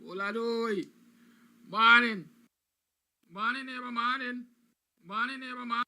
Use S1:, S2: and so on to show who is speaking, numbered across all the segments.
S1: Hola doy. Morning. Morning, neighbor, morning. Morning, neighbor, morning.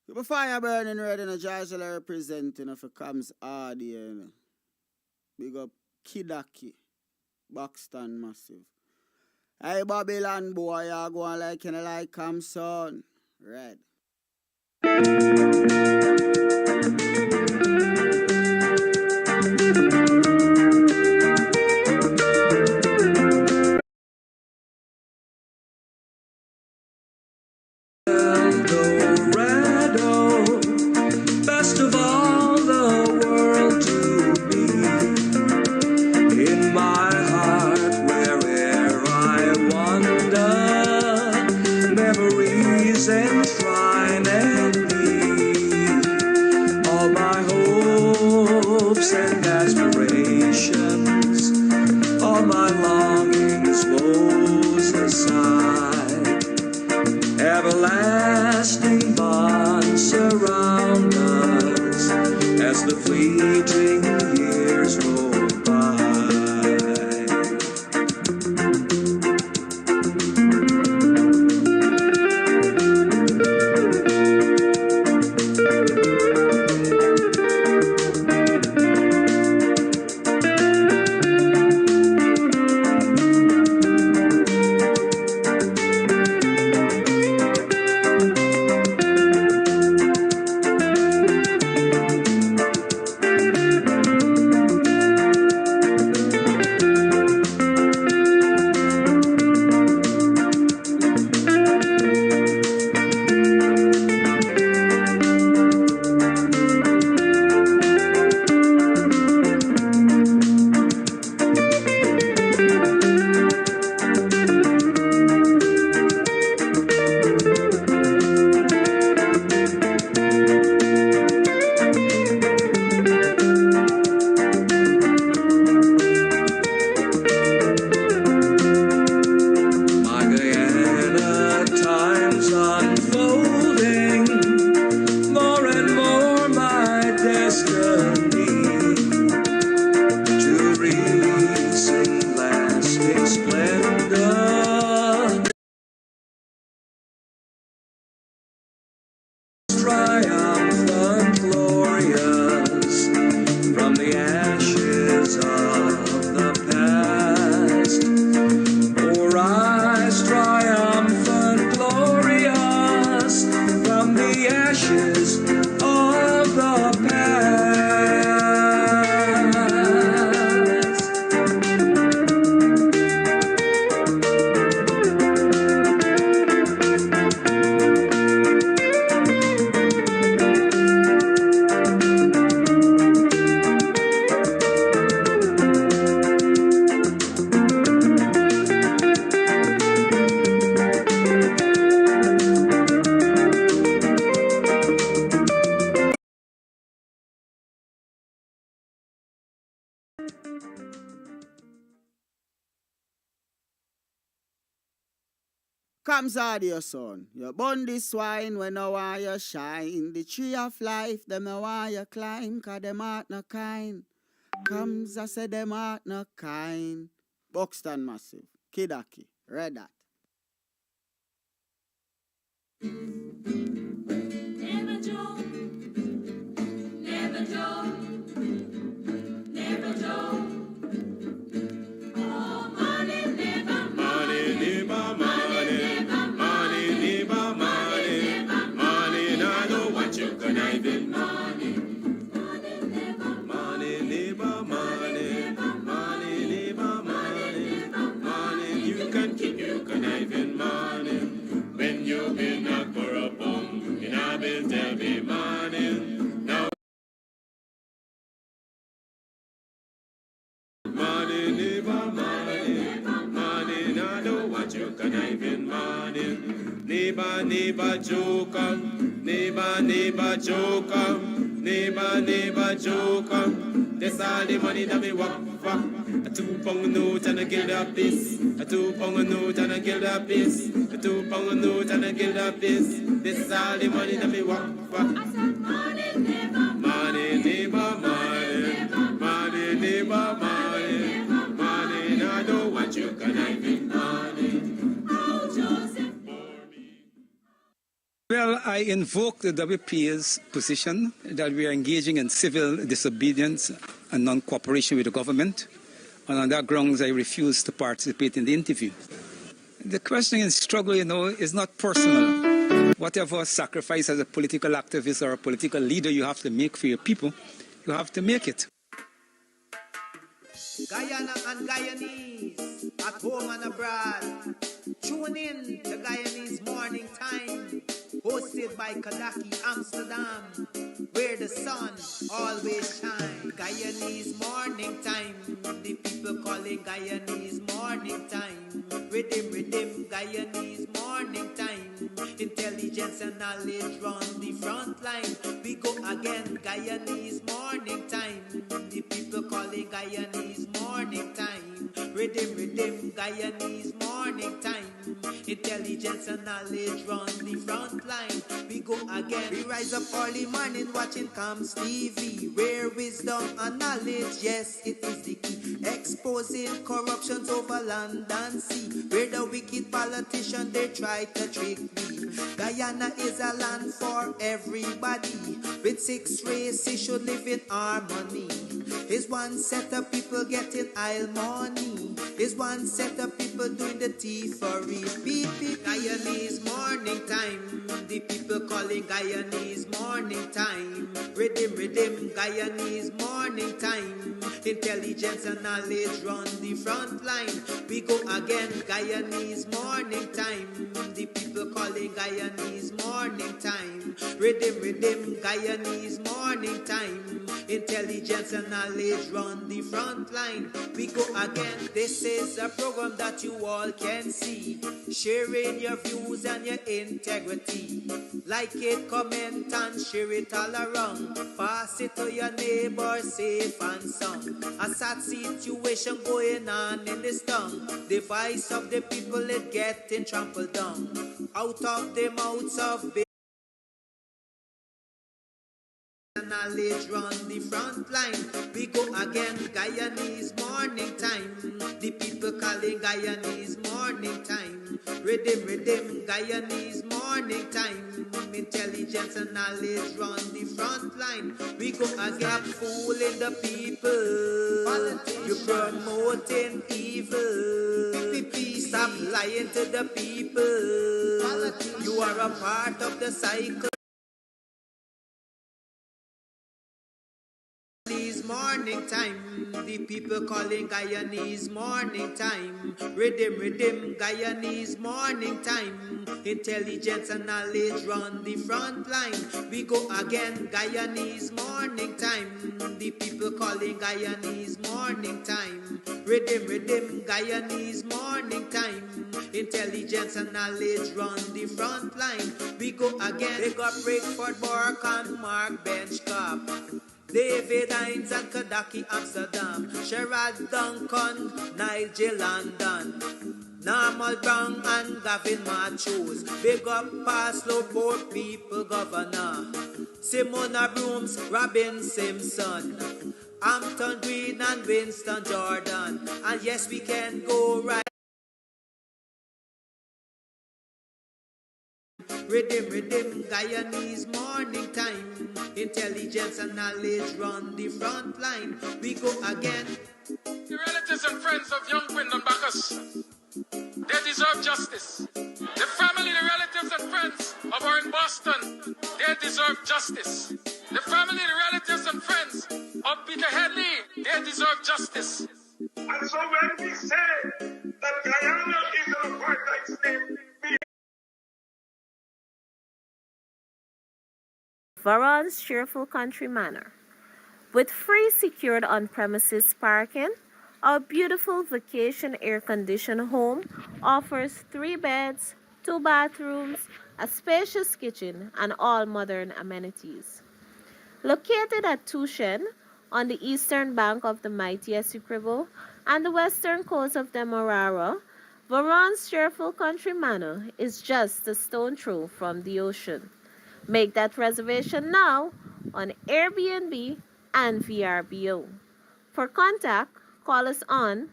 S2: Keep a fire burning red in a Georgia representing of a Kams audio. Big up Kidaki, Buxton massive. Hey Babylon boy, you go on like Kams son. Red.
S3: Best of all the world to be. In my heart, where'er I wander, memories enshrine thee. All my hopes and aspirations, all my longings, woes aside, everlasting bonds surround us as the fleeting years roll by.
S2: Kams audio son. You burn the swine when I want you shine. The tree of life, them I want you climb, cause them heart no kind. Kams, I say them heart no kind. Buxton Massive, Kidaki, read that.
S4: Never joke, never joke, never joke. Oh, money never, money never, money never, money never, money never, money. Now know what you can even money. Money never, money never, money never, money never, money never, money. You can keep, you can even money. When you've been knocked for a bum, and I've been tell me money. Now money never, money, money. Now know what you can even money. Neighbor, neighbor, joker. Neighbor, neighbor, joker. Neighbor, neighbor, joker. That's all the money that me work for. A 2 pound note and a guilder piece. A 2 pound note and a guilder piece. A 2 pound note and a guilder piece. This all the money that me work for. I said money never, money never, money, money never, money, money. Now I don't want you can I be money. Oh, Joseph.
S5: Well, I invoke the WPA's position that we are engaging in civil disobedience and non-cooperation with the government. And on that grounds, I refuse to participate in the interview. The question in struggle, is not personal. Whatever sacrifice as a political activist or a political leader you have to make for your people, you have to make it.
S6: Guyana and Guyanese, at home and abroad. Tune in to Guyanese Morning Time, hosted by Kadaki Amsterdam, where the sun always shines. Guyanese Morning Time, the people calling Guyanese Morning Time. Rhythm, rhythm, Guyanese Morning Time. Intelligence and knowledge run the front line. We go again, Guyanese Morning Time. The people calling Guyanese Morning Time. Rhythm, rhythm, Guyanese Morning Time. Intelligence and knowledge run the front line. We go again. We rise up early morning watching Kams TV, where wisdom and knowledge, yes, it is the key. Exposing corruptions over land and sea, where the wicked politicians, they try to trick me. Guyana is a land for everybody. With 6 races should live in harmony. Is one set of people getting aisle money. Is one set of people doing the thievery. Guyanese Morning Time. The people calling Guyanese Morning Time. Rhythm, rhythm, Guyanese Morning Time. Intelligence and knowledge run the front line. We go again, Guyanese Morning Time. The people calling Guyanese Morning Time. Rhythm, rhythm, Guyanese Morning Time. Intelligence and knowledge run the front line. We go again. This is a program that you all can see. Sharing your views and your integrity. Like it, comment and share it all around. Pass it to your neighbor, safe and sound. A sad situation going on in this town. The voice of the people is getting trampled down. Out of the mouths of knowledge run the front line. We go again, Guyanese Morning Time. The people calling Guyanese Morning Time. Rhythm, rhythm, Guyanese Morning Time. Intelligence and knowledge run the front line. We go again, fooling the people. You promoting evil. Stop lying to the people. You are a part of the cycle. Morning Time, the people calling Guyanese Morning Time. Rhythm, rhythm, Guyanese Morning Time. Intelligence and knowledge run the front line. We go again, Guyanese Morning Time. The people calling Guyanese Morning Time. Rhythm, rhythm, Guyanese Morning Time. Intelligence and knowledge run the front line. We go again. They got Breakford, Bork and Mark Benchcop. David Hines and Kadaki Amsterdam. Sherrod Duncan, Nigel London. Normal Brown and Gavin Machos. Big up Paslow, poor people governor. Simona Brooms, Robin Simpson. Hampton Green and Winston Jordan. And yes, we can go right. Rhythm, Guyanese morning time. Intelligence and knowledge run the front line. We go again.
S1: The relatives and friends of young Quindon Bacchus, they deserve justice. The family, the relatives and friends of our in Boston, they deserve justice. The family, the relatives and friends of Peter Headley, they deserve justice.
S7: And so when we say that Guyana is an apartheid state,
S8: Varon's cheerful country manor. With free secured on-premises parking, our beautiful vacation air-conditioned home offers 3 beds, 2 bathrooms, a spacious kitchen, and all modern amenities. Located at Tushen, on the eastern bank of the mighty Essequibo and the western coast of Demerara, Varon's cheerful country manor is just a stone throw from the ocean. Make that reservation now on Airbnb and VRBO. For contact, call us on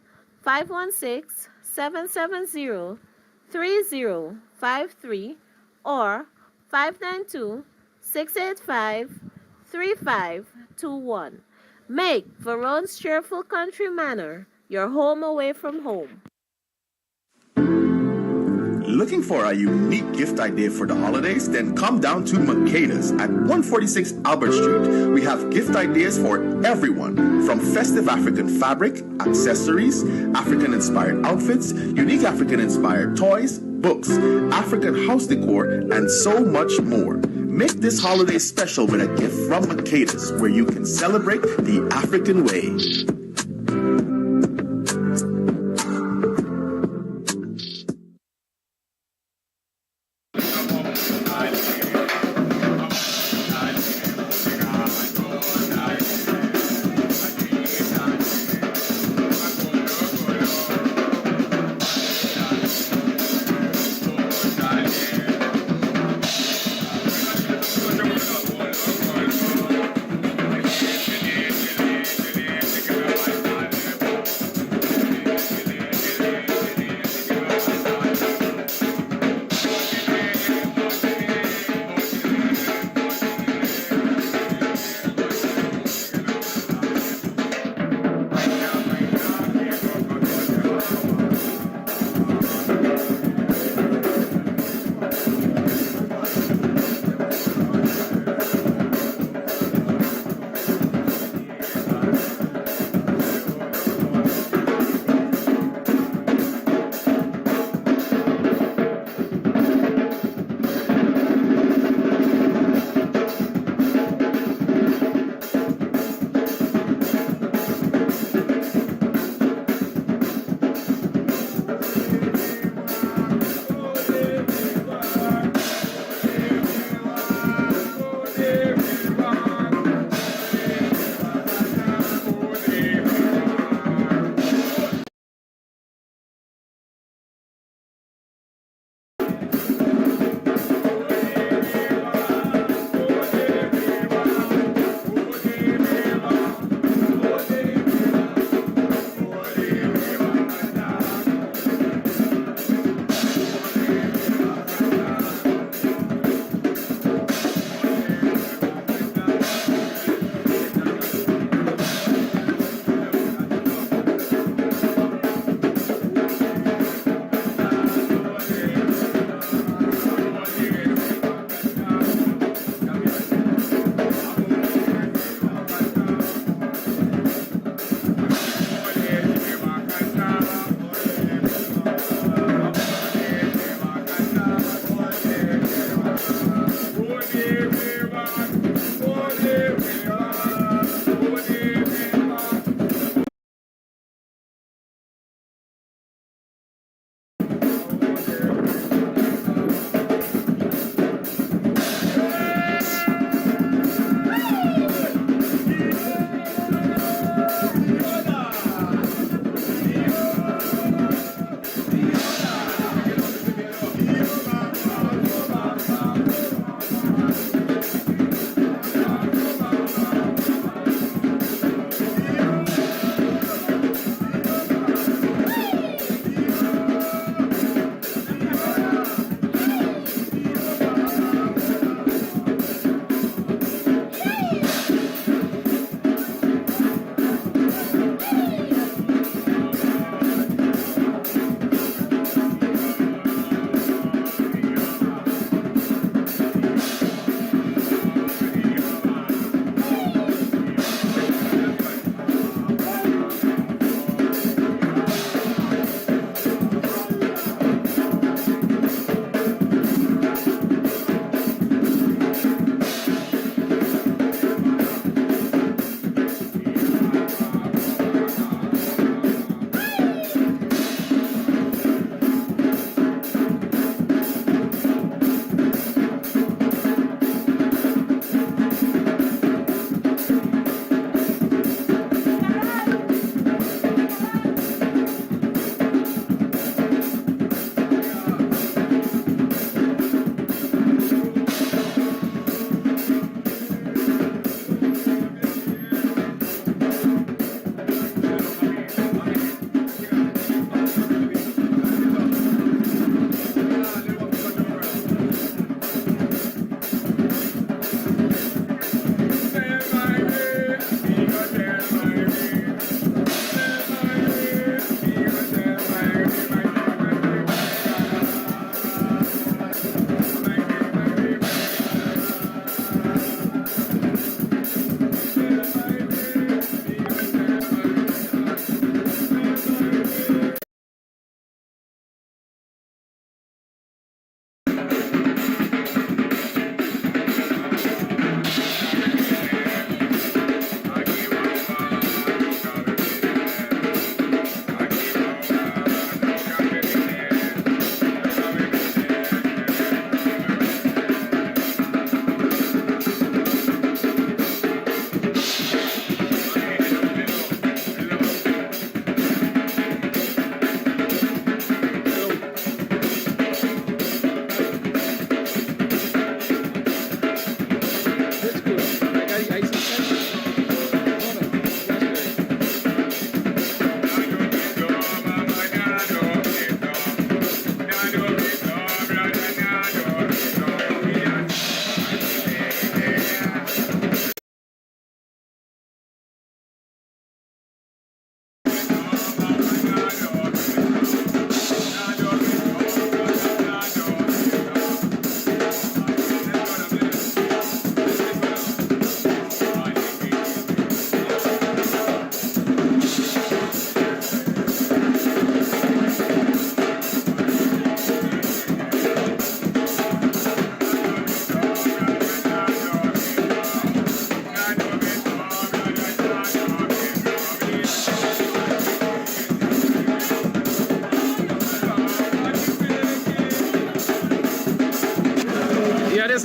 S8: 516-770-3053 or 592-685-3521. Make Varon's cheerful country manor your home away from home.
S9: Looking for a unique gift idea for the holidays? Then come down to Makeda's at 146 Albert Street. We have gift ideas for everyone, from festive African fabric, accessories, African-inspired outfits, unique African-inspired toys, books, African house decor, and so much more. Make this holiday special with a gift from Makeda's, where you can celebrate the African way.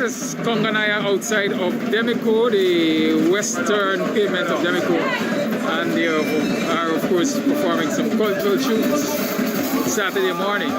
S1: is Konganaya outside of Demico, the western pavement of Demico. And they are, of course, performing some cultural shoots Saturday morning.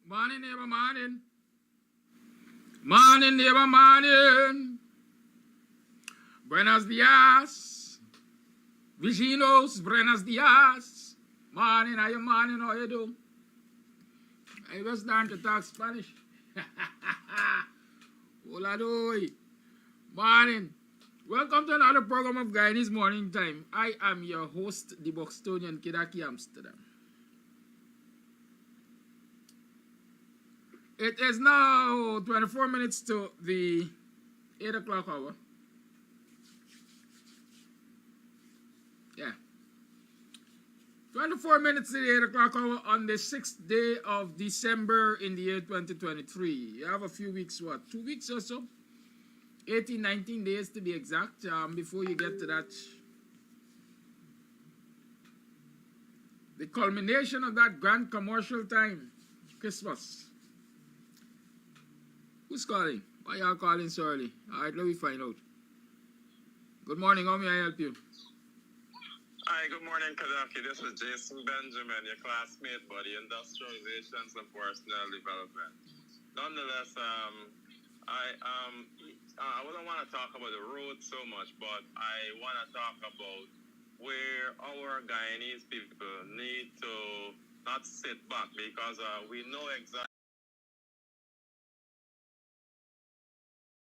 S1: Morning, neighbor, morning. Morning, neighbor, morning. Buenos dias. Vecinos, buenos dias. Morning, how you morning, how you doing? I was starting to talk Spanish. Hola, doy. Morning. Welcome to another program of Guyanese Morning Time. I am your host, the BUXTONIAN Kidaki Amsterdam. It is now 24 minutes to the 8 o'clock hour. Yeah. 24 minutes to the 8 o'clock hour on the 6th day of December in the year 2023. You have a few weeks, what, 2 weeks or so? 18, 19 days to be exact, before you get to that. The culmination of that grand commercial time, Christmas. Who's calling? Why y'all calling so early? All right, let me find out. Good morning, how may I help you?
S10: Hi, good morning, Kadaki. This is Jason Benjamin, your classmate for the Industrial Relations and Personal Development. Nonetheless, I wouldn't want to talk about the road so much, but I want to talk about where our Guyanese people need to not sit back, because we know exactly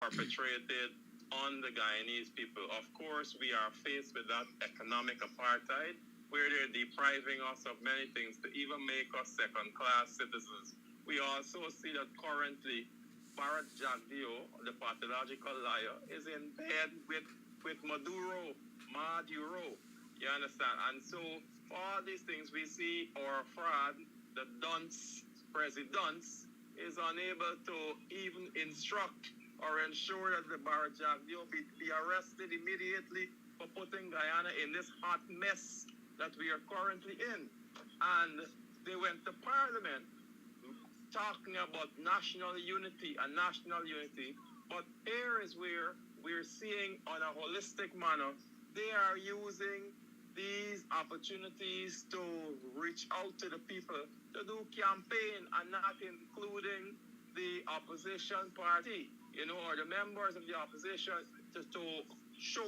S10: perpetrated on the Guyanese people. Of course, we are faced with that economic apartheid, where they're depriving us of many things to even make us second-class citizens. We also see that currently Bharat Jagdeo, the pathological liar, is in bed with Maduro. You understand? And so, for all these things, we see our fraud, the dunce, president, is unable to even instruct or ensure that the Bharat Jagdeo be arrested immediately for putting Guyana in this hot mess that we are currently in. And they went to Parliament talking about national unity, but here is where we're seeing on a holistic manner, they are using these opportunities to reach out to the people, to do campaign and not including the opposition party, or the members of the opposition to show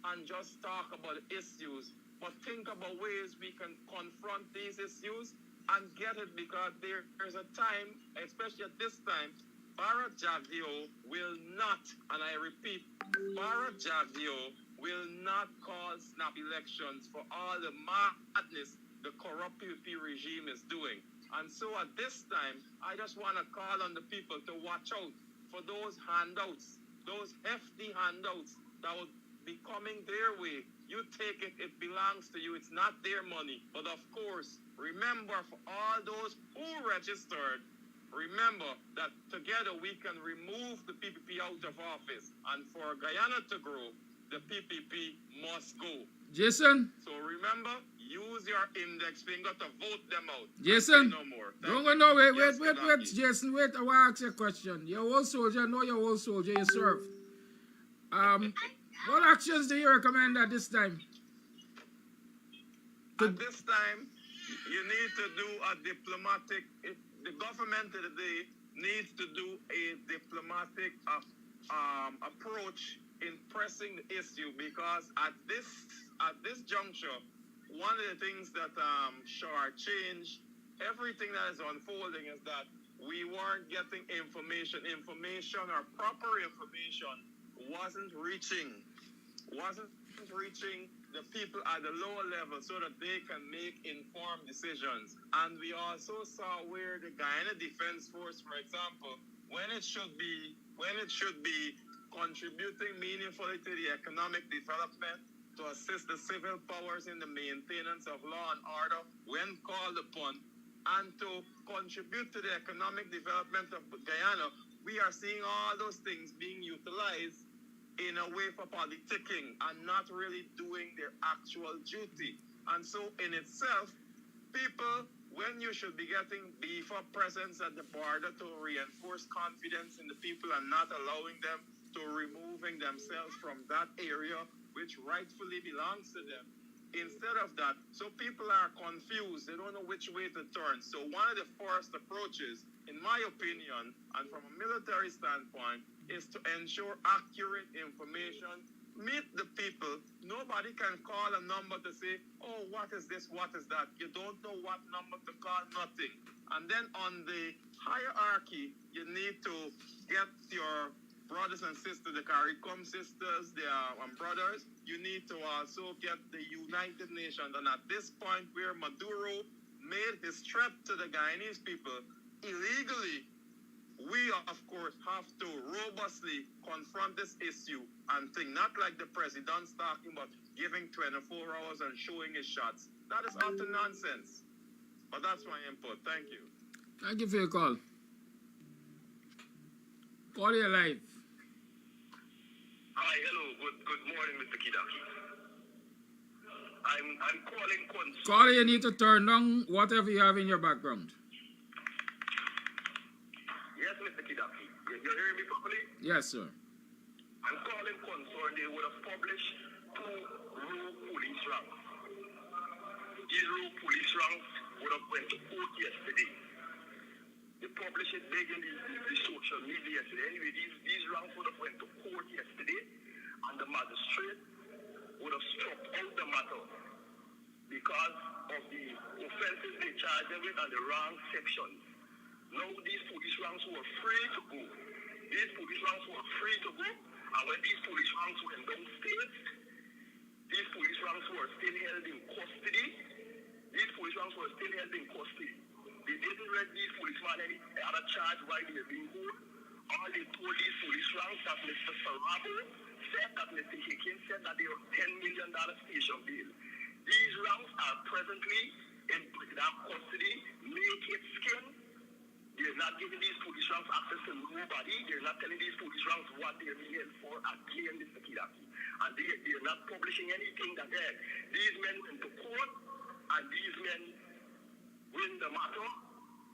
S10: and just talk about issues, but think about ways we can confront these issues and get it, because there's a time, especially at this time, Bharat Jagdeo will not, and I repeat, Bharat Jagdeo will not call snap elections for all the madness the corrupt PPP regime is doing. And so at this time, I just want to call on the people to watch out for those handouts, those hefty handouts that will be coming their way. You take it, it belongs to you. It's not their money. But of course, remember, for all those who registered, remember that together we can remove the PPP out of office. And for Guyana to grow, the PPP must go.
S1: Jason?
S10: So remember, use your index finger to vote them out.
S1: Jason?
S10: No more.
S1: Don't go no, wait, Jason, wait, I want to ask you a question. You're an old soldier, I know you're an old soldier, you served. What actions do you recommend at this time?
S10: At this time, you need to do a diplomatic, the government today needs to do a diplomatic approach in pressing the issue, because at this juncture, one of the things that changed everything that is unfolding is that we weren't getting information or proper information wasn't reaching the people at the lower level so that they can make informed decisions. And we also saw where the Guyana Defense Force, for example, when it should be contributing meaningfully to the economic development, to assist the civil powers in the maintenance of law and order when called upon, and to contribute to the economic development of Guyana, we are seeing all those things being utilized in a way for politicking and not really doing their actual duty. And so in itself, people, when you should be getting beef up presence at the border to reinforce confidence in the people and not allowing them to removing themselves from that area which rightfully belongs to them, Instead of that, so people are confused. They don't know which way to turn. So one of the first approaches, in my opinion, and from a military standpoint, is to ensure accurate information. Meet the people. Nobody can call a number to say, oh, what is this, what is that? You don't know what number to call, nothing. And then on the hierarchy, you need to get your brothers and sisters, the CARICOM sisters, their brothers. You need to also get the United Nations. And at this point where Maduro made his threat to the Guyanese people illegally, we, of course, have to robustly confront this issue and think, not like the president's talking about giving 24 hours and showing his shots. That is utter nonsense. But that's my input. Thank you.
S11: Thank you for your call. Call your life.
S7: Hi, hello. Good morning, Mr. Kidaki. I'm calling concern.
S11: Caller, you need to turn down whatever you have in your background.
S7: Yes, Mr. Kidaki. You hear me properly?
S11: Yes, sir.
S7: I'm calling concern. They would have published 2 rogue police ranks. These rogue police ranks would have went to court yesterday. They published it big in the social media yesterday. Anyway, these ranks would have went to court yesterday, and the magistrate would have struck out the matter because of the offenses they charged them with and the wrong sections. Now these police ranks were free to go. These police ranks were free to go, and when these police ranks went downstairs, these police ranks were still held in custody. These police ranks were still held in custody. They didn't let these policemen any other charge while they were being held. All they told these police ranks that Mr. Sarabo said that Mr. Hickins said that they were $10 million station bail. These ranks are presently in that custody, naked skin. They're not giving these police ranks access to nobody. They're not telling these police ranks what they're being held for again, Mr. Kidaki. And they're not publishing anything that these men went to court and these men win the matter.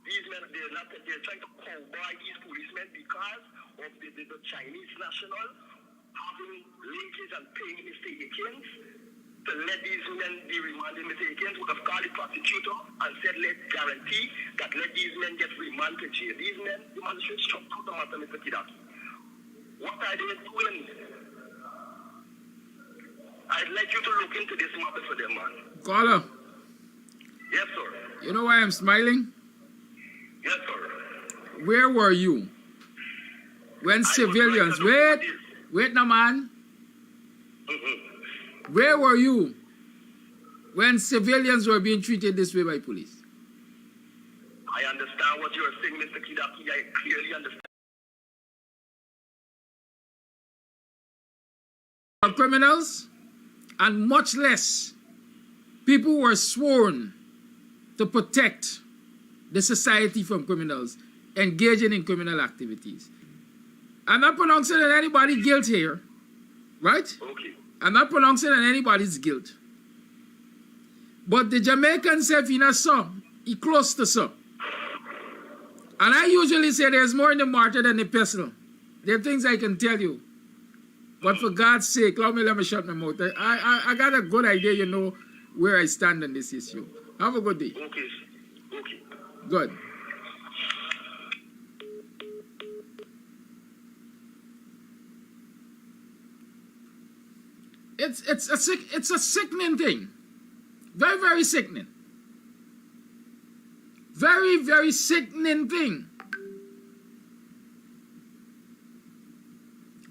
S7: These men, they're trying to cowboy these policemen because of the Chinese national having linkage and paying Mr. Hickins to let these men be remanded. Mr. Hickins would have called the prosecutor and said, let's guarantee that let these men get remanded to jail. These men, the magistrate struck out the matter, Mr. Kidaki. What are they doing? I'd like you to look into this matter for them, man.
S11: Caller.
S7: Yes, sir.
S11: You know why I'm smiling?
S7: Yes, sir.
S11: Where were you when civilians... Wait now, man. Where were you when civilians were being treated this way by police?
S7: I understand what you're saying, Mr. Kidaki. I clearly understand.
S11: Criminals, and much less people who were sworn to protect the society from criminals engaging in criminal activities. I'm not pronouncing anybody's guilt here, right?
S7: Okay.
S11: I'm not pronouncing anybody's guilt. But the Jamaican said, he close to so. And I usually say there's more in the martyr than the pestle. There are things I can tell you. But for God's sake, let me shut my mouth. I got a good idea, you know, where I stand on this issue. Have a good day.
S7: Okay. Okay.
S11: Good. It's a sickening thing. Very, very sickening. Very, very sickening thing.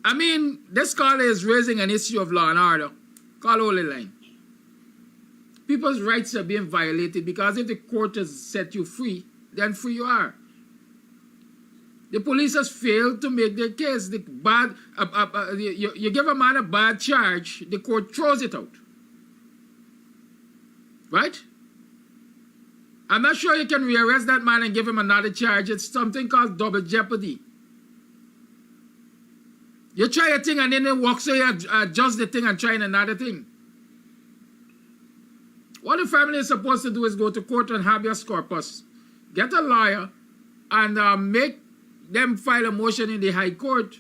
S11: I mean, this caller is raising an issue of law and order. Call all the line. People's rights are being violated because if the court has set you free, then free you are. The police has failed to make their case. The you give a man a bad charge, the court throws it out. Right? I'm not sure you can rearrest that man and give him another charge. It's something called double jeopardy. You try a thing and then it works, so you adjust the thing and try another thing. What the family is supposed to do is go to court and habeas corpus. Get a lawyer and make them file a motion in the High Court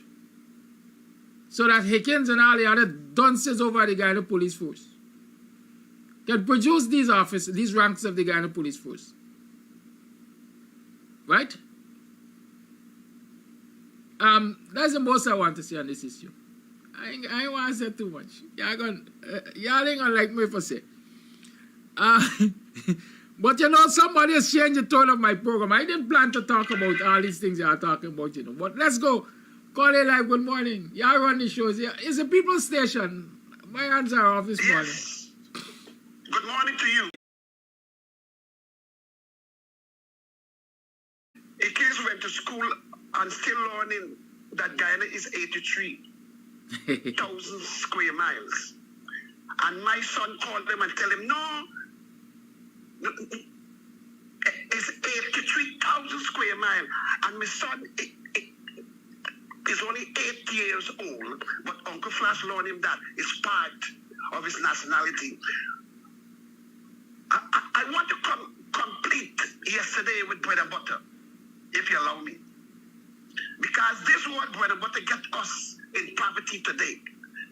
S11: so that Hickins and all the other dunces over the Guyana police force can produce these officers, these ranks of the Guyana Police Force. Right? That's the most I want to say on this issue. I ain't want to say too much. Y'all ain't gonna like me for say. But you know, somebody has changed the tone of my program. I didn't plan to talk about all these things y'all talking about, you know. But let's go. Call it live, good morning. Y'all run the shows. It's a people's station. My hands are off this morning.
S7: Good morning to you. A kids went to school and still learning that Guyana is 83,000 square miles. And my son called them and tell him, no, it's 83,000 square miles. And my son is only 8 years old, but Uncle Flash learned him that it's part of his nationality. I want to complete yesterday with bread and butter, if you allow me. Because this word bread and butter get us in poverty today.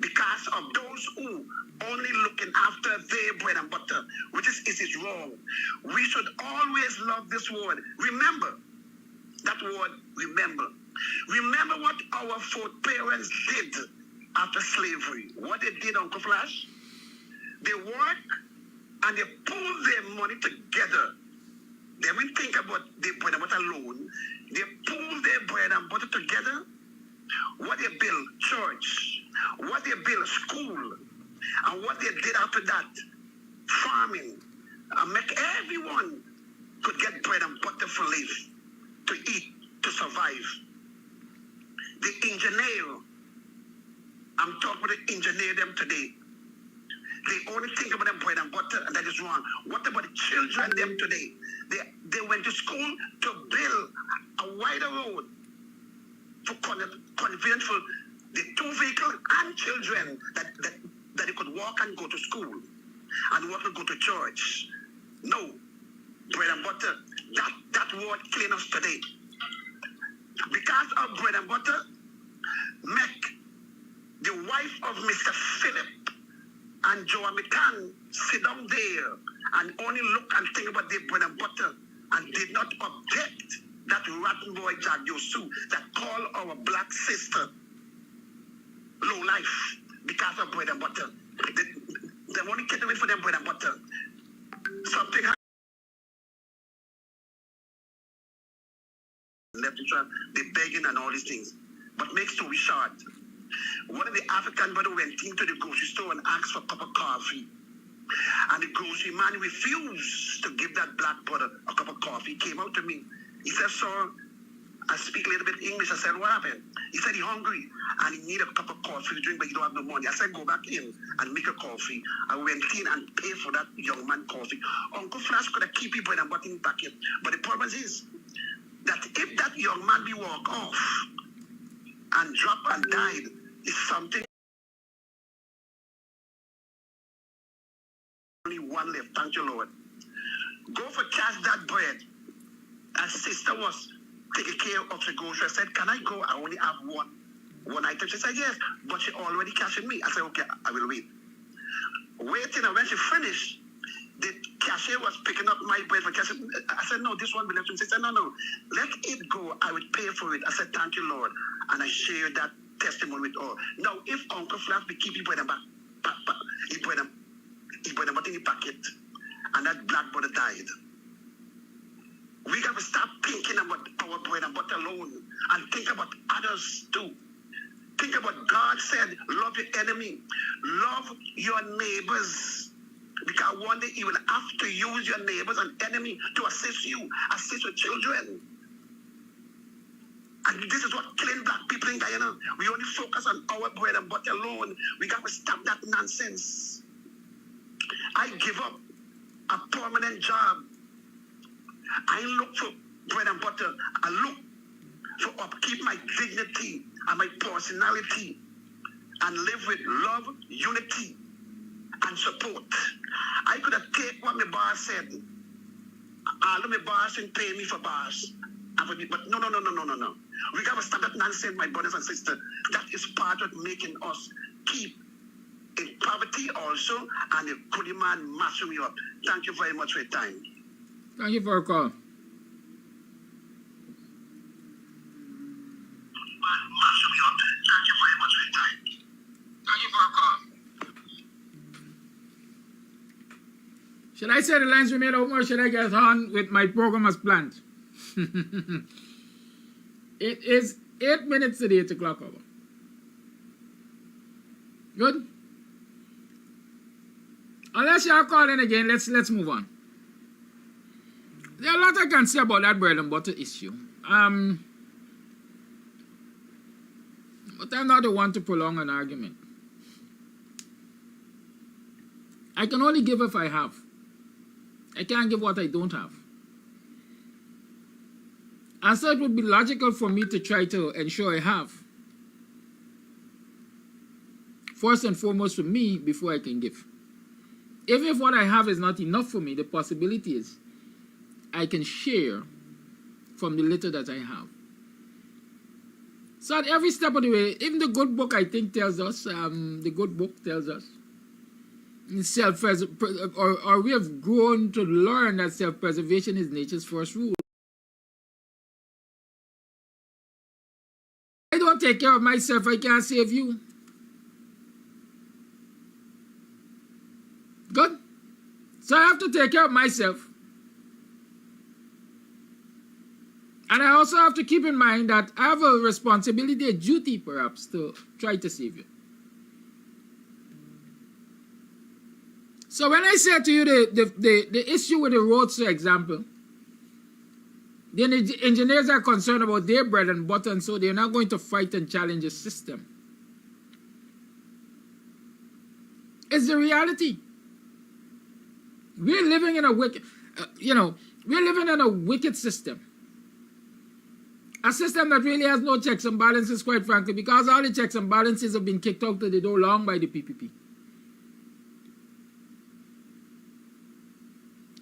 S7: Because of those who only looking after their bread and butter, which is wrong. We should always love this word. Remember that word, remember. Remember what our foreparents did after slavery. What they did, Uncle Flash? They work and they pull their money together. They didn't think about their bread and butter alone. They pull their bread and butter together. What they build, church. What they build, school. And what they did after that, farming. And make everyone could get bread and butter for life, to eat, to survive. The engineer, I'm talking about the engineer them today. They only think about their bread and butter, and that is wrong. What about the children them today? They went to school to build a wider road for convenience for the two vehicles and children that they could walk and go to school and walk and go to church. No, bread and butter. That word clean us today. Because of bread and butter, make the wife of Mr. Philip and Joe McCann sit down there and only look and think about their bread and butter and did not object that rotten boy Jack Yosu that called our black sister low life because of bread and butter. They only get away for them bread and butter. Something happened. Left they begging and all these things. But make story short, one of the African brother went into the grocery store and asked for a cup of coffee. And the grocery man refused to give that black brother a cup of coffee. He came out to me. He said, sir, I speak a little bit English. I said, what happened? He said he's hungry and he need a cup of coffee to drink, but he don't have no money. I said, go back in and make a coffee. I went in and paid for that young man coffee. Uncle Flash could have keep his bread and butter in packet. But the problem is that if that young man be walk off and drop and died, it's something. Only one left. Thank you, Lord. Go for cash that bread. And sister was taking care of the grocery. I said, can I go? I only have one item. She said, yes, but she already cashing me. I said, okay, I will wait. Waiting, and when she finished, the cashier was picking up my bread for cash. I said, no, this one belongs to me. She said, no, let it go. I will pay for it. I said, thank you, Lord. And I shared that testimony with all. Now, if Uncle Flash be keeping bread and he bread and butter in the packet, and that black brother died, we got to stop thinking about our bread and butter alone and think about others too. Think about God said, love your enemy, love your neighbors. Because one day he will have to use your neighbors and enemy to assist you, assist your children. And this is what killing black people in Guyana. We only focus on our bread and butter alone. We got to stop that nonsense. I give up a permanent job. I look for bread and butter. I look for upkeep my dignity and my personality and live with love, unity, and support. I could have taken what my boss said. All of my boss didn't pay me for boss. But no. We got to stop that nonsense, my brothers and sisters. That is part of making us keep in poverty also, and the good man mashing me up. Thank you very much for your time.
S11: Thank you for your call. Should I say the lines remain open or should I get on with my program as planned? It is 8 minutes to the 8 o'clock hour. Good? Unless you are calling again, let's move on. There are a lot I can say about that bread and butter issue. But I'm not the one to prolong an argument. I can only give if I have. I can't give what I don't have. And so it would be logical for me to try to ensure I have. First and foremost for me before I can give. Even if what I have is not enough for me, the possibility is I can share from the little that I have. So at every step of the way, even the good book I think tells us, the good book tells us, or we have grown to learn that self-preservation is nature's first rule. I don't take care of myself, I can't save you. Good? So I have to take care of myself. And I also have to keep in mind that I have a responsibility, a duty perhaps, to try to save you. So when I say to you the issue with the roads, for example, the engineers are concerned about their bread and butter, and so they're not going to fight and challenge the system. It's the reality. We're living in a wicked, we're living in a wicked system. A system that really has no checks and balances, quite frankly, because all the checks and balances have been kicked out to the door long by the PPP.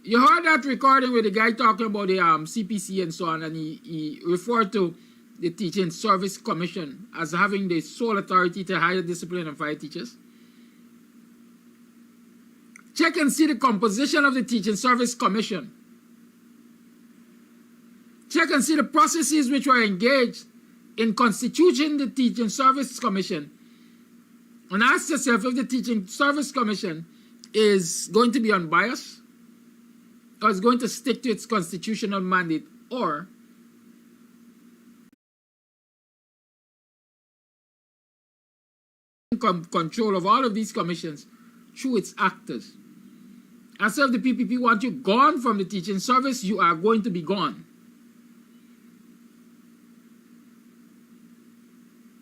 S11: You heard that recording with the guy talking about the CPC and so on, and he referred to the Teaching Service Commission as having the sole authority to hire, discipline, and fire teachers. Check and see the composition of the Teaching Service Commission. Check and see the processes which were engaged in constituting the Teaching Service Commission. And ask yourself if the Teaching Service Commission is going to be unbiased, or is going to stick to its constitutional mandate, or control of all of these commissions through its actors. And so if the PPP want you gone from the teaching service, you are going to be gone.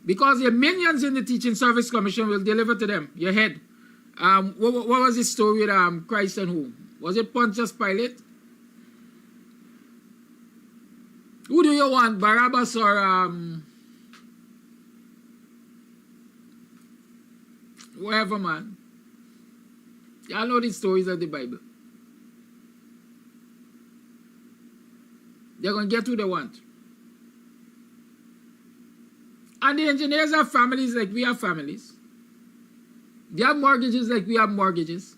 S11: Because your minions in the Teaching Service Commission will deliver to them, your head. What was the story with Christ and who? Was it Pontius Pilate? Who do you want, Barabbas or whatever, man? Y'all know these stories of the Bible. They're going to get who they want. And the engineers have families like we have families. They have mortgages like we have mortgages.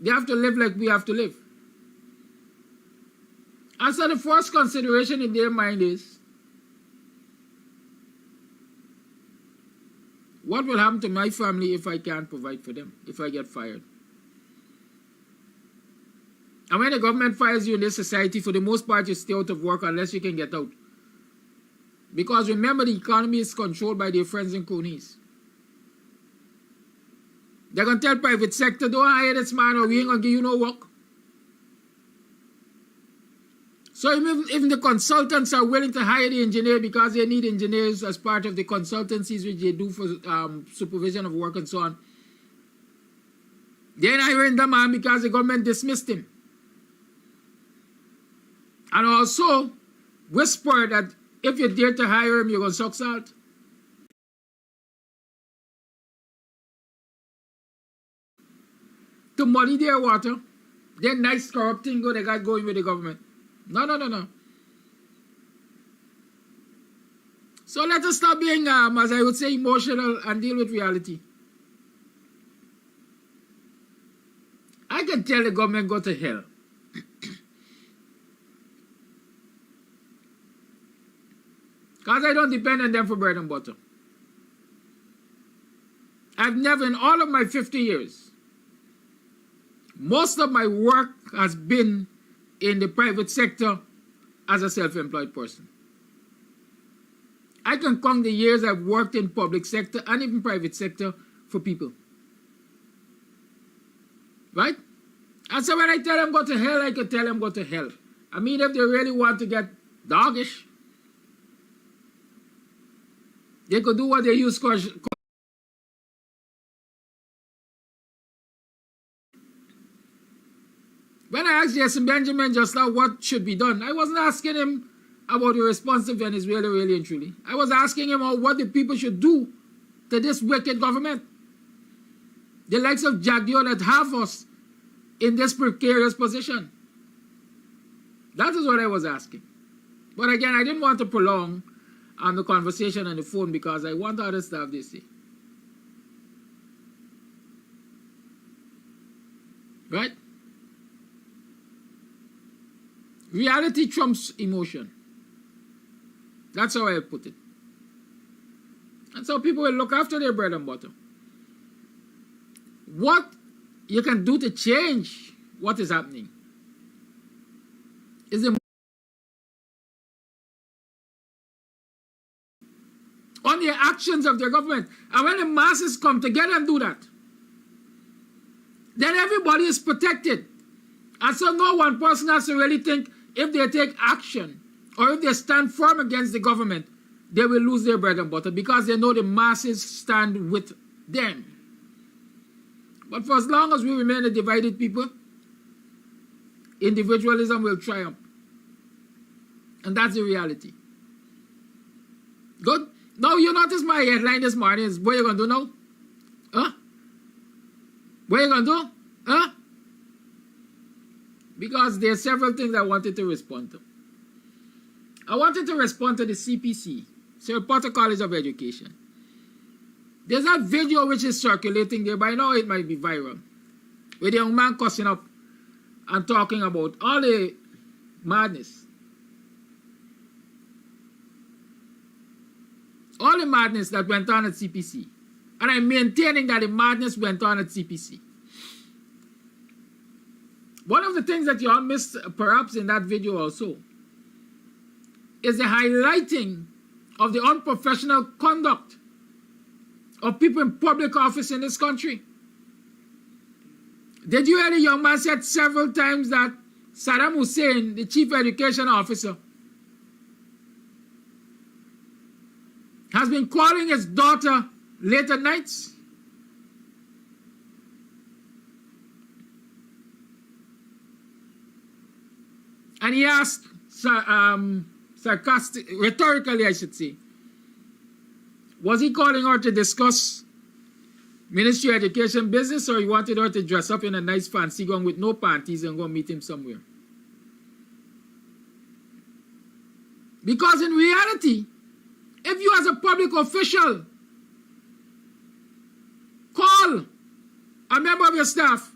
S11: They have to live like we have to live. And so the first consideration in their mind is, what will happen to my family if I can't provide for them, if I get fired? And when the government fires you in this society, for the most part, you stay out of work unless you can get out. Because remember, the economy is controlled by their friends and cronies. They're going to tell private sector, don't hire this man or we ain't going to give you no work. So even the consultants are willing to hire the engineer because they need engineers as part of the consultancies which they do for supervision of work and so on. They're not hiring the man because the government dismissed him. And also whisper that if you dare to hire him, you're going to suck salt. To muddy their water. They're nice corrupt thing they got going with the government. No. So let us stop being, as I would say, emotional and deal with reality. I can tell the government go to hell. Because I don't depend on them for bread and butter. I've never, in all of my 50 years, most of my work has been in the private sector as a self-employed person. I can count the years I've worked in public sector and even private sector for people. Right? And so when I tell them go to hell, I can tell them go to hell. I mean, if they really want to get doggish, they could do what they use. When I asked Jason Benjamin just now what should be done, I wasn't asking him about the response to Venezuela, really and truly. I was asking him about what the people should do to this wicked government. The likes of Jagdio that have us in this precarious position. That is what I was asking. But again, I didn't want to prolong on the conversation on the phone because I want others to have this say. Right? Reality trumps emotion. That's how I put it. And so people will look after their bread and butter. What you can do to change what is happening is on the actions of their government. And when the masses come together and do that, then everybody is protected. And so no one person has to really think if they take action or if they stand firm against the government, they will lose their bread and butter because they know the masses stand with them. But for as long as we remain a divided people, individualism will triumph. And that's the reality. Good? Now you notice my headline this morning is what you going to do now? Huh? What you going to do? Huh? Because there are several things I wanted to respond to. I wanted to respond to the CPC, Sir Potter College of Education. There's that video which is circulating there. By now it might be viral. With the young man cussing up and talking about all the madness. All the madness that went on at CPC. And I'm maintaining that the madness went on at CPC. One of the things that you all missed perhaps in that video also is the highlighting of the unprofessional conduct of people in public office in this country. Did you hear the young man said several times that Saddam Hussein, the chief education officer, has been calling his daughter late at nights? And he asked, sarcastic, rhetorically I should say, was he calling her to discuss Ministry of Education business, or he wanted her to dress up in a nice fancy gown with no panties and go meet him somewhere? Because in reality, if you as a public official call a member of your staff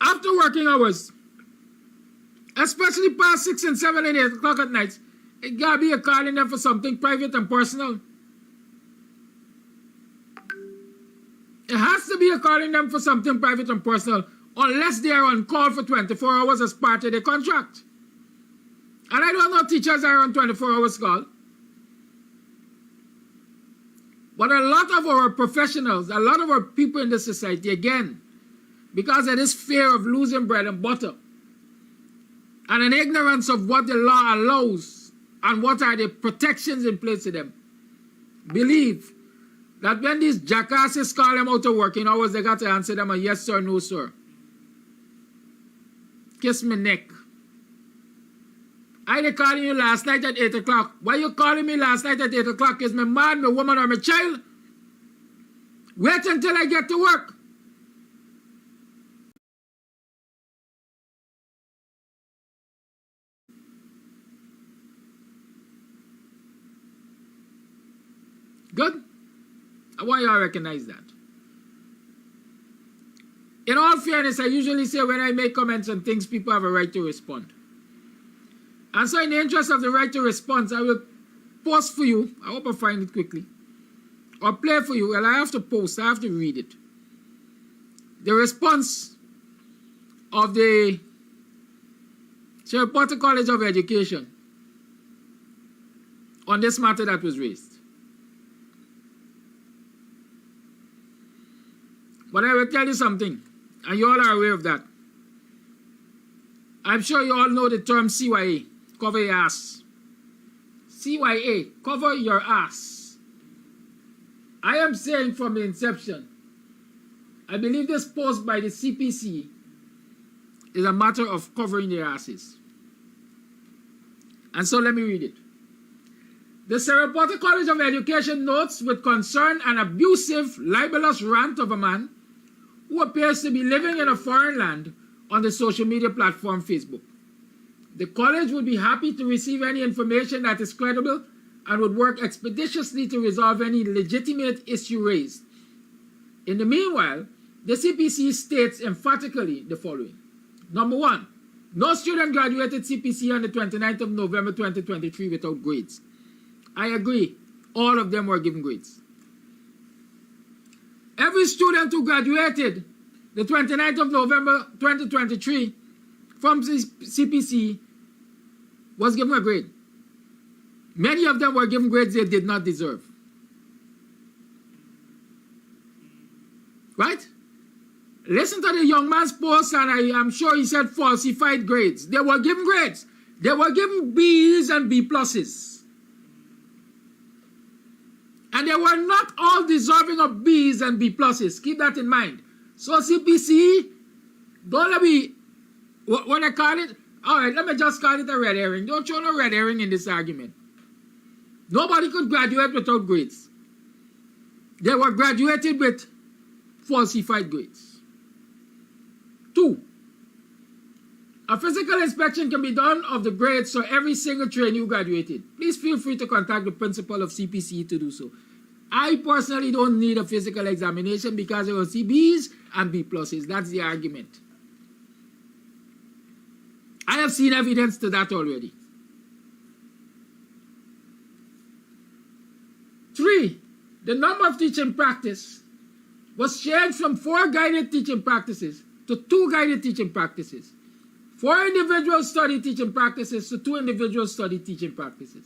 S11: after working hours, especially past 6 and 7 and 8 o'clock at night, it gotta be a calling them for something private and personal. It has to be a calling them for something private and personal unless they are on call for 24 hours as part of their contract. And I don't know teachers are on 24 hours call. But a lot of our professionals, a lot of our people in the society, again, because of this fear of losing bread and butter, and an ignorance of what the law allows and what are the protections in place to them, believe that when these jackasses call them out of working hours, they got to answer them a yes sir, no sir. Kiss me neck. I did calling you last night at 8 o'clock. Why you calling me last night at 8 o'clock? Is my man, my woman, or my child? Wait until I get to work. Good? I want you to recognize that. In all fairness, I usually say when I make comments on things, people have a right to respond. And so in the interest of the right to response, I will post for you. I hope I find it quickly. Or play for you. Well, I have to post. I have to read it. The response of the Geopolitics College of Education on this matter that was raised. But I will tell you something, and you all are aware of that. I'm sure you all know the term CYA, cover your ass. CYA, cover your ass. I am saying from the inception, I believe this post by the CPC is a matter of covering their asses. And so let me read it. The Geopolitics College of Education notes with concern an abusive, libelous rant of a man who appears to be living in a foreign land on the social media platform Facebook. The college would be happy to receive any information that is credible and would work expeditiously to resolve any legitimate issue raised. In the meanwhile, the CPC states emphatically the following. Number one, no student graduated CPC on the 29th of November 2023 without grades. I agree, all of them were given grades. Every student who graduated the 29th of November 2023 from CPC was given a grade. Many of them were given grades they did not deserve. Right? Listen to the young man's post, and I am sure he said falsified grades. They were given grades. They were given B's and B pluses. And they were not all deserving of B's and B pluses. Keep that in mind. So CPC, don't let me, what I call it? All right, let me just call it a red herring. Don't show no red herring in this argument. Nobody could graduate without grades. They were graduated with falsified grades. 2, a physical inspection can be done of the grades for every single trainee who graduated. Please feel free to contact the principal of CPC to do so. I personally don't need a physical examination because I will see B's and B pluses. That's the argument. I have seen evidence to that already. 3, the number of teaching practice was changed from 4 guided teaching practices to 2 guided teaching practices. 4 individual study teaching practices to 2 individual study teaching practices.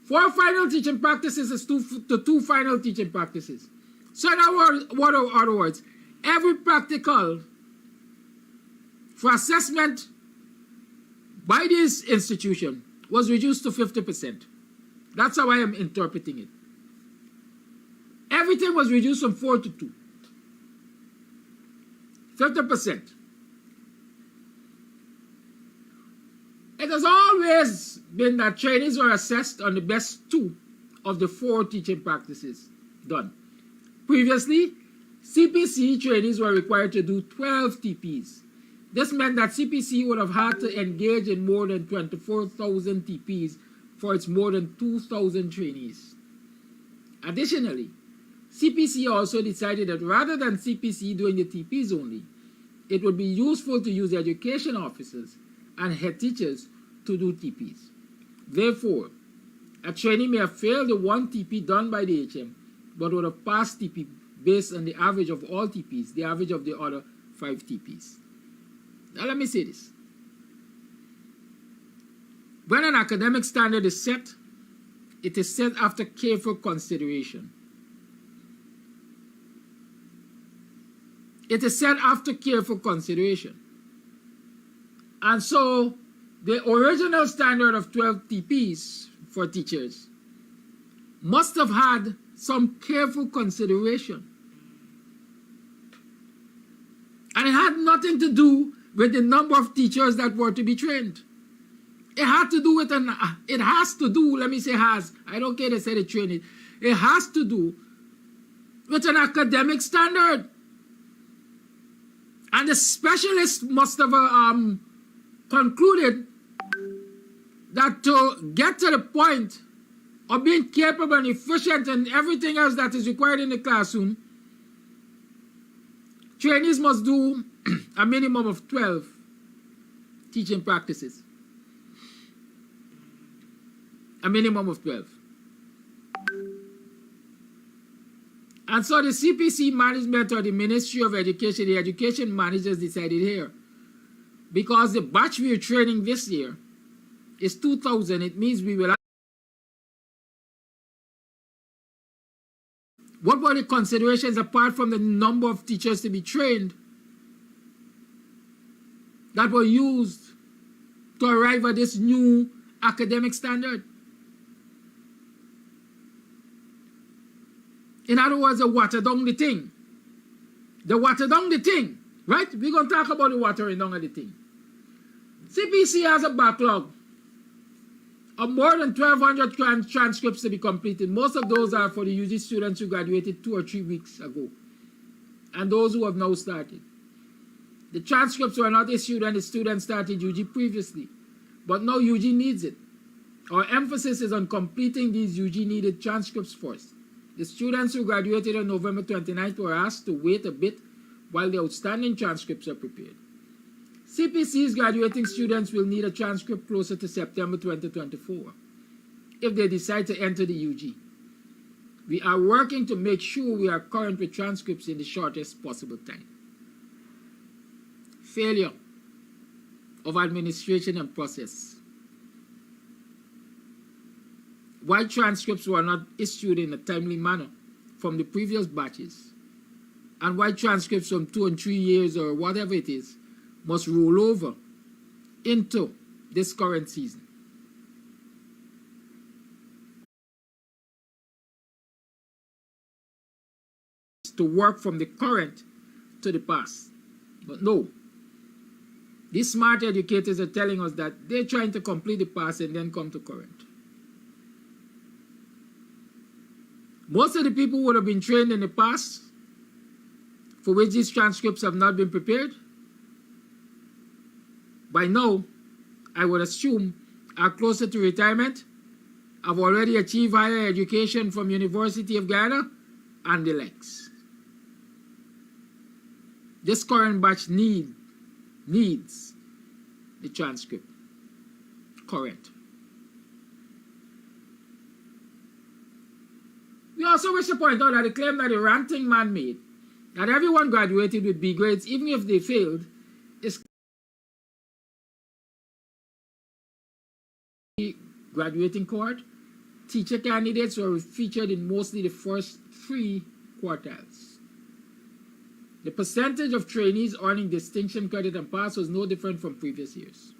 S11: 4 final teaching practices to 2 final teaching practices. So in other words, every practical for assessment by this institution was reduced to 50%. That's how I am interpreting it. Everything was reduced from 4 to 2. 50%. It has always been that trainees were assessed on the best 2 of the 4 teaching practices done. Previously, CPC trainees were required to do 12 TPs. This meant that CPC would have had to engage in more than 24,000 TPs for its more than 2,000 trainees. Additionally, CPC also decided that rather than CPC doing the TPs only, it would be useful to use education officers and head teachers to do TPs. Therefore, a trainee may have failed the 1 TP done by the HM, but would have passed TP based on the average of all TPs, the average of the other 5 TPs. Now let me say this. When an academic standard is set, it is set after careful consideration. It is set after careful consideration. And so, the original standard of 12 TPs for teachers must have had some careful consideration. And it had nothing to do with the number of teachers that were to be trained. It had to do with it has to do, let me say has, I don't care they say they train it. It has to do with an academic standard. And the specialist must have concluded that to get to the point of being capable and efficient and everything else that is required in the classroom, Trainees must do a minimum of 12 teaching practices. A minimum of 12. And so the CPC management or the Ministry of Education, the education managers decided here, because the batch we are training this year is 2,000, it means we will have. What were the considerations apart from the number of teachers to be trained that were used to arrive at this new academic standard? In other words, they watered down the thing. They watered down the thing, right? We're going to talk about the watering down of the thing. CPC has a backlog of more than 1,200 transcripts to be completed. Most of those are for the UG students who graduated 2 or 3 weeks ago, and those who have now started. The transcripts were not issued when the students started UG previously, but now UG needs it. Our emphasis is on completing these UG needed transcripts first. The students who graduated on November 29th were asked to wait a bit while the outstanding transcripts are prepared. CPC's graduating students will need a transcript closer to September 2024 if they decide to enter the UG. We are working to make sure we are current with transcripts in the shortest possible time. Failure of administration and process. Why transcripts were not issued in a timely manner from the previous batches, and why transcripts from 2 and 3 years or whatever it is must roll over into this current season. To work from the current to the past. But no, these smart educators are telling us that they're trying to complete the past and then come to current. Most of the people would have been trained in the past for which these transcripts have not been prepared. By now, I would assume are closer to retirement, have already achieved higher education from University of Guyana, and the likes. This current batch needs the transcript. Current. We also wish to point out that the claim that the ranting man made, that everyone graduated with B grades even if they failed, is graduating cohort. Teacher candidates were featured in mostly the first 3 quartiles. The percentage of trainees earning distinction, credit, and pass was no different from previous years.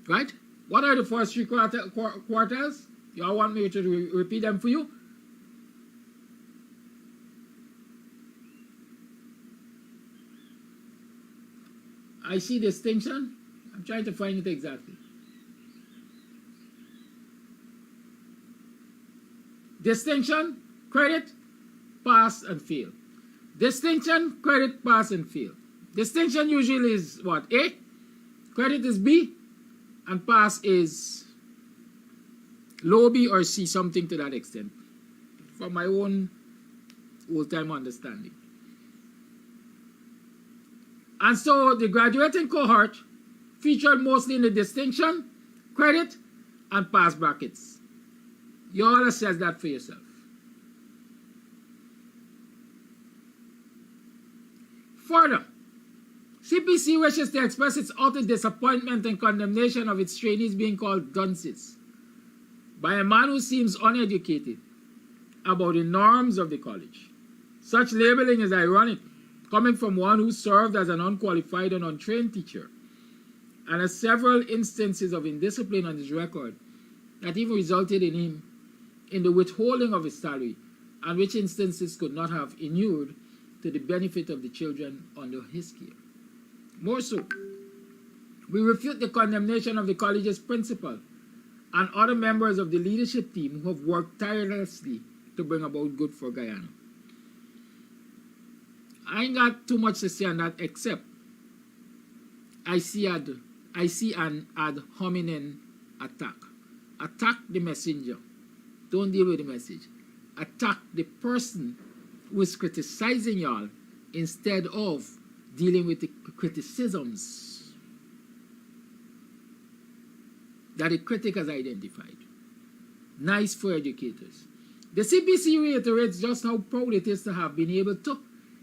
S11: Right? What are the first 3 quartiles? You all want me to repeat them for you? I see distinction. I'm trying to find it exactly. Distinction, credit, pass, and fail. Distinction, credit, pass, and fail. Distinction usually is what? A. Credit is B. And pass is low B or C, something to that extent. From my own old-time understanding. And so the graduating cohort featured mostly in the distinction, credit, and pass brackets. You all assess that for yourself. Further, CPC wishes to express its utter disappointment and condemnation of its trainees being called dunces by a man who seems uneducated about the norms of the college. Such labeling is ironic, coming from one who served as an unqualified and untrained teacher, and has several instances of indiscipline on his record that even resulted in him in the withholding of his salary, and which instances could not have inured to the benefit of the children under his care. More so, we refute the condemnation of the college's principal and other members of the leadership team who have worked tirelessly to bring about good for Guyana. I ain't got too much to say on that, except I see an ad hominem attack. Attack the messenger. Don't deal with the message. Attack the person who is criticizing y'all instead of dealing with the criticisms that the critic has identified. Nice for educators. The CPC reiterates just how proud it is to have been able to,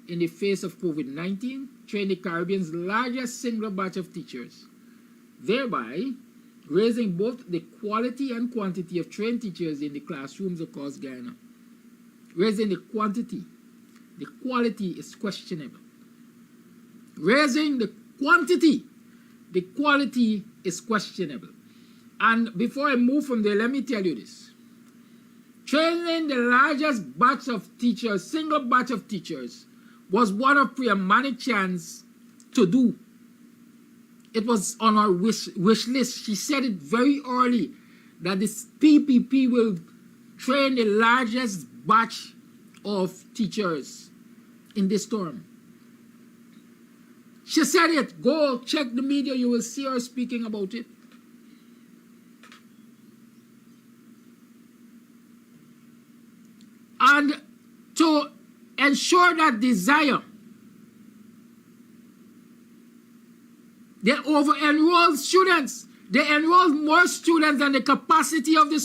S11: in the face of COVID-19, train the Caribbean's largest single batch of teachers, thereby raising both the quality and quantity of trained teachers in the classrooms across Guyana. Raising the quantity. The quality is questionable. Raising the quantity. The quality is questionable. And before I move from there, let me tell you this. Training the largest batch of teachers, single batch of teachers, was one of Priya Manichan's to do. It was on our wish list. She said it very early that this PPP will train the largest batch of teachers in this term. She said it. Go check the media. You will see her speaking about it. And to ensure that desire, they over-enroll students. They enroll more students than the capacity of the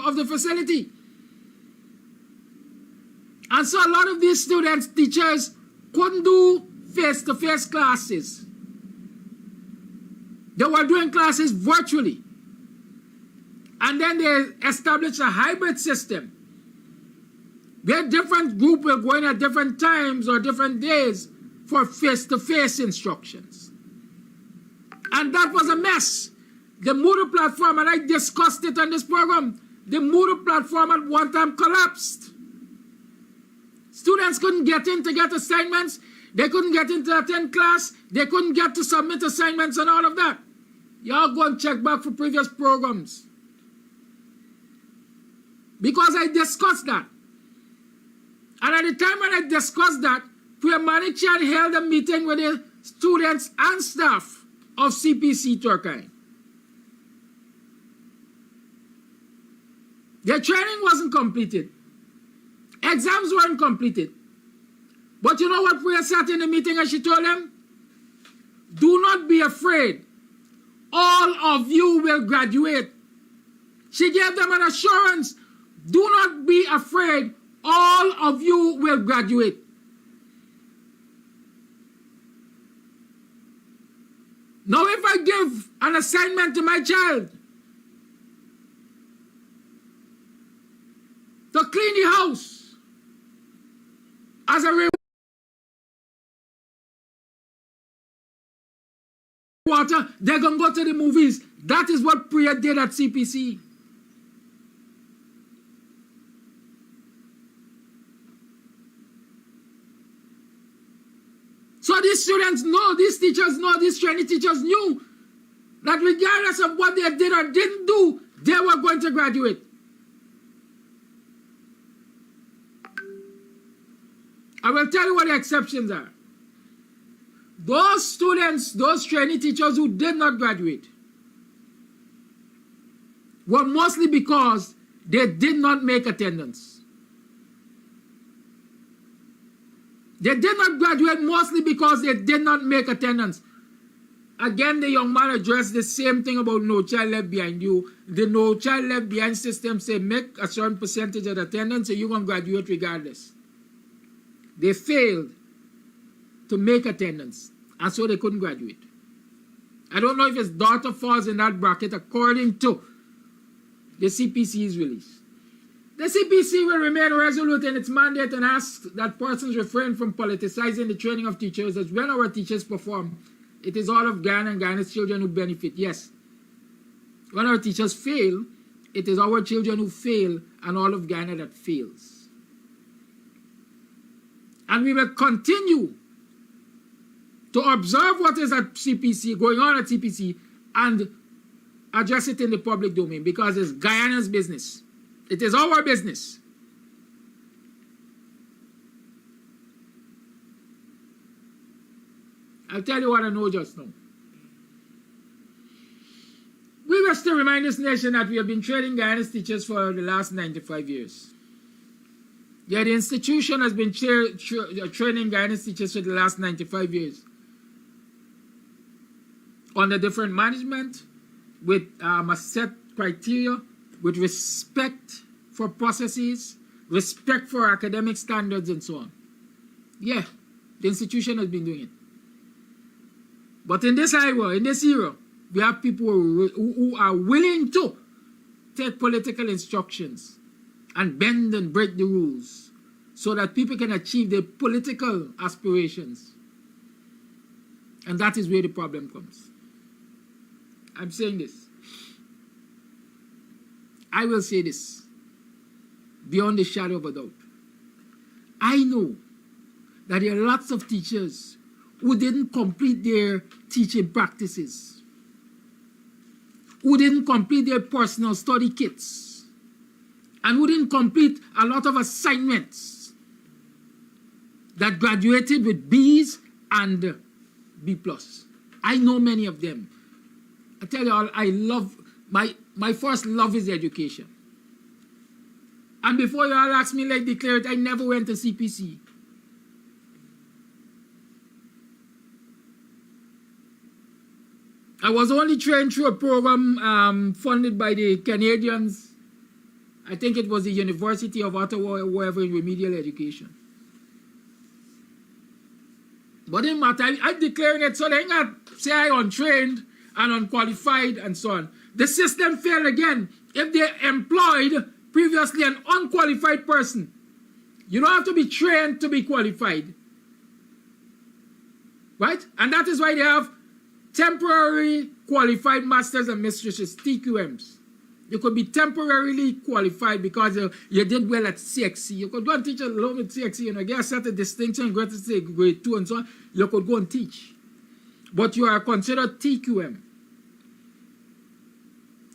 S11: of the facility. And so a lot of these students, teachers, couldn't do face-to-face classes. They were doing classes virtually. And then they established a hybrid system. Where different groups will go in at different times or different days for face-to-face instructions. And that was a mess. The Moodle platform, and I discussed it on this program, the Moodle platform at one time collapsed. Students couldn't get in to get assignments. They couldn't get in to attend class. They couldn't get to submit assignments and all of that. Y'all go and check back for previous programs. Because I discussed that. And at the time when I discussed that, Priya Manichan held a meeting with the students and staff of CPC Turkey. Their training wasn't completed. Exams weren't completed. But you know what Priya said in the meeting and she told them? Do not be afraid. All of you will graduate. She gave them an assurance. Do not be afraid. All of you will graduate. Now if I give an assignment to my child to clean the house as a reward, they're going to go to the movies. That is what Priya did at CPC. So these students know, these teachers know, these training teachers knew that regardless of what they did or didn't do, they were going to graduate. I will tell you what the exceptions are. Those students, those training teachers who did not graduate were mostly because they did not make attendance. They did not graduate mostly because they did not make attendance. Again, the young man addressed the same thing about No Child Left Behind. The No Child Left Behind system say make a certain percentage of attendance and you're going to graduate regardless. They failed to make attendance, and so they couldn't graduate. I don't know if his daughter falls in that bracket according to the CPC's release. The CPC will remain resolute in its mandate and ask that persons refrain from politicizing the training of teachers, as when our teachers perform, it is all of Guyana and Guyana's children who benefit. Yes. When our teachers fail, it is our children who fail and all of Guyana that fails. And we will continue to observe what is at CPC, going on at CPC, and address it in the public domain because it's Guyana's business. It is our business. I'll tell you what I know just now. We wish to remind this nation that we have been training Guyana's teachers for the last 95 years. Yeah, the institution has been training Guyanese teachers for the last 95 years. Under different management, with a set criteria, with respect for processes, respect for academic standards, and so on. Yeah, the institution has been doing it. But in this era, we have people who are willing to take political instructions and bend and break the rules so that people can achieve their political aspirations. And that is where the problem comes. I'm saying this. I will say this beyond the shadow of a doubt. I know that there are lots of teachers who didn't complete their teaching practices, who didn't complete their personal study kits, and who didn't complete a lot of assignments, that graduated with B's and B+. I know many of them. I tell you all, I love, my first love is education. And before you all ask me, like, declare it, I never went to CPC. I was only trained through a program funded by the Canadians. I think it was the University of Ottawa or wherever, in remedial education. But in matter, I'm declaring it so they ain't not say I untrained and unqualified and so on. The system failed again. If they employed previously an unqualified person, you don't have to be trained to be qualified. Right? And that is why they have temporary qualified masters and mistresses, TQMs. You could be temporarily qualified because you did well at CXC. You could go and teach alone with CXC, and get a certain distinction, go to say grade 2 and so on. You could go and teach. But you are considered TQM.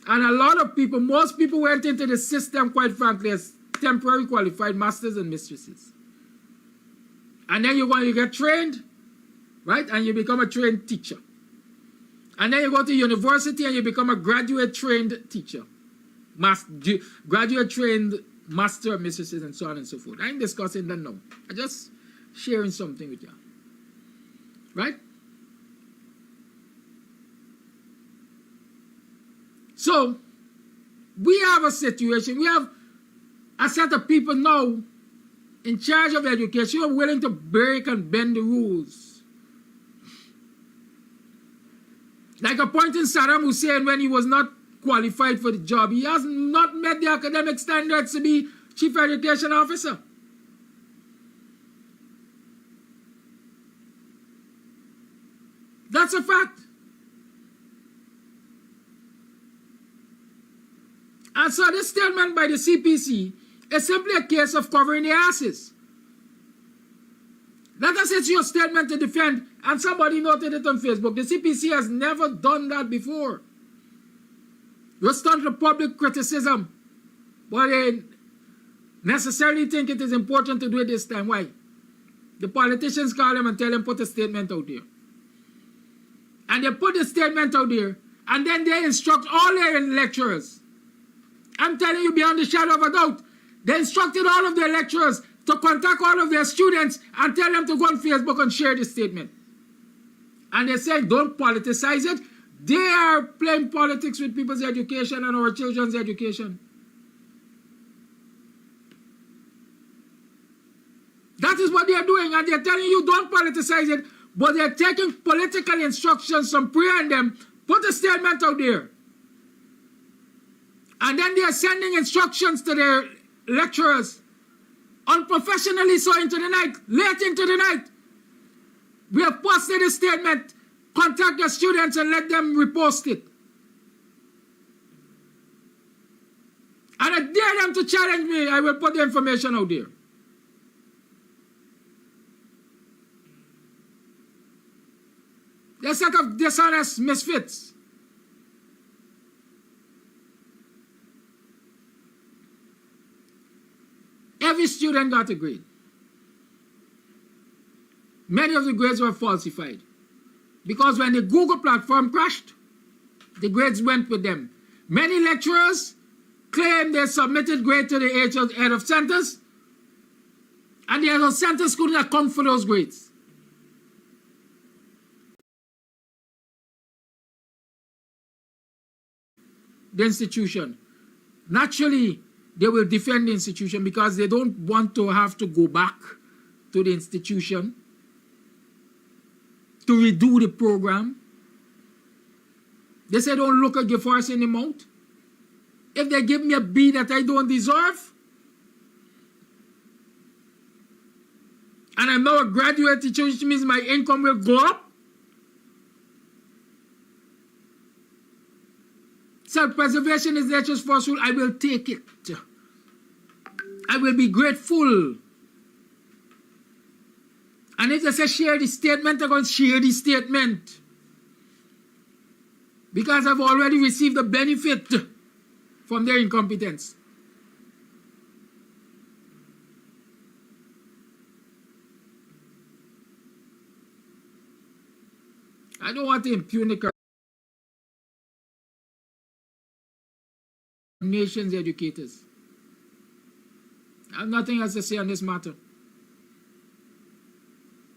S11: And a lot of people, most people went into the system, quite frankly, as temporary qualified masters and mistresses. And then you get trained, right? And you become a trained teacher. And then you go to university and you become a graduate trained teacher. Graduate trained master, mistresses, and so on and so forth. I ain't discussing that now. I'm just sharing something with you. Right? So, we have a situation, we have a set of people now in charge of education who are willing to break and bend the rules. Like appointing Saddam Hussein when he was not qualified for the job. He has not met the academic standards to be chief education officer. That's a fact. And so this statement by the CPC is simply a case of covering their asses. Let us say it's your statement to defend, and somebody noted it on Facebook. The CPC has never done that before. Respond to public criticism, but they necessarily think it is important to do it this time. Why? The politicians call them and tell them put a statement out there. And they put the statement out there, and then they instruct all their lecturers. I'm telling you beyond the shadow of a doubt, they instructed all of their lecturers to contact all of their students and tell them to go on Facebook and share the statement. And they say, don't politicize it. They are playing politics with people's education and our children's education. That is what they are doing, and they're telling you don't politicize it, but they're taking political instructions from Priya and them, put a statement out there. And then they are sending instructions to their lecturers unprofessionally, so into the night, late into the night. We have posted a statement, contact the students and let them repost it. And I dare them to challenge me, I will put the information out there. They're a set of dishonest misfits. Every student got a grade. Many of the grades were falsified. Because when the Google platform crashed, the grades went with them. Many lecturers claimed they submitted grades to the head of centers, And there's a center school that account for those grades. The institution. Naturally, they will defend the institution because they don't want to have to go back to the institution to redo the program. They say don't look at give us any amount. If they give me a B that I don't deserve, and I'm now a graduate teacher, which means my income will go up, self-preservation is nature's first rule. I will take it. I will be grateful. And if they say share the statement, I'm going to share the statement. Because I've already received the benefit from their incompetence. I don't want to impugn the nation's educators. I have nothing else to say on this matter.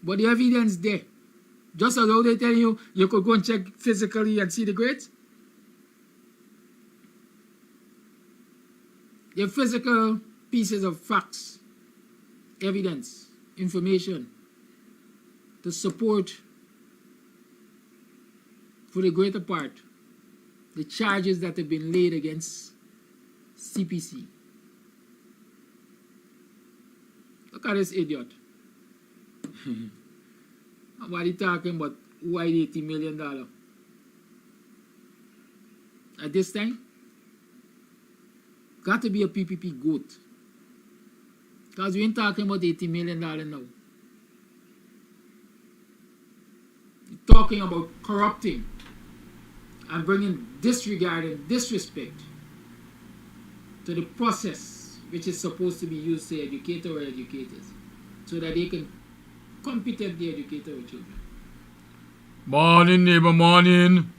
S11: But the evidence there. Just as though they tell you, you could go and check physically and see the grades. The physical pieces of facts, evidence, information to support, for the greater part, the charges that have been laid against CPC. Look at this idiot. Nobody talking about why $80 million. At this time, got to be a PPP goat. Because we ain't talking about $80 million now. We're talking about corrupting and bringing disregard and disrespect to the process which is supposed to be used to educate our educators so that they can competently educate our children.
S12: Morning, neighbor, morning.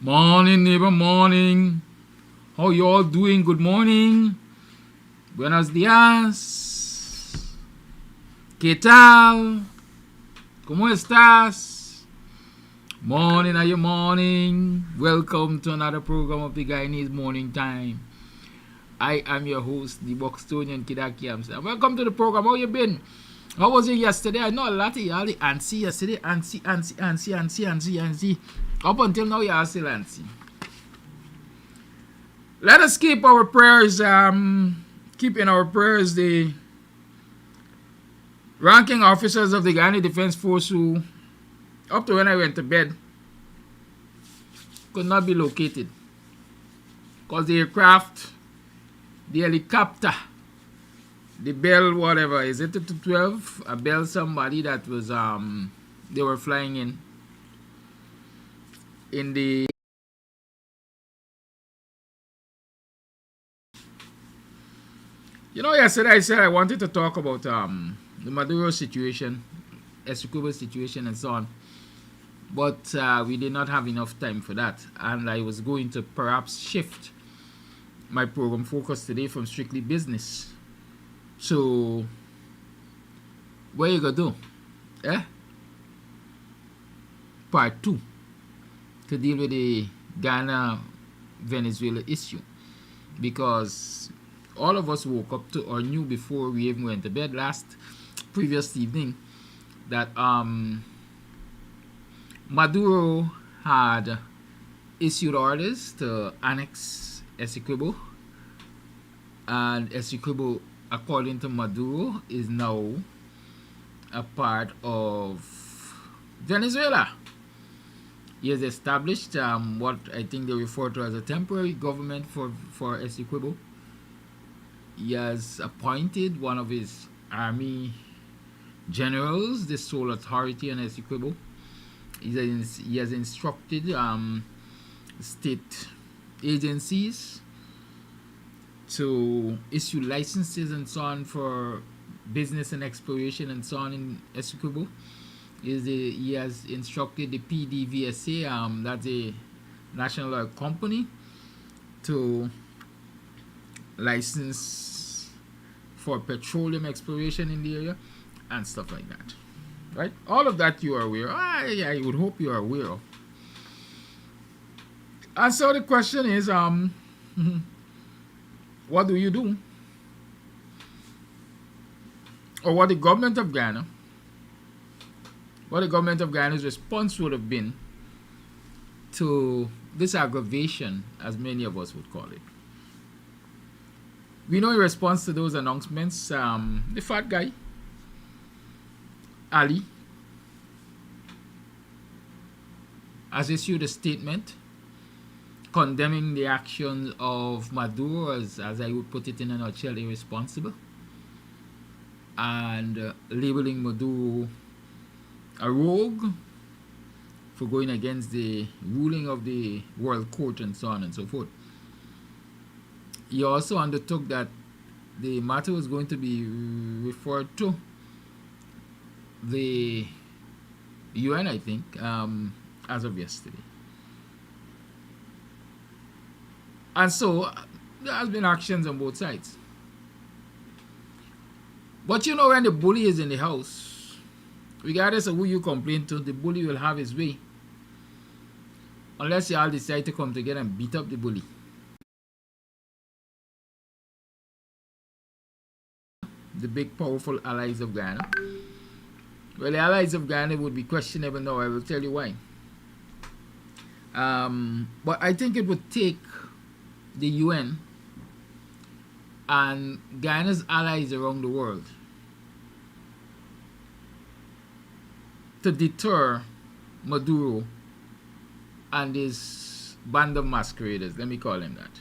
S12: Morning, neighbor, morning. How you all doing? Good morning. Buenos días. ¿Qué tal? ¿Cómo estás? Morning, are you morning? Welcome to another program of the Guyanese Morning Time. I am your host, the BUXTONIAN Kams. Welcome to the program. How you been? How was it yesterday? I know a lot of y'all antsy yesterday. Antsy. Up until now, y'all still antsy. Let us keep our prayers, keep in our prayers the ranking officers of the Guyana Defense Force who, up to when I went to bed, could not be located. Because the aircraft, the helicopter, the Bell whatever, is it 212? A Bell somebody that was, they were flying in the... You know, yesterday I said I wanted to talk about the Maduro situation, Essequibo situation and so on. But we did not have enough time for that. And I was going to perhaps shift my program focus today from strictly business. So, what you gonna do? Part 2 to deal with the Guyana-Venezuela issue. Because all of us woke up to or knew before we even went to bed previous evening that Maduro had issued orders to annex Essequibo, and Essequibo, according to Maduro, is now a part of Venezuela. He has established what I think they refer to as a temporary government for Essequibo. He has appointed one of his army generals, the sole authority on Essequibo. He has instructed state agencies to issue licenses and so on for business and exploration and so on in Essequibo. He has instructed the PDVSA, that's a national oil company, to license for petroleum exploration in the area and stuff like that. Right? All of that you are aware of. I would hope you are aware of. And so the question is, what do you do? Or what the government of Ghana's response would have been to this aggravation, as many of us would call it. We know in response to those announcements, the fat guy, Ali, has issued a statement condemning the actions of Maduro as I would put it in a nutshell, irresponsible, and labeling Maduro a rogue for going against the ruling of the World Court and so on and so forth. He also undertook that the matter was going to be referred to the UN, I think, as of yesterday. And so there has been actions on both sides. But you know, when the bully is in the house, regardless of who you complain to, the bully will have his way. Unless you all decide to come together and beat up the bully. The big powerful allies of Ghana. Well, the allies of Ghana would be questionable now. I will tell you why. But I think it would take the UN and Guyana's allies around the world to deter Maduro and his band of masqueraders. Let me call him that.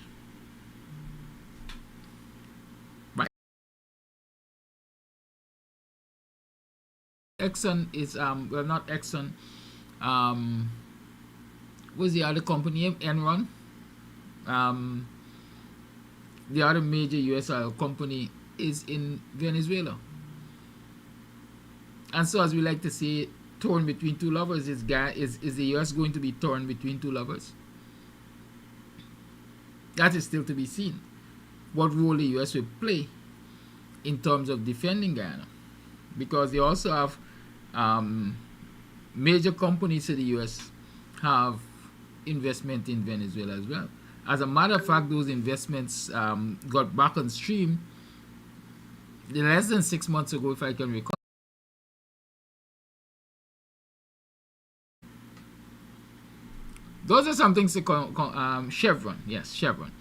S12: Right. Exxon is well, not Exxon. What's the other company? Enron. The other major US oil company is in Venezuela. And so, as we like to say, torn between two lovers. Is the US going to be torn between two lovers? That is still to be seen. What role the US will play in terms of defending Guyana. Because they also have major companies in the US have investment in Venezuela as well. As a matter of fact, those investments got back on stream less than 6 months ago, if I can recall. Those are some things to Chevron, yes, Chevron.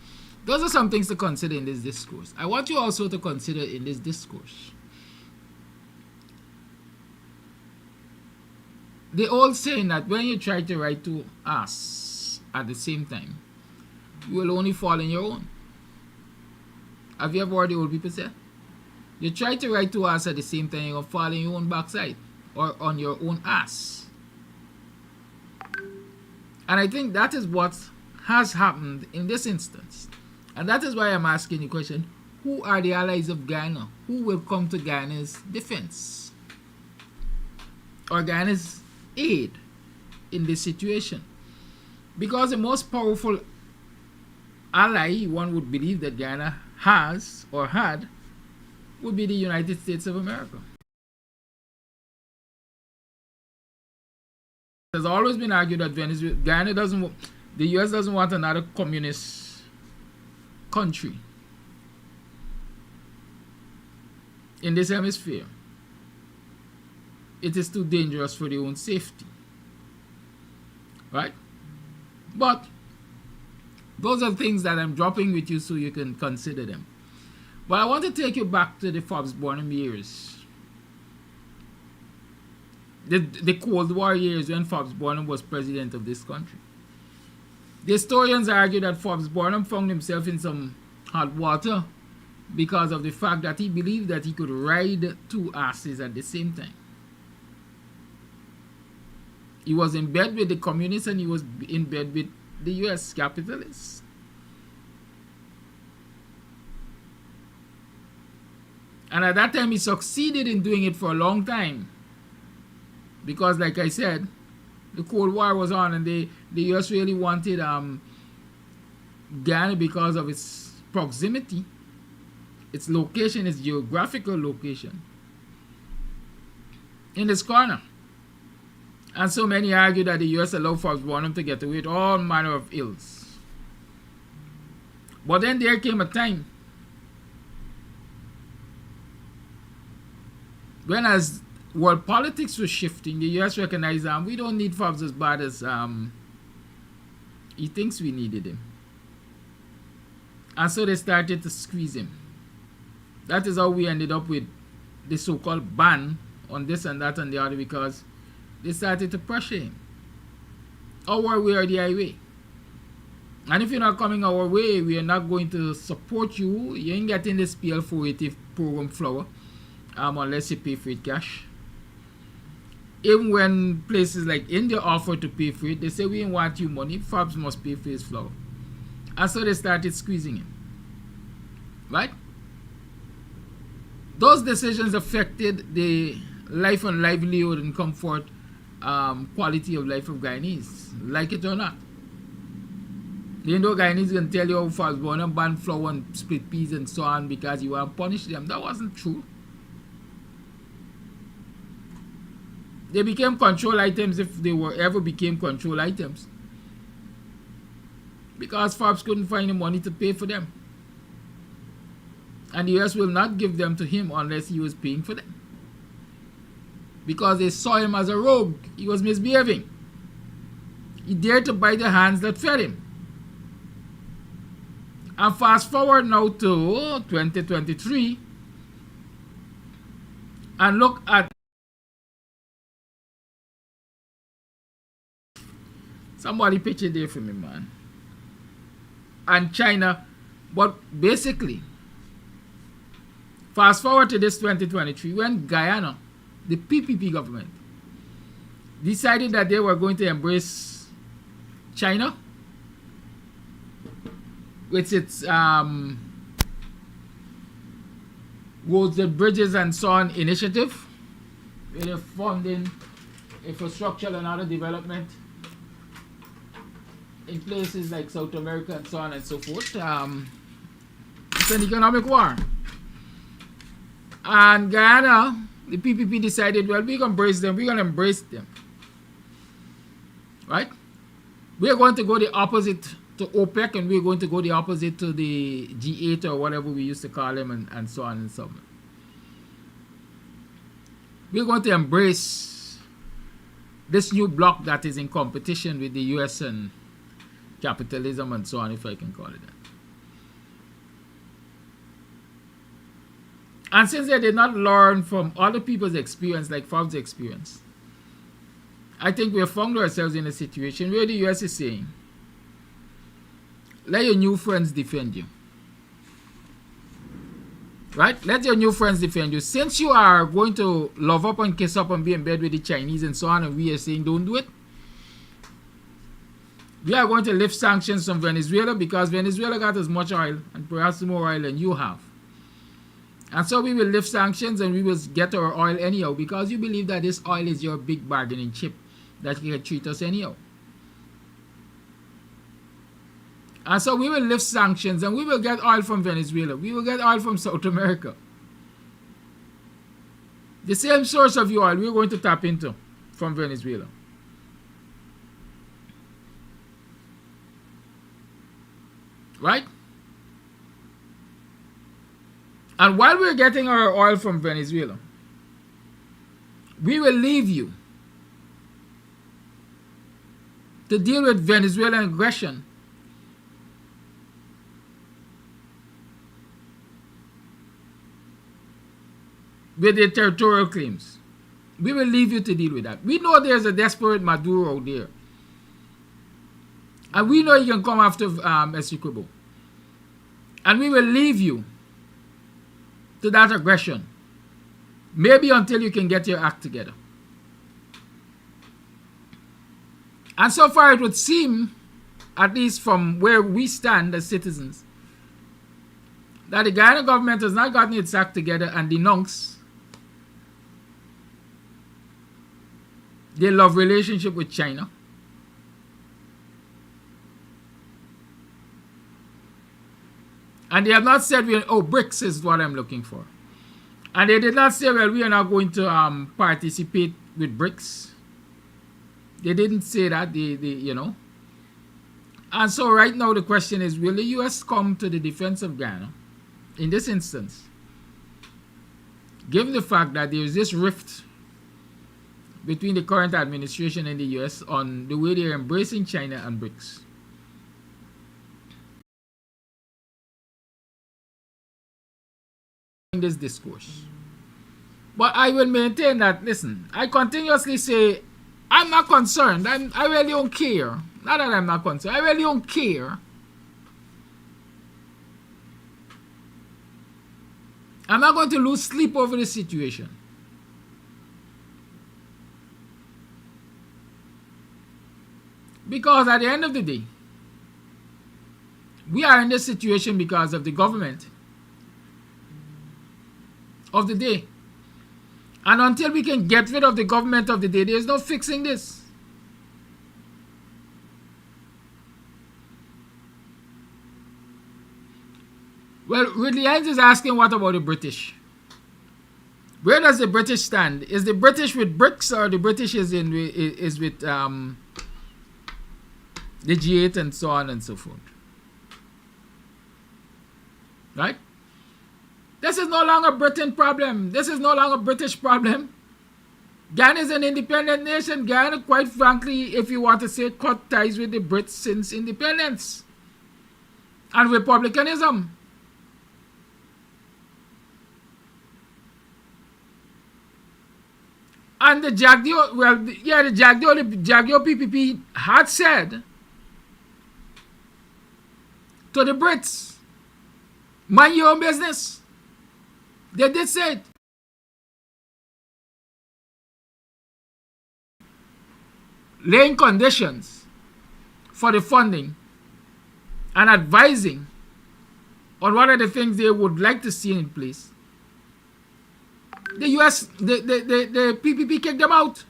S12: Those are some things to consider in this discourse. I want you also to consider in this discourse the old saying that when you try to write to us at the same time, you will only fall in your own. Have you ever heard the old people say? You try to write to us at the same time, you're going to fall in your own backside or on your own ass. And I think that is what has happened in this instance. And that is why I'm asking the question, who are the allies of Guyana? Who will come to Guyana's defense? Or Guyana's aid in this situation? Because the most powerful ally, one would believe, that Guyana has or had would be the United States of America. It has always been argued that Guyana doesn't, the US doesn't want another communist country in this hemisphere. It is too dangerous for their own safety. Right? But those are things that I'm dropping with you so you can consider them. But I want to take you back to the Fobbs-Burnham years. The Cold War years when Fobbs-Burnham was president of this country. The historians argue that Fobbs-Burnham found himself in some hot water because of the fact that he believed that he could ride two asses at the same time. He was in bed with the communists and he was in bed with the US capitalists. And at that time he succeeded in doing it for a long time. Because like I said, the Cold War was on and the US really wanted Guyana because of its proximity its location, its geographical location, in this corner. And so many argue that the US allowed Forbes Bonham to get away with all manner of ills. But then there came a time when, as world politics was shifting, the US recognized we don't need Forbes as bad as he thinks we needed him. And so they started to squeeze him. That is how we ended up with the so-called ban on this and that and the other, because they started to pressure him. Our way or the highway. And if you're not coming our way, we are not going to support you. You ain't getting this PL480 program flower unless you pay for it cash. Even when places like India offer to pay for it, they say we ain't want you money. Forbes must pay for his flower. And so they started squeezing him. Right? Those decisions affected the life and livelihood and comfort, quality of life of Guyanese, like it or not. You know, Guyanese can tell you how Forbes Bonham banned flour and split peas and so on because you want to punish them. That wasn't true. They became control items if they were ever became control items, because Forbes couldn't find the money to pay for them. And the US will not give them to him unless he was paying for them, because they saw him as a rogue. He was misbehaving. He dared to bite the hands that fed him. And fast forward now to 2023 and look at somebody picture there for me, man. And China. But basically, fast forward to this 2023 when Guyana, the PPP government, decided that they were going to embrace China with its roads and bridges and so on initiative, with the funding, infrastructure and other development in places like South America and so on and so forth. It's an economic war. And Guyana, the PPP decided, well, we're going to embrace them. We're going to embrace them. Right? We're going to go the opposite to OPEC, and we're going to go the opposite to the G8 or whatever we used to call them, and so on and so on. We're going to embrace this new bloc that is in competition with the US and capitalism and so on, if I can call it that. And since they did not learn from other people's experience, like Forbes' experience, I think we have found ourselves in a situation where the US is saying, let your new friends defend you. Right? Let your new friends defend you. Since you are going to love up and kiss up and be in bed with the Chinese and so on, and we are saying don't do it, we are going to lift sanctions from Venezuela because Venezuela got as much oil and perhaps more oil than you have. And so we will lift sanctions and we will get our oil anyhow, because you believe that this oil is your big bargaining chip that you can treat us anyhow. And so we will lift sanctions and we will get oil from Venezuela. We will get oil from South America. The same source of oil we're going to tap into from Venezuela. Right? And while we're getting our oil from Venezuela, we will leave you to deal with Venezuelan aggression with their territorial claims. We will leave you to deal with that. We know there's a desperate Maduro out there. And we know you can come after Essequibo. And we will leave you to that aggression. Maybe until you can get your act together. And so far it would seem, at least from where we stand as citizens, that the Guyana government has not gotten its act together and denounced their love relationship with China. And they have not said, BRICS is what I'm looking for. And they did not say, well, we are not going to participate with BRICS. They didn't say that, you know. And so right now the question is, will the U.S. come to the defense of Guyana in this instance, given the fact that there is this rift between the current administration and the U.S. on the way they're embracing China and BRICS? In this discourse. But I will maintain that, listen, I continuously say, I'm not concerned. I really don't care. Not that I'm not concerned. I really don't care. I'm not going to lose sleep over the situation. Because at the end of the day, we are in this situation because of the government of the day. And until we can get rid of the government of the day, there is no fixing this. Well, Ridley Hines is asking, what about the British? Where does the British stand? Is the British with BRICS, or the British is with the G8 and so on and so forth? Right? This is no longer a Britain problem. This is no longer a British problem. Guyana is an independent nation. Guyana, quite frankly, if you want to say, cut ties with the Brits since independence and republicanism. And the Jagdeo, the Jagdeo PPP had said to the Brits, mind your own business. They did say it. Laying conditions for the funding and advising on what are the things they would like to see in place. The US, the PPP kicked them out.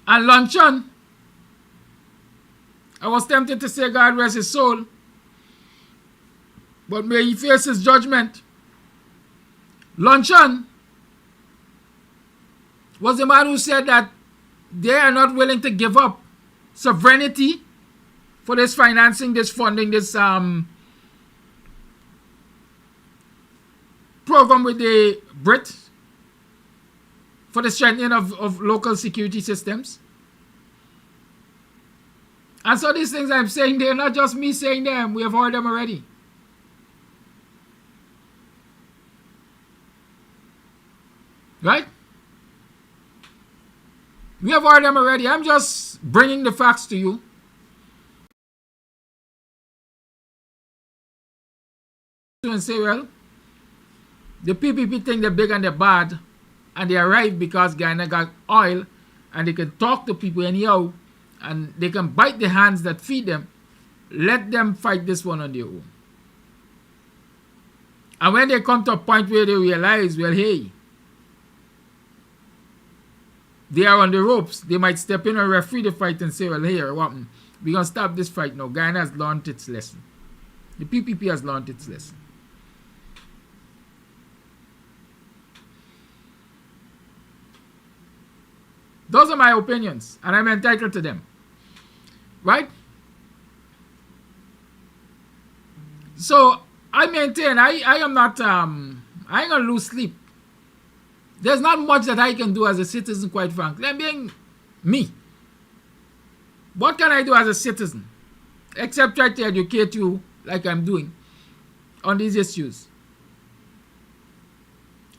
S12: And luncheon, I was tempted to say God rest his soul, but may he face his judgment. Luncheon was the man who said that they are not willing to give up sovereignty for this financing, this funding, this program with the Brits for the strengthening of local security systems. And so these things I'm saying, they're not just me saying them. We have heard them already. Right? We have heard them already. I'm just bringing the facts to you. And say, well, the PPP think they're big and they're bad, and they arrive because Guyana got oil, and they can talk to people anyhow, and they can bite the hands that feed them. Let them fight this one on their own. And when they come to a point where they realize, well, hey, they are on the ropes, they might step in and referee the fight and say, well, here, what? We're going to stop this fight now. Guyana has learned its lesson. The PPP has learned its lesson. Those are my opinions, and I'm entitled to them. Right? So, I maintain, I am not, I ain't going to lose sleep. There's not much that I can do as a citizen, quite frankly. I'm being me. What can I do as a citizen? Except try to educate you like I'm doing on these issues.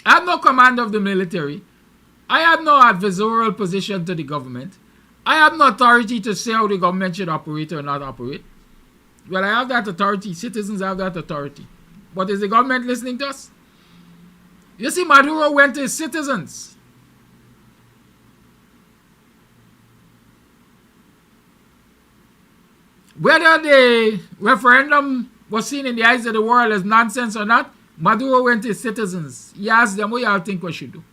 S12: I have no command of the military. I have no adversarial position to the government. I have no authority to say how the government should operate or not operate. Well, I have that authority. Citizens have that authority. But is the government listening to us? You see, Maduro went to his citizens. Whether the referendum was seen in the eyes of the world as nonsense or not, Maduro went to his citizens. He asked them, what y'all think we should do?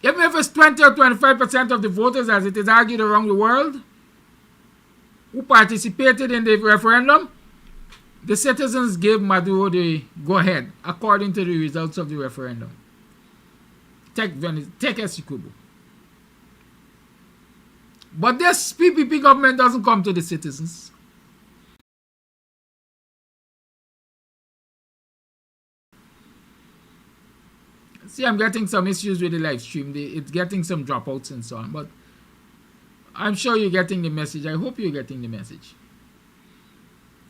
S12: Even if it's 20 or 25% of the voters, as it is argued around the world, who participated in the referendum, the citizens gave Maduro the go-ahead according to the results of the referendum. Take Essecubo. But this PPP government doesn't come to the citizens. See, I'm getting some issues with the live stream. It's getting some dropouts and so on. But I'm sure you're getting the message. I hope you're getting the message.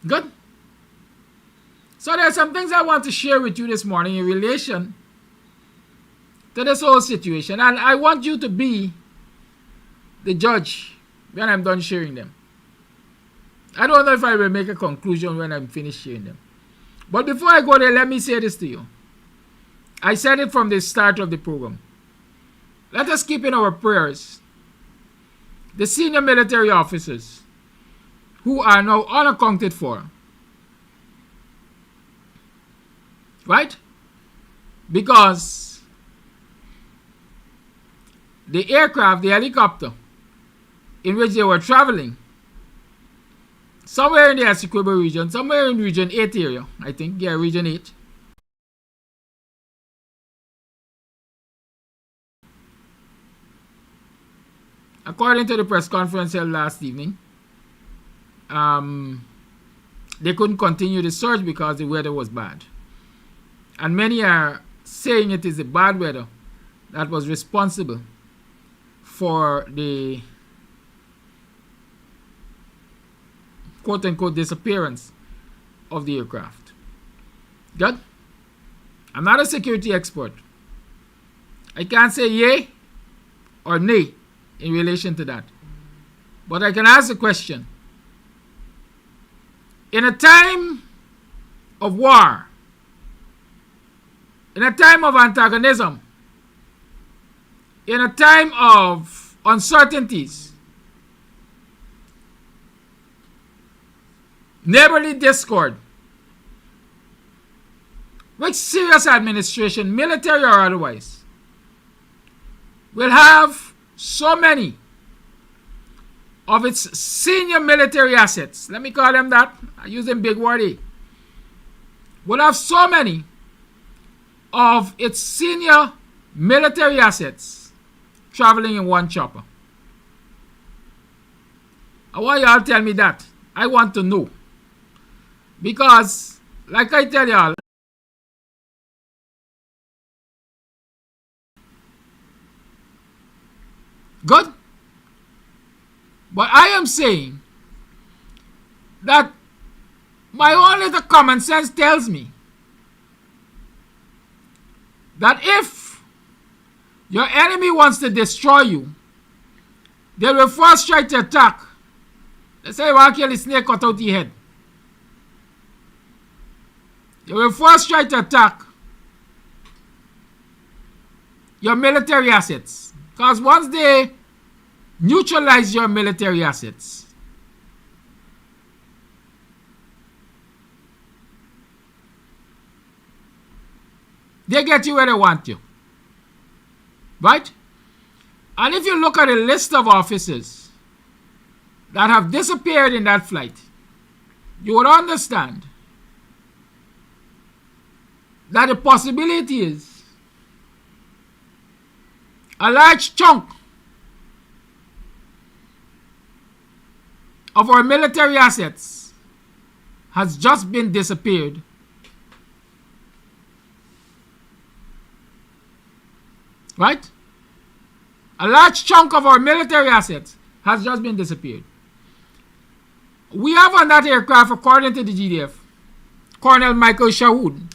S12: Good. So there are some things I want to share with you this morning in relation to this whole situation. And I want you to be the judge when I'm done sharing them. I don't know if I will make a conclusion when I'm finished sharing them. But before I go there, let me say this to you. I said it from the start of the program. Let us keep in our prayers the senior military officers who are now unaccounted for. Right? Because the aircraft, the helicopter in which they were traveling, somewhere in the Essequibo region, somewhere in region 8 area, I think, yeah, region 8. According to the press conference held last evening, they couldn't continue the search because the weather was bad. And many are saying it is the bad weather that was responsible for the quote-unquote disappearance of the aircraft. Good? I'm not a security expert. I can't say yay or nay in relation to that. But I can ask the question. In a time of war, in a time of antagonism, in a time of uncertainties, neighborly discord, which serious administration, military or otherwise, will have so many of its senior military assets, let me call them that, I use them big word, will have so many of its senior military assets traveling in one chopper? I want y'all to tell me that. I want to know. Because, like I tell y'all, good? But I am saying that my own little common sense tells me that if your enemy wants to destroy you, they will first try to attack. They say, "Well, kill the snake, cut out your head." They will first try to attack your military assets. Because once they neutralize your military assets, they get you where they want you. Right? And if you look at a list of officers that have disappeared in that flight, you would understand that the possibility is a large chunk of our military assets has just been disappeared right? A large chunk of our military assets has just been disappeared. We have on that aircraft, according to the GDF, Colonel Michael Shahood,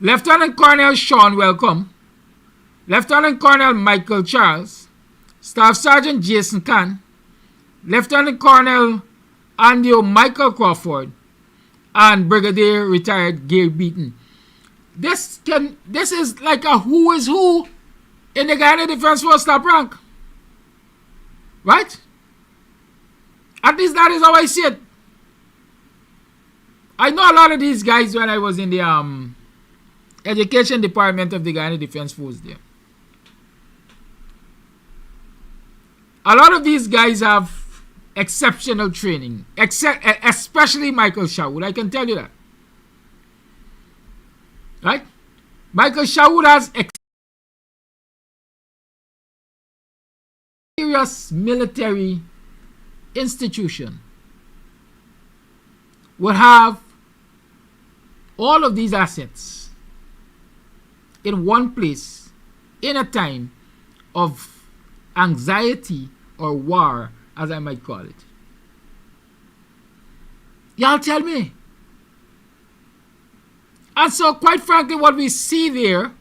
S12: Lieutenant Colonel Sean Welcome, Lieutenant Colonel Michael Charles, Staff Sergeant Jason Khan, Lieutenant Colonel Andio Michael Crawford, and Brigadier Retired Gary Beaton. This is like a who is who in the Guyana Defense Force top rank. Right? At least that is how I see it. I know a lot of these guys when I was in the education department of the Guyana Defense Force there. A lot of these guys have exceptional training, especially Michael Shawood. I can tell you that. Right? Michael Shawood has serious military institution. Would have all of these assets in one place in a time of anxiety or war, as I might call it. Y'all tell me. And so, quite frankly, what we see there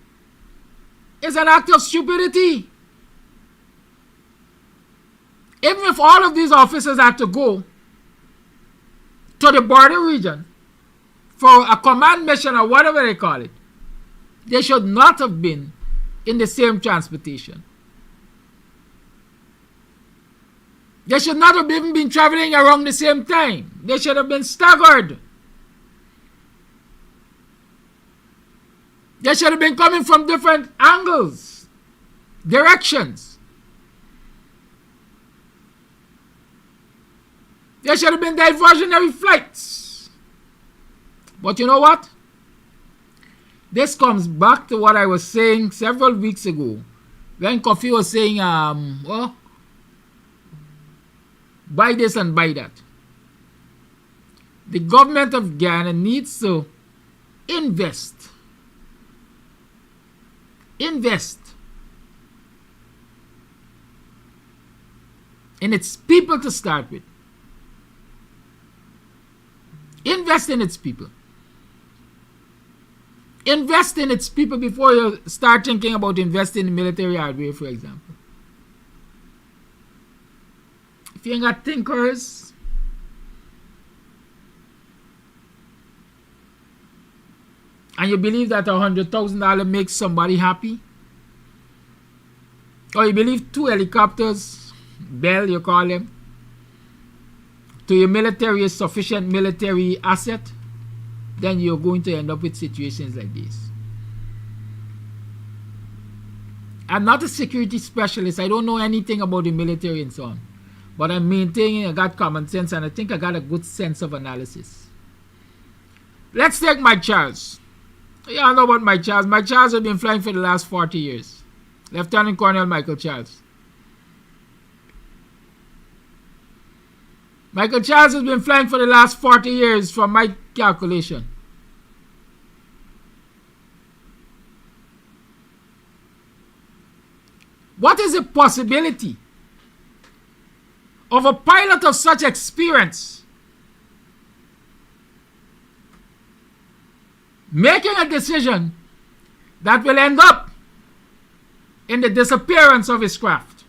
S12: is an act of stupidity. Even if all of these officers had to go to the border region for a command mission or whatever they call it, they should not have been in the same transportation. They should not have even been traveling around the same time. They should have been staggered. They should have been coming from different angles, directions. There should have been diversionary flights. But you know what? This comes back to what I was saying several weeks ago when Kofi was saying, well, buy this and buy that. The government of Guyana needs to invest in its people to start with. Invest in its people. Invest in its people before you start thinking about investing in military hardware, for example. If you ain't got thinkers, and you believe that $100,000 makes somebody happy, or you believe 2 helicopters, Bell you call them, to your military is sufficient military asset, then you're going to end up with situations like this. I'm not a security specialist. I don't know anything about the military and so on. But I'm maintaining I got common sense, and I think I got a good sense of analysis. Let's take Mike Charles. Y'all know about Mike Charles. Mike Charles has been flying for the last 40 years. Lieutenant Colonel Michael Charles. Michael Charles has been flying for the last 40 years from my calculation. What is the possibility of a pilot of such experience making a decision that will end up in the disappearance of his craft?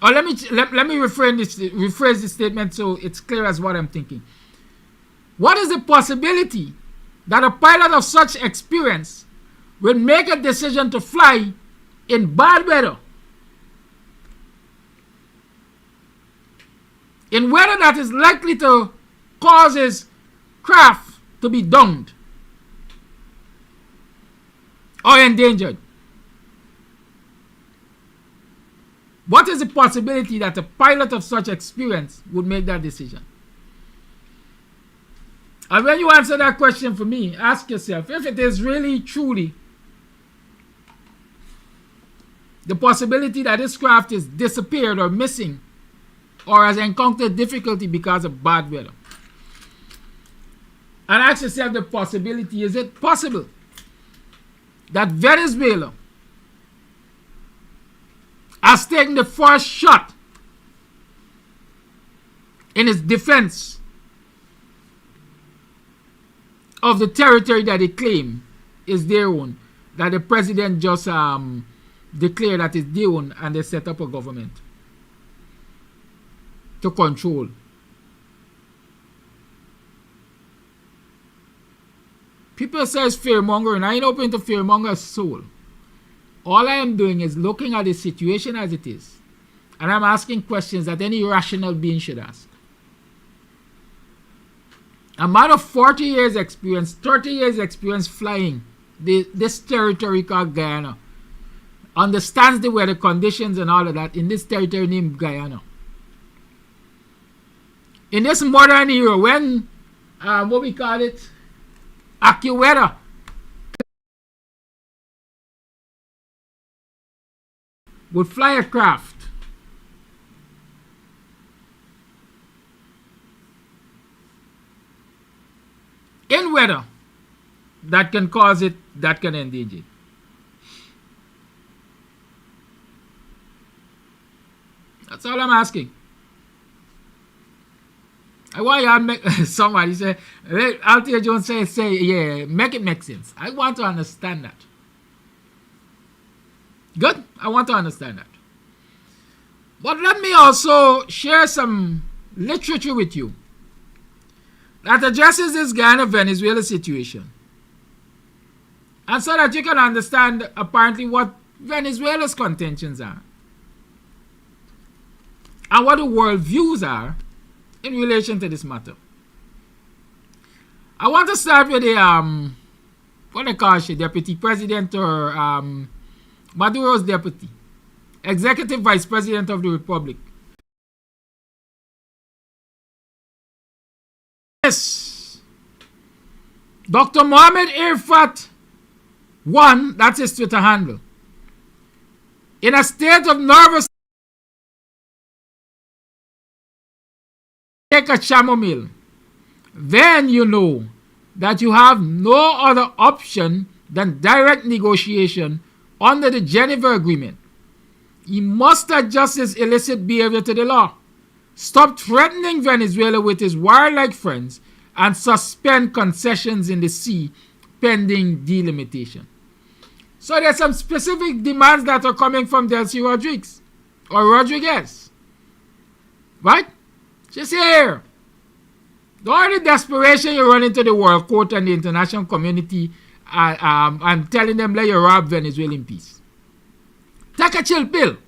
S12: Or let me rephrase this statement so it's clear as what I'm thinking. What is the possibility that a pilot of such experience will make a decision to fly in bad weather, in weather that is likely to cause his craft to be downed or endangered? What is the possibility that a pilot of such experience would make that decision? And when you answer that question for me, ask yourself, if it is really truly the possibility that this craft is disappeared or missing or has encountered difficulty because of bad weather. And ask yourself the possibility, is it possible that Venezuela has taken the first shot in its defense of the territory that they claim is their own, that the president just declared that it's their own, and they set up a government to control. People say it's fear-mongering. I ain't open to fear-monger soul. All I am doing is looking at the situation as it is, and I'm asking questions that any rational being should ask. A man of 40 years experience, 30 years experience flying this territory called Guyana, understands the weather conditions and all of that in this territory named Guyana. In this modern era, when, what we call it, AccuWeather would fly a craft in weather that can cause it, that can endanger it. That's all I'm asking. I want y'all make somebody say, Althea Jones say, yeah, make it make sense. I want to understand that. Good? I want to understand that. But let me also share some literature with you that addresses this Guyana-Venezuela situation. And so that you can understand apparently what Venezuela's contentions are and what the world views are in relation to this matter. I want to start with the what they call she, deputy president or Maduro's deputy, executive vice president of the republic. Yes, Dr. Mohammed Irfat one, that's his Twitter handle, in a state of nervous, take a chamomile, then you know that you have no other option than direct negotiation under the Geneva Agreement. He must adjust his illicit behavior to the law, stop threatening Venezuela with his warlike friends, and suspend concessions in the sea pending delimitation. So there's some specific demands that are coming from Delcy Rodriguez or Rodriguez, right? Just here. The only desperation you run into the world court and the international community and telling them let you rob Venezuela in peace. Take a chill pill.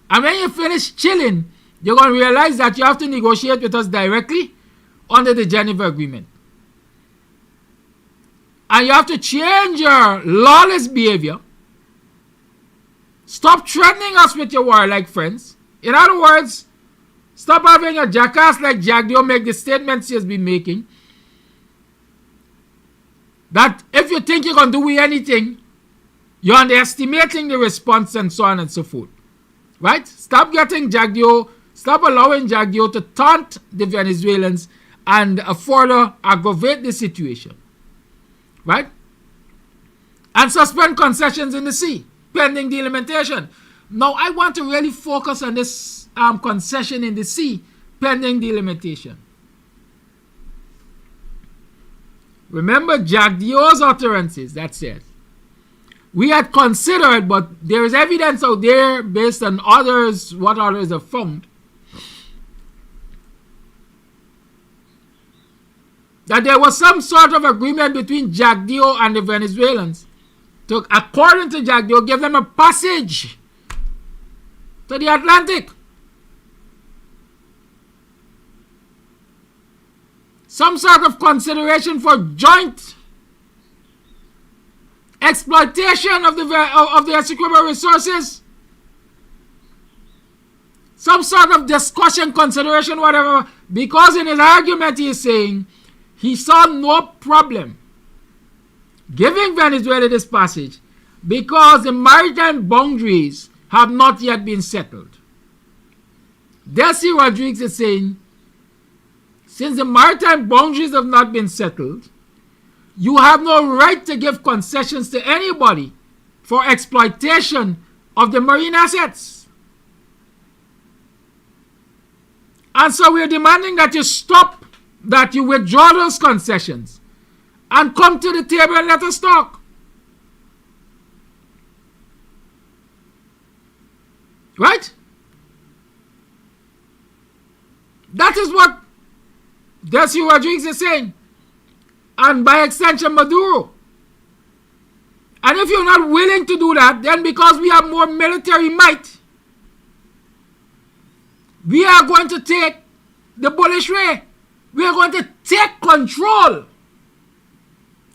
S12: And when you finish chilling, you're going to realize that you have to negotiate with us directly under the Geneva Agreement. And you have to change your lawless behavior. Stop threatening us with your warlike friends. In other words, stop having a jackass like Jagdio make the statements he has been making. That if you think you can do anything, you're underestimating the response and so on and so forth. Right? Stop getting Jagdio, stop allowing Jagdio to taunt the Venezuelans and further aggravate the situation. Right? And suspend concessions in the sea, pending delimitation. Now, I want to really focus on this concession in the sea, pending delimitation. Remember Jagdio's utterances that said, we had considered, but there is evidence out there based on others, what others have found, that there was some sort of agreement between Jagdio and the Venezuelans to, according to Jagdio, give them a passage to the Atlantic. Some sort of consideration for joint exploitation of the Essequibo resources. Some sort of discussion, consideration, whatever. Because in his argument he is saying he saw no problem giving Venezuela this passage because the maritime boundaries have not yet been settled. Delcy Rodriguez is saying, since the maritime boundaries have not been settled, you have no right to give concessions to anybody for exploitation of the marine assets. And so we are demanding that you stop, that you withdraw those concessions and come to the table and let us talk. Right? That is what Delcy Rodriguez is saying. And by extension, Maduro. And if you're not willing to do that, then because we have more military might, we are going to take the bullish way. We are going to take control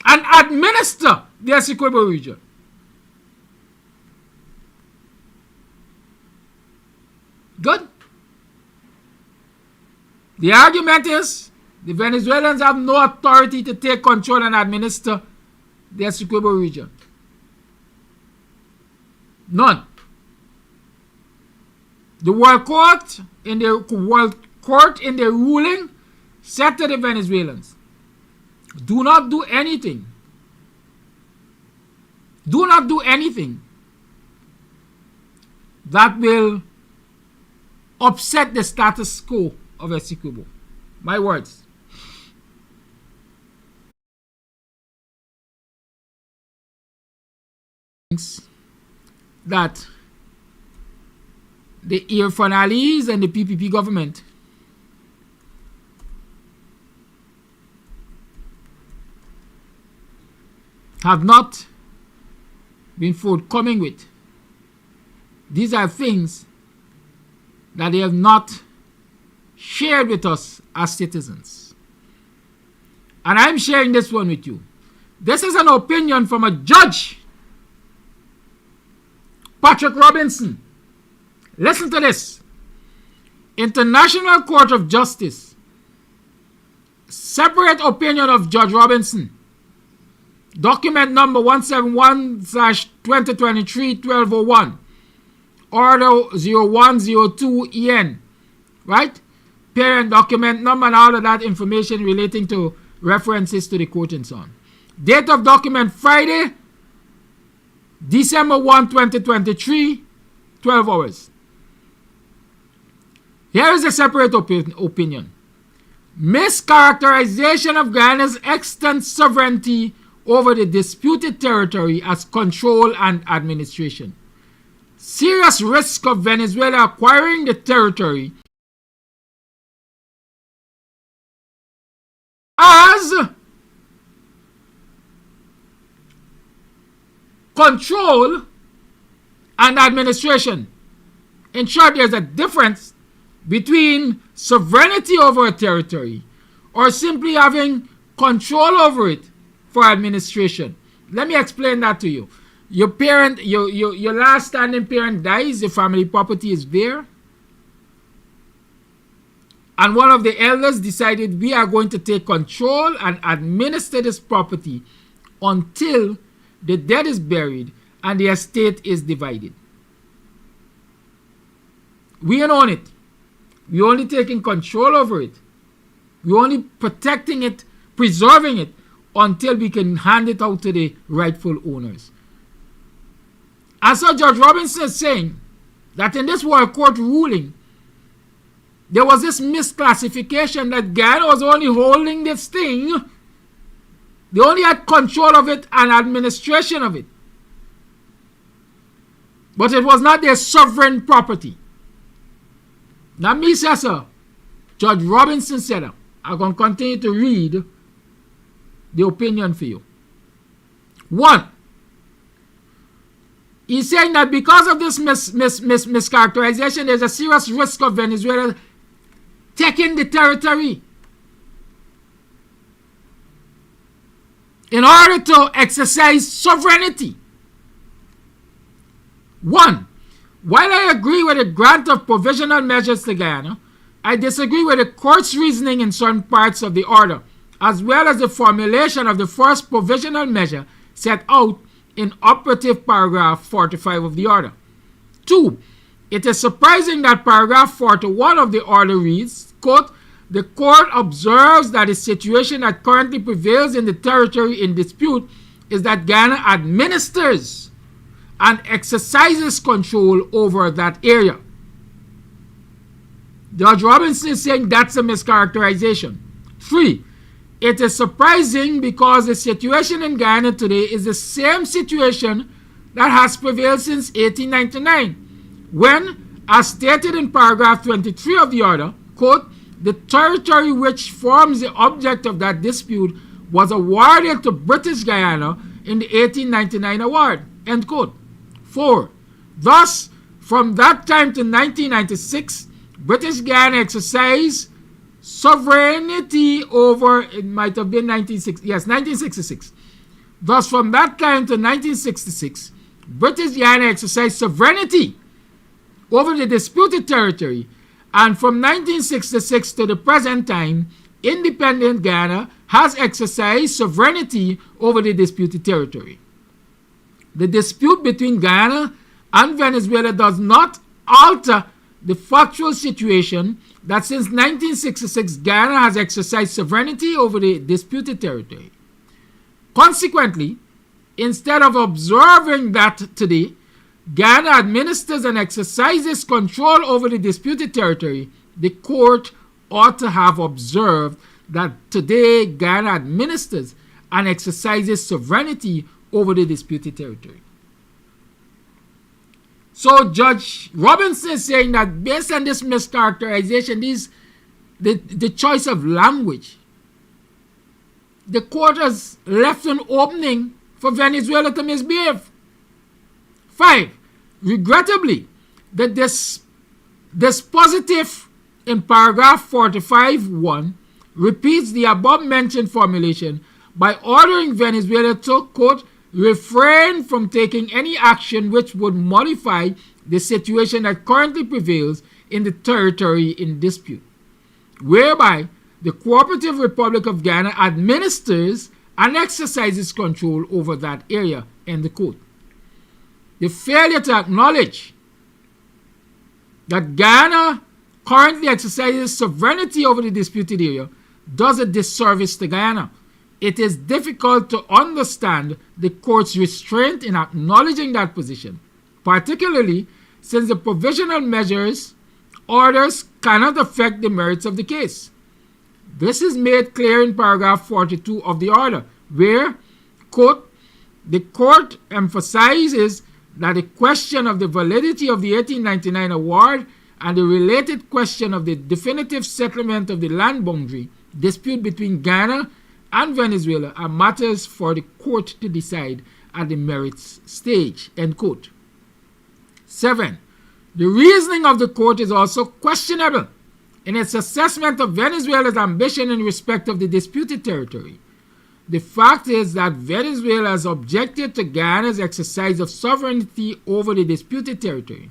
S12: and administer the Essequibo region. Good. The argument is the Venezuelans have no authority to take control and administer the Essequibo region. None. The World Court in the ruling said to the Venezuelans, do not do anything. Do not do anything that will upset the status quo of Essequibo. My words. That the Irfanales and the PPP government have not been forthcoming with. These are things that they have not shared with us as citizens. And I'm sharing this one with you. This is an opinion from a judge, Patrick Robinson. Listen to this. International Court of Justice. Separate opinion of Judge Robinson. Document number 171/2023-1201. Order 0102 EN. Right? Parent document number and all of that information relating to references to the court and so on. Date of document Friday, December 1, 2023, 12 hours. Here is a separate opinion. Mischaracterization of Guyana's extant sovereignty over the disputed territory as control and administration. Serious risk of Venezuela acquiring the territory as control and administration. In short, there's a difference between sovereignty over a territory or simply having control over it for administration. Let me explain that to you. Your parent, your last standing parent dies, your family property is there. And one of the elders decided we are going to take control and administer this property until the dead is buried and the estate is divided. We don't own it. We're only taking control over it. We're only protecting it, preserving it until we can hand it out to the rightful owners. And so Judge Robinson is saying that in this World Court ruling, there was this misclassification that Guyana was only holding this thing. They only had control of it and administration of it. But it was not their sovereign property. Now me say so. Judge Robinson said that. I'm going to continue to read the opinion for you. 1. He's saying that because of this mischaracterization, there's a serious risk of Venezuela taking the territory in order to exercise sovereignty. 1. While I agree with the grant of provisional measures to Guyana, I disagree with the court's reasoning in certain parts of the order, as well as the formulation of the first provisional measure set out in operative paragraph 45 of the order. 2. It is surprising that paragraph 41 of the order reads, quote, the court observes that the situation that currently prevails in the territory in dispute is that Guyana administers and exercises control over that area. Judge Robinson is saying that's a mischaracterization. 3. It is surprising because the situation in Guyana today is the same situation that has prevailed since 1899, when, as stated in paragraph 23 of the order, quote, the territory which forms the object of that dispute was awarded to British Guyana in the 1899 award, end quote. 4. Thus, from that time to 1996, British Guyana exercised sovereignty over, it might have been 1966. Thus, from that time to 1966, British Guyana exercised sovereignty over the disputed territory, and from 1966 to the present time, independent Guyana has exercised sovereignty over the disputed territory. The dispute between Guyana and Venezuela does not alter the factual situation that since 1966 Guyana has exercised sovereignty over the disputed territory. Consequently, instead of observing that today Guyana administers and exercises control over the disputed territory, the court ought to have observed that today Guyana administers and exercises sovereignty over the disputed territory. So Judge Robinson is saying that based on this mischaracterization, the choice of language, the court has left an opening for Venezuela to misbehave. 5. Regrettably, the dispositive in paragraph 45(1) repeats the above-mentioned formulation by ordering Venezuela to, quote, refrain from taking any action which would modify the situation that currently prevails in the territory in dispute, whereby the Cooperative Republic of Guyana administers and exercises control over that area, end quote. The failure to acknowledge that Guyana currently exercises sovereignty over the disputed area does a disservice to Guyana. It is difficult to understand the court's restraint in acknowledging that position, particularly since the provisional measures orders cannot affect the merits of the case. This is made clear in paragraph 42 of the order, where, quote, the court emphasizes that the question of the validity of the 1899 award and the related question of the definitive settlement of the land boundary dispute between Guyana and Venezuela are matters for the court to decide at the merits stage, end quote. 7. The reasoning of the court is also questionable in its assessment of Venezuela's ambition in respect of the disputed territory. The fact is that Venezuela has objected to Guyana's exercise of sovereignty over the disputed territory.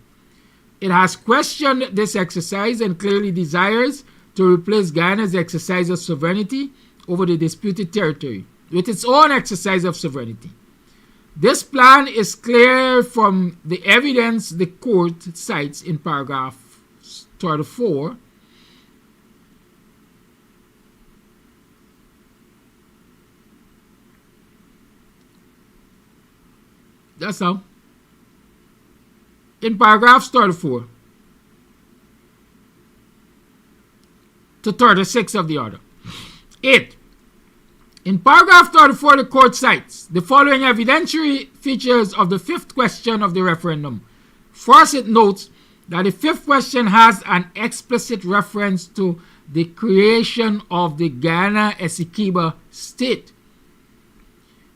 S12: It has questioned this exercise and clearly desires to replace Guyana's exercise of sovereignty over the disputed territory with its own exercise of sovereignty. This plan is clear from the evidence the court cites in paragraph 34. That's how. In paragraphs 34 to 36 of the order. 8. In paragraph 34, the court cites the following evidentiary features of the fifth question of the referendum. First, it notes that the fifth question has an explicit reference to the creation of the Guyana Essequibo state.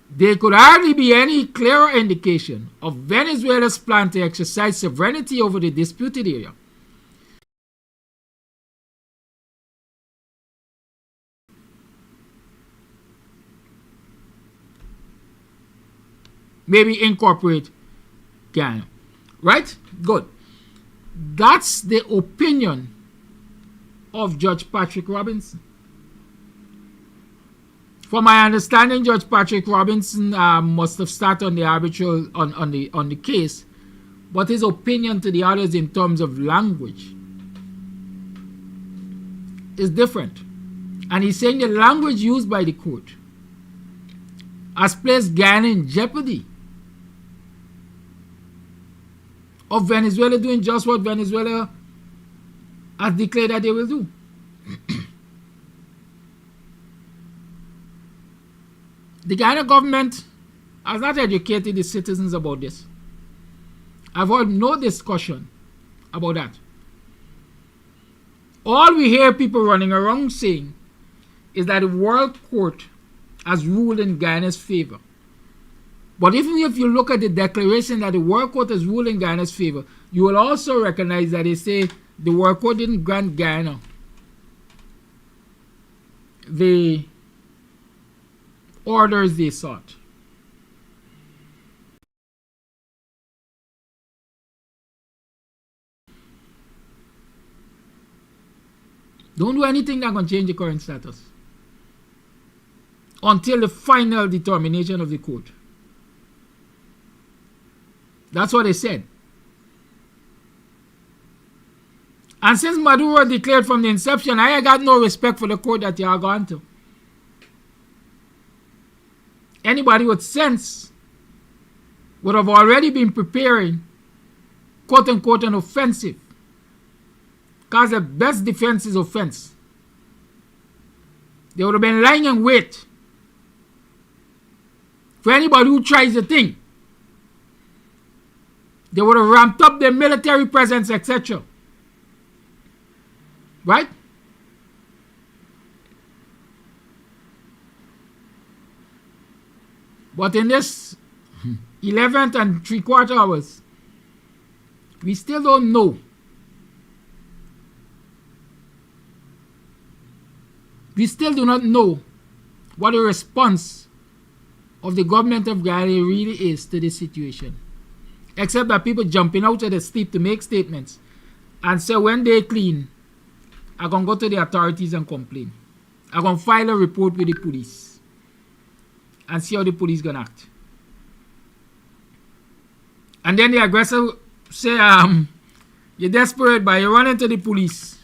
S12: There could hardly be any clearer indication of Venezuela's plan to exercise sovereignty over the disputed area. Maybe incorporate Guyana. Right? Good. That's the opinion of Judge Patrick Robinson. From my understanding, Judge Patrick Robinson must have started on the arbitral on the case, but his opinion to the others in terms of language is different. And he's saying the language used by the court has placed Guyana in jeopardy of Venezuela doing just what Venezuela has declared that they will do. The Guyana government has not educated the citizens about this. I've heard no discussion about that. All we hear people running around saying is that the World Court has ruled in Guyana's favor. But even if you look at the declaration that the World Court has ruled in Guyana's favor, you will also recognize that they say the World Court didn't grant Guyana the orders they sought. Don't do anything that can change the current status until the final determination of the court. That's what they said. And since Maduro declared from the inception, I got no respect for the court that you are gone to. Anybody with sense would have already been preparing, quote unquote, an offensive. Because the best defense is offense. They would have been lying in wait for anybody who tries the thing. They would have ramped up their military presence, etc. Right? But in this 11th and 3/4 hours, we still don't know. We still do not know what the response of the government of Guyana really is to this situation. Except that people jumping out of the sleep to make statements and say when they clean, I'm going to go to the authorities and complain. I'm going to file a report with the police and see how the police going to act. And then the aggressor say, you're desperate, but you run into the police.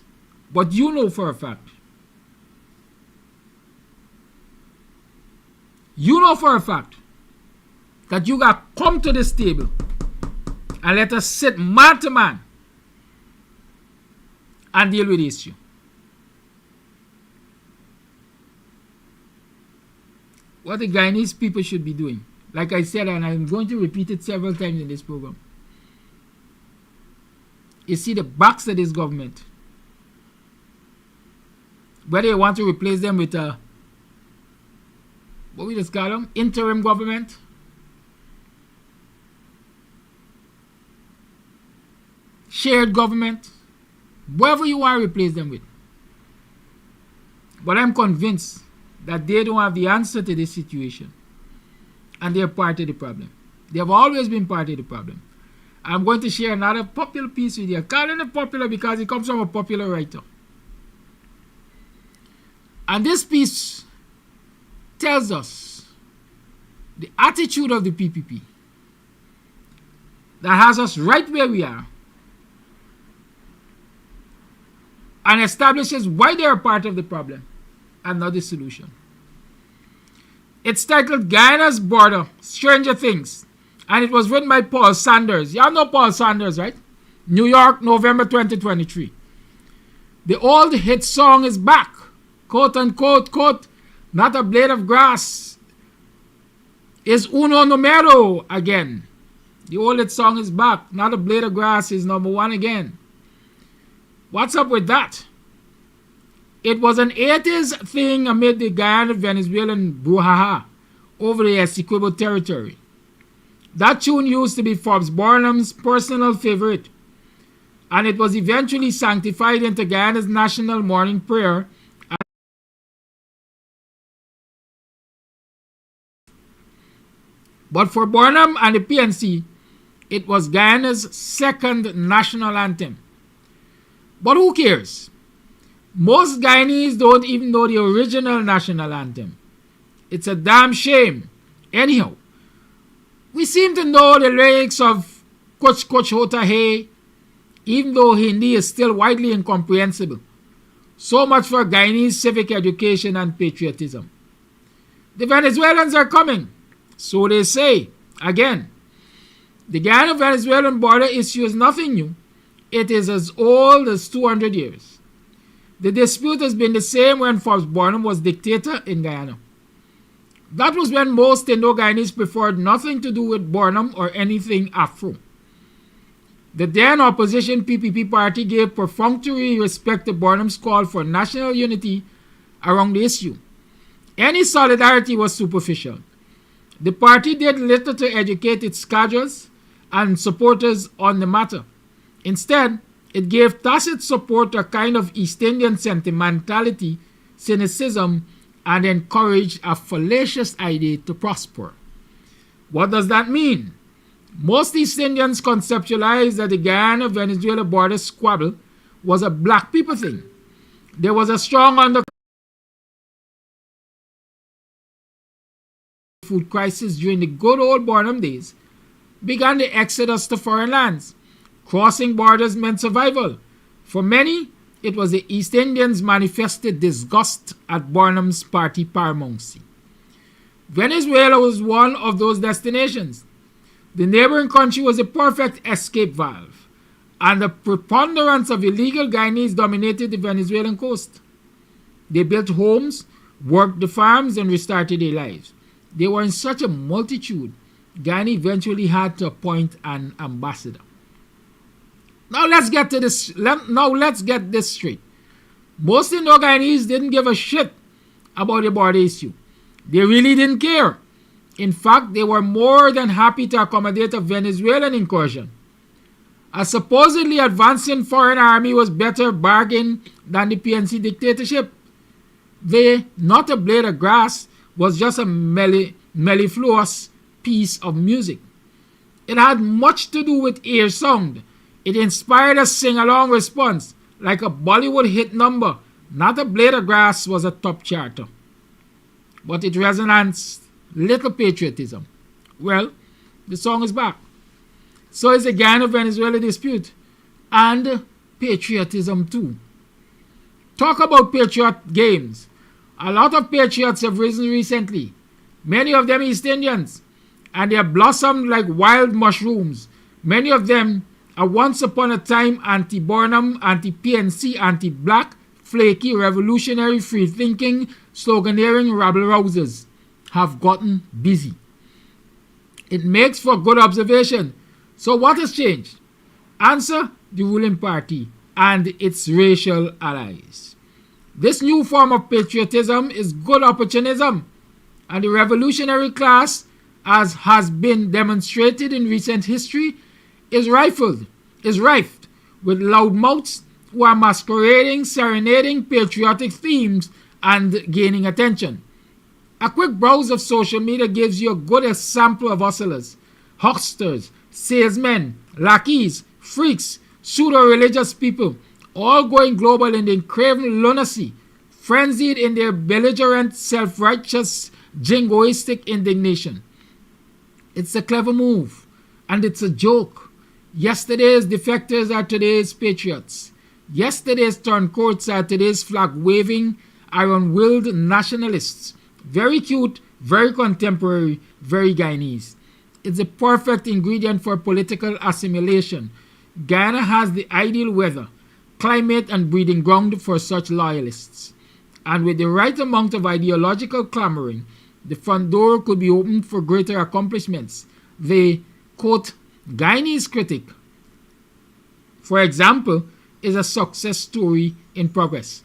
S12: But you know for a fact. You know for a fact that you got to come to this table and let us sit man to man and deal with the issue. What the Guyanese people should be doing, like I said, and I'm going to repeat it several times in this program, you see the backs of this government, whether you want to replace them with a, what we just call them, interim government, shared government, whatever you want to replace them with. But I'm convinced that they don't have the answer to this situation. And they're part of the problem. They have always been part of the problem. I'm going to share another popular piece with you. I'm calling it popular because it comes from a popular writer. And this piece tells us the attitude of the PPP that has us right where we are and establishes why they are part of the problem and not the solution. It's titled Guyana's Border, Stranger Things, and it was written by Paul Sanders. Y'all know Paul Sanders, right? New York, November 2023. The old hit song is back, quote unquote, quote, not a blade of grass is uno numero again. The old hit song is back, not a blade of grass is number one again. What's up with that? It was an 80s thing amid the Guyana-Venezuelan brouhaha over the Essequibo territory. That tune used to be Forbes Barnum's personal favorite, and it was eventually sanctified into Guyana's national morning prayer. But for Barnum and the PNC, it was Guyana's second national anthem. But who cares? Most Guyanese don't even know the original national anthem. It's a damn shame. Anyhow, we seem to know the lyrics of Kuch Kuch Hota Hai, even though Hindi is still widely incomprehensible. So much for Guyanese civic education and patriotism. The Venezuelans are coming, so they say. Again, the Guyana-Venezuelan border issue is nothing new. It is as old as 200 years. The dispute has been the same when Forbes Barnum was dictator in Guyana. That was when most Indo-Guyanese preferred nothing to do with Barnum or anything Afro. The then opposition PPP party gave perfunctory respect to Barnum's call for national unity around the issue. Any solidarity was superficial. The party did little to educate its cadres and supporters on the matter. Instead, it gave tacit support to a kind of East Indian sentimentality, cynicism, and encouraged a fallacious idea to prosper. What does that mean? Most East Indians conceptualized that the Guyana-Venezuela border squabble was a black people thing, there was a strong food crisis during the good old Barnum days, began the exodus to foreign lands. Crossing borders meant survival. For many, it was the East Indians manifested disgust at Barnum's party paramountcy. Venezuela was one of those destinations. The neighboring country was a perfect escape valve, and the preponderance of illegal Guyanese dominated the Venezuelan coast. They built homes, worked the farms, and restarted their lives. They were in such a multitude, Guyana eventually had to appoint an ambassador. Now let's get this straight. Most Indo-Guyanese didn't give a shit about the border issue. They really didn't care. In fact, they were more than happy to accommodate a Venezuelan incursion. A supposedly advancing foreign army was better bargain than the PNC dictatorship. They, not a blade of grass, was just a mellifluous piece of music. It had much to do with ear sound. It inspired a sing-along response, like a Bollywood hit number. Not a blade of grass was a top charter. But it resonates little patriotism. Well, the song is back. So is the Guyana-Venezuela dispute. And patriotism too. Talk about patriot games. A lot of patriots have risen recently. Many of them East Indians. And they have blossomed like wild mushrooms. Many of them are once upon a time anti-Barnum, anti-PNC, anti-black, flaky, revolutionary, free-thinking, sloganeering rabble-rousers have gotten busy. It makes for good observation. So what has changed? Answer: the ruling party and its racial allies. This new form of patriotism is good opportunism, and the revolutionary class, as has been demonstrated in recent history, is rife with loudmouths who are masquerading, serenading patriotic themes and gaining attention. A quick browse of social media gives you a good sample of hustlers, hucksters, salesmen, lackeys, freaks, pseudo-religious people, all going global in their craven lunacy, frenzied in their belligerent, self-righteous, jingoistic indignation. It's a clever move, and it's a joke. Yesterday's defectors are today's patriots. Yesterday's turncoats are today's flag-waving, iron-willed nationalists. Very cute, very contemporary, very Guyanese. It's a perfect ingredient for political assimilation. Guyana has the ideal weather, climate, and breeding ground for such loyalists. And with the right amount of ideological clamoring, the front door could be opened for greater accomplishments. The, quote, Guyanese critic, for example, is a success story in progress.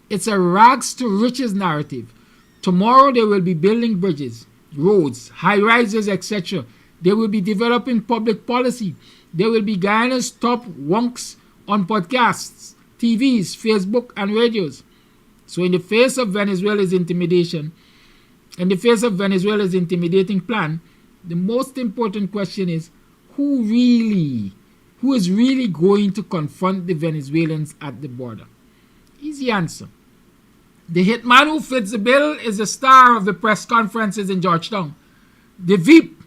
S12: It's a rags to riches narrative. Tomorrow they will be building bridges, roads, high-rises, etc. They will be developing public policy. They will be Guyana's top wonks on podcasts, TVs, Facebook, and radios. So in the face of Venezuela's intimidation, in the face of Venezuela's intimidating plan, the most important question is, who is really going to confront the Venezuelans at the border? Easy answer. The hitman who fits the bill is the star of the press conferences in Georgetown. The Veep,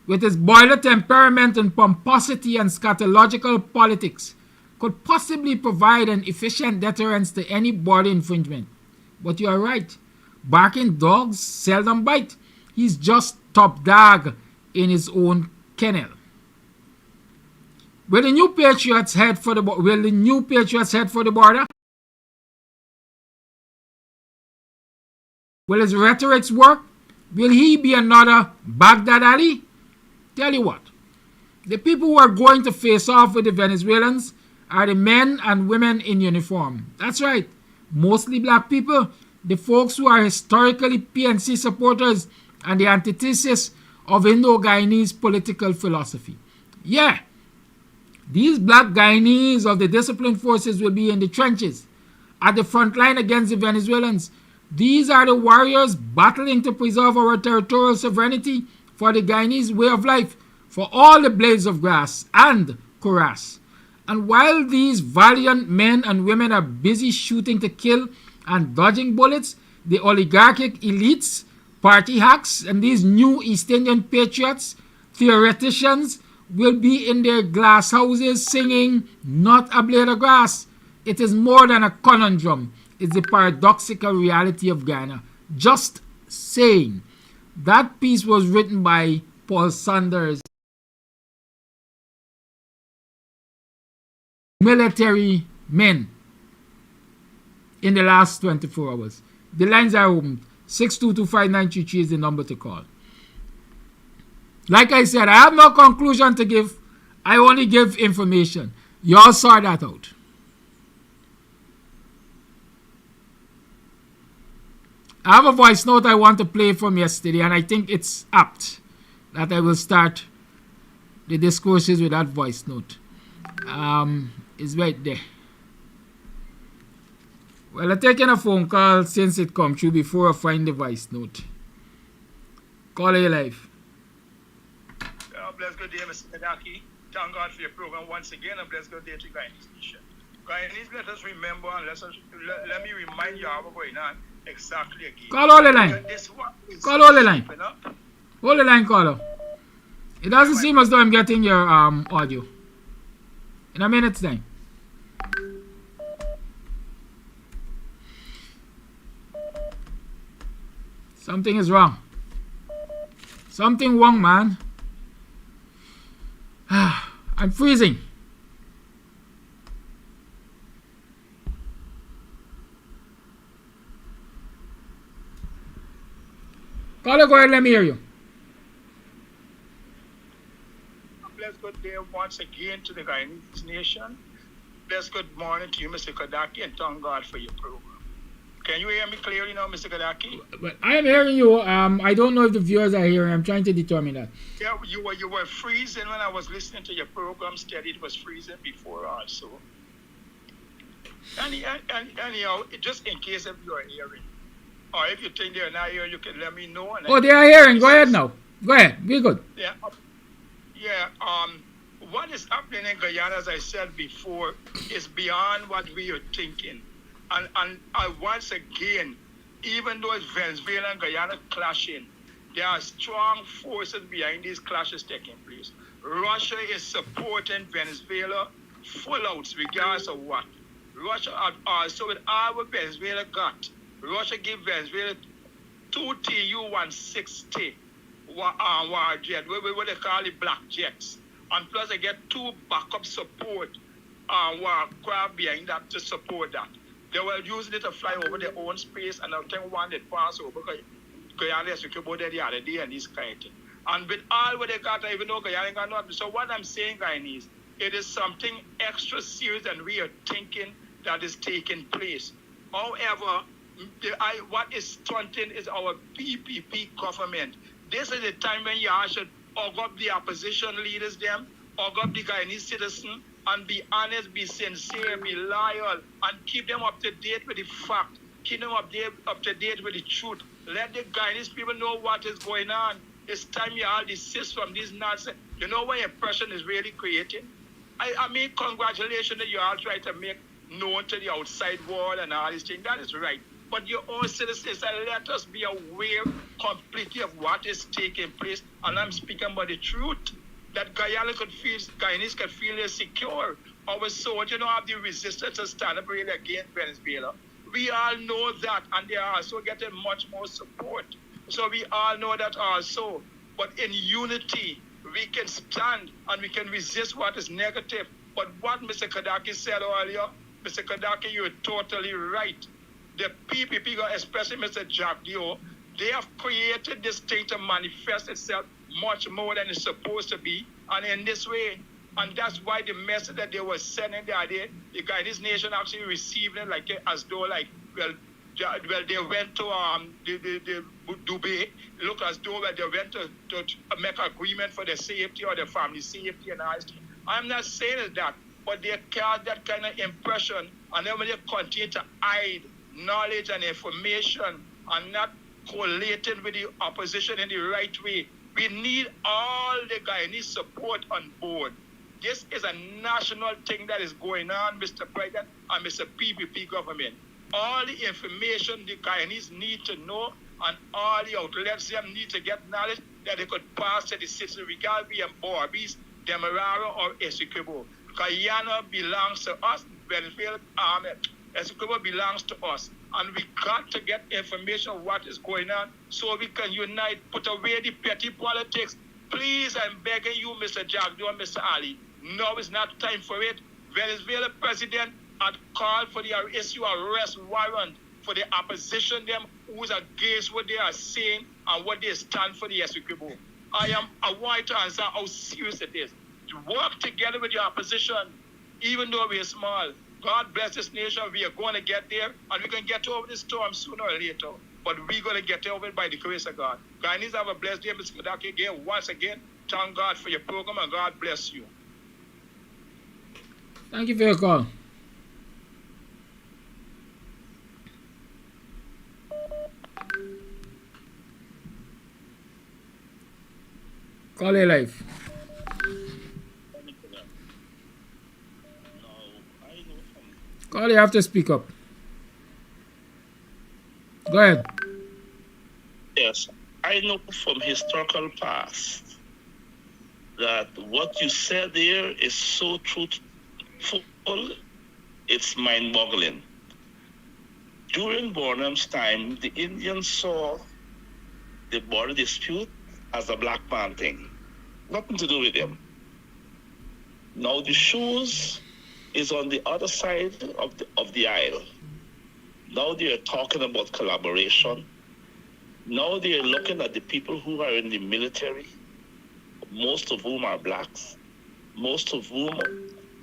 S12: with his boiler temperament and pomposity and scatological politics, could possibly provide an efficient deterrence to any border infringement. But you are right. Barking dogs seldom bite. He's just top dog in his own kennel. Will the new patriots head for the border? Will his rhetorics work? Will he be another Baghdad Ali? Tell you what, the people who are going to face off with the Venezuelans are the men and women in uniform. That's right, mostly black people, the folks who are historically PNC supporters and the antithesis of Indo-Guyanese political philosophy. Yeah, these black Guyanese of the disciplined forces will be in the trenches, at the front line against the Venezuelans. These are the warriors battling to preserve our territorial sovereignty, for the Guyanese way of life, for all the blades of grass and cuirass. And while these valiant men and women are busy shooting to kill and dodging bullets, the oligarchic elites, party hacks, and these new East Indian patriots, theoreticians, will be in their glass houses singing, "Not a blade of grass." It is more than a conundrum. It's the paradoxical reality of Ghana. Just saying. That piece was written by Paul Sanders. Military men in the last 24 hours. The lines are open. 6225933 is the number to call. Like I said, I have no conclusion to give. I only give information. Y'all sort that out. I have a voice note I want to play from yesterday, and I think it's apt that I will start the discourses with that voice note. It's right there. Well, I'm taking a phone call since it come through before I find the voice note. Call you live.
S7: Bless good day, Mr. Kadaki. Thank God for your program once again, and bless good day to Guyanese nation. Guyanese, let us remember and let me remind you how we're going on exactly again.
S12: Call all the line. Call all the line. Hold the line, caller. It doesn't seem as though I'm getting your audio. In a minute's time. Something is wrong. Something wrong, man. I'm freezing. Caller, go ahead, let me hear you.
S7: Bless good day once again to the Guyanese nation. Bless good morning to you, Mr. Kadaki, and thank God for your program. Can you hear me clearly now, Mr. Kadaki?
S12: But I am hearing you. I don't know if the viewers are hearing. I'm trying to determine that.
S7: Yeah, you were freezing when I was listening to your program. Steady, it was freezing before also. Anyhow, just in case if you are hearing, or if you think they're not here, you can let me know. And
S12: they are hearing. Go ahead now. Go ahead. Be good.
S7: Yeah. What is happening in Guyana, as I said before, is beyond what we are thinking. And once again, even though it's Venezuela and Guyana clashing, there are strong forces behind these clashes taking place. Russia is supporting Venezuela full out, regardless of what. Russia also, with all what Venezuela got, Russia gave Venezuela 2 Tu-160 war jet, what they call the black jets. And plus they get 2 backup support warcraft behind that to support that. They were using it to fly over their own space, and I think one that passed over Guyana about there the other day and this kind of thing. And with all what they got, even though Guyana got nothing. So what I'm saying, Guyanese, it is something extra serious and we are thinking that is taking place. However, what is stunting is our PPP government. This is the time when you should hug up the opposition leaders, hug up the Guyanese citizens, and be honest, be sincere, be loyal, and keep them up to date with the fact. Keep them up to date with the truth. Let the Guyanese people know what is going on. It's time you all desist from this nonsense. You know what impression is really creating? I mean, congratulations that you all try to make known to the outside world and all these things. That is right. But your own citizens, let us be aware completely of what is taking place. And I'm speaking about the truth. That Guyanese could feel secure. Our soldiers don't have the resistance to stand up really against Venezuela. We all know that, and they are also getting much more support. So we all know that also. But in unity, we can stand and we can resist what is negative. But what Mr. Kadaki said earlier, Mr. Kadaki, you're totally right. The PPP, especially Mr. Jack Dio, they have created this thing to manifest itself much more than it's supposed to be, and in this way, and that's why the message that they were sending the idea, the Guyanese nation actually received it like as though they went to the Dubai, look as though they went to make agreement for their safety or their family safety and all that. I'm not saying that, but they carry that kind of impression, and then when they continue to hide knowledge and information and not collating with the opposition in the right way. We need all the Guyanese support on board. This is a national thing that is going on, Mr. President and Mr. PPP government. All the information the Guyanese need to know and all the outlets them need to get knowledge that they could pass to the citizens, regardless of Borbis, Demerara, or Essequibo. Guyana belongs to us, Venezuela, Essequibo belongs to us. And we got to get information of what is going on so we can unite, put away the petty politics. Please, I'm begging you, Mr. Jagdo and Mr. Ali, now is not time for it. Venezuela president had called for the issue arrest warrant for the opposition them who is against what they are saying and what they stand for the Essequibo. I want to answer how serious it is. To work together with your opposition, even though we are small. God bless this nation. We are going to get there, and we can get over this storm sooner or later. But we're going to get over it by the grace of God. Guyanese have a blessed day, Mr. Kadaki. Again, once again, thank God for your program, and God bless you.
S12: Thank you for your call. Call your life. Call, you have to speak up. Go ahead.
S13: Yes, I know from historical past that what you said there is so truthful, it's mind-boggling. During Burnham's time, the Indians saw the border dispute as a black man thing. Nothing to do with them. Now the shoes is on the other side of the aisle. Now they are talking about collaboration. Now they are looking at the people who are in the military, most of whom are blacks, most of whom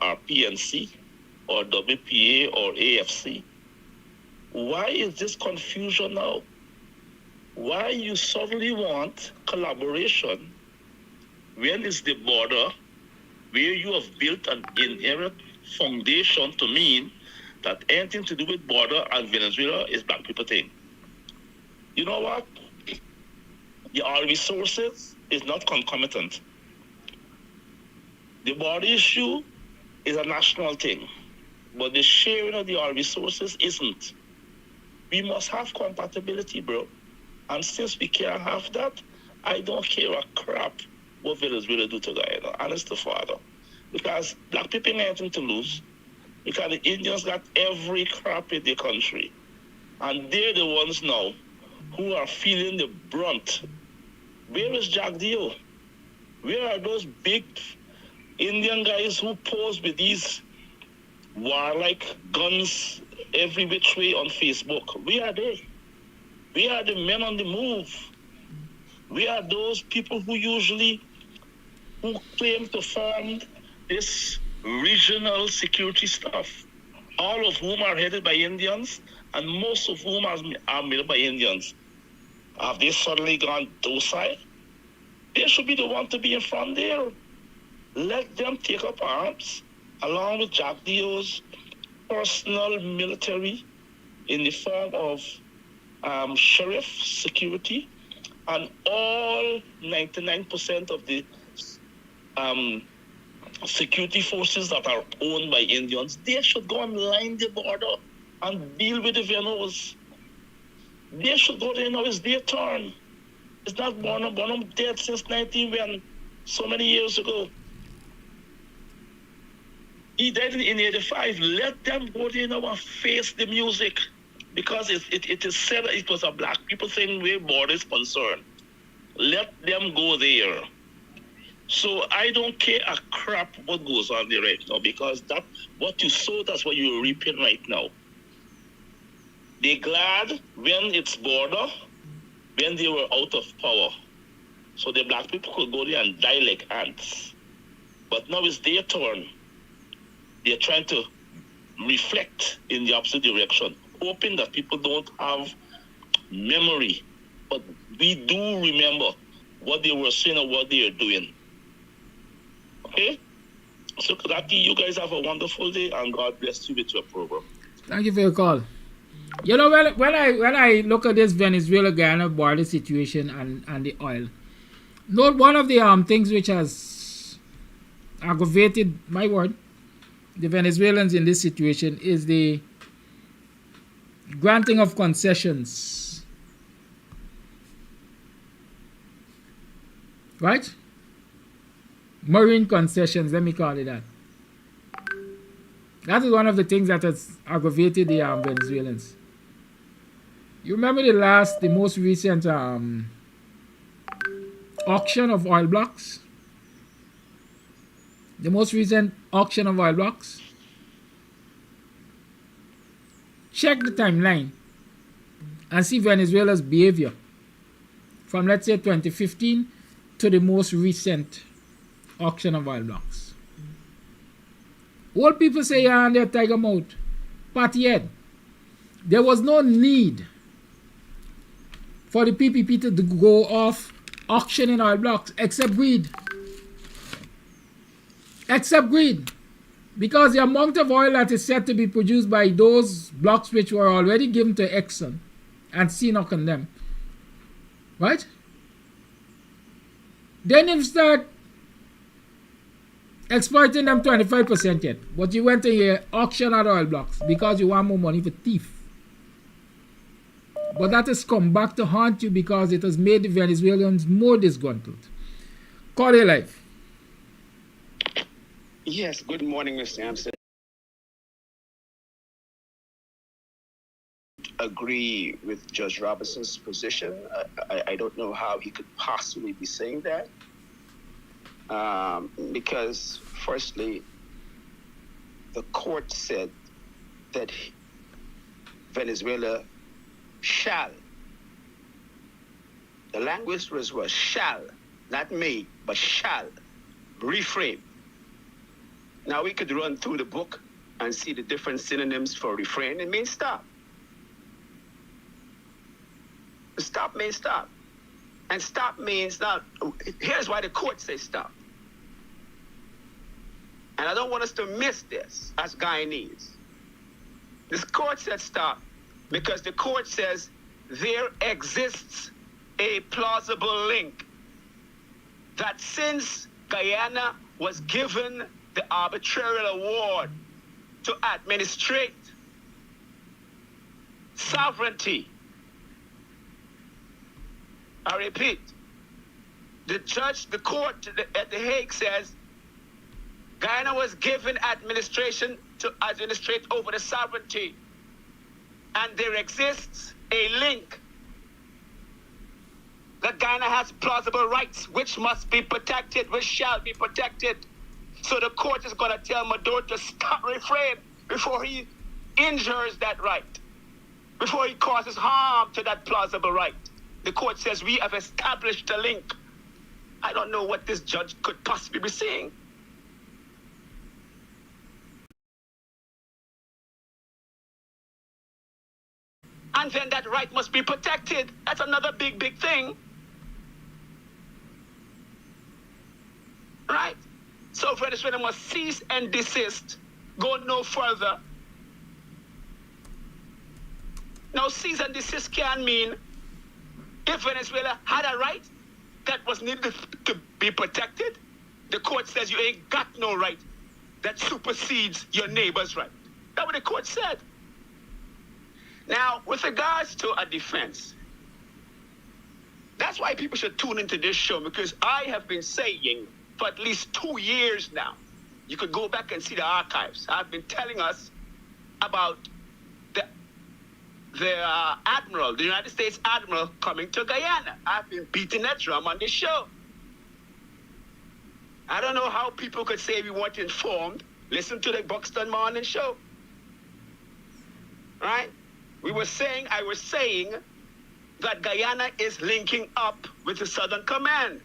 S13: are PNC or WPA or AFC. Why is this confusion now? Why you suddenly want collaboration when it's the border where you have built an inherent foundation to mean that anything to do with border and Venezuela is black people thing? You know what? Our resources is not concomitant. The border issue is a national thing, but the sharing of our resources isn't. We must have compatibility, bro. And since we can't have that, I don't care a crap what Venezuela do to Guyana. Honest to Father. Because black people ain't anything to lose. Because the Indians got every crap in the country. And they're the ones now who are feeling the brunt. Where is Jack Dio? Where are those big Indian guys who pose with these warlike guns every which way on Facebook? Where are they? We are the men on the move. We are those people who claim to form this regional security stuff, all of whom are headed by Indians, and most of whom are made by Indians. Have they suddenly gone docile? They should be the one to be in front there. Let them take up arms, along with Jack Dio's personal military in the form of sheriff security, and all 99% of the security forces that are owned by Indians. They should go and line the border and deal with the Venos. They should go there now. It's their turn. It's not Bonham. Bonham dead since 19 when so many years ago. He died in 85. Let them go there now and face the music. Because it is said that it was a black people thing where border is concerned. Let them go there. So I don't care a crap what goes on there right now, because that what you sow, that's what you're reaping right now. They're glad when it's border, when they were out of power. So the black people could go there and die like ants. But now it's their turn. They're trying to reflect in the opposite direction, hoping that people don't have memory. But we do remember what they were saying and what they are doing. Okay? So, Kadaki, you guys have a wonderful day, and God bless you with your program.
S12: Thank you for your call. You know, when I look at this Venezuela-Guyana border situation and the oil, note one of the things which has aggravated, my word, the Venezuelans in this situation is the granting of concessions. Right? Marine concessions, let me call it that. That is one of the things that has aggravated the Venezuelans. You remember the most recent auction of oil blocks? The most recent auction of oil blocks? Check the timeline and see Venezuela's behavior from, let's say, 2015 to the most recent auction of oil blocks. Old people say, yeah, and they're tiger mouth. But yet, there was no need for the PPP to go off auctioning oil blocks except greed. Except greed. Because the amount of oil that is said to be produced by those blocks which were already given to Exxon and CNOOC and them, right? Then you start exploiting them 25% yet. But you went to your auction at oil blocks because you want more money for thief. But that has come back to haunt you because it has made the Venezuelans more disgruntled. Call your life.
S14: Yes, good morning, Mr. Hampson. Agree with Judge Robinson's position. I don't know how he could possibly be saying that. Because, firstly, the court said that Venezuela shall. The language was shall, not may, but shall refrain. Now we could run through the book and see the different synonyms for refrain. It means stop. Stop means stop. And stop means now, here's why the court says stop. And I don't want us to miss this as Guyanese. This court said stop because the court says there exists a plausible link that since Guyana was given the arbitral award to administrate sovereignty, I repeat, the court at The Hague says Guyana was given administration to administrate over the sovereignty, and there exists a link that Guyana has plausible rights which must be protected, which shall be protected. So the court is going to tell Maduro to stop refrain before he injures that right, before he causes harm to that plausible right. The court says we have established a link. I don't know what this judge could possibly be saying. And then that right must be protected. That's another big, big thing. Right? So Venezuela must cease and desist, go no further. Now, cease and desist can mean if Venezuela had a right that was needed to be protected, the court says you ain't got no right that supersedes your neighbor's right. That's what the court said. Now, with regards to a defense, that's why people should tune into this show, because I have been saying for at least 2 years now, you could go back and see the archives. I've been telling us about the admiral, the United States admiral coming to Guyana. I've been beating that drum on this show. I don't know how people could say we weren't informed. Listen to the Buxton Morning Show. Right? I was saying that Guyana is linking up with the Southern Command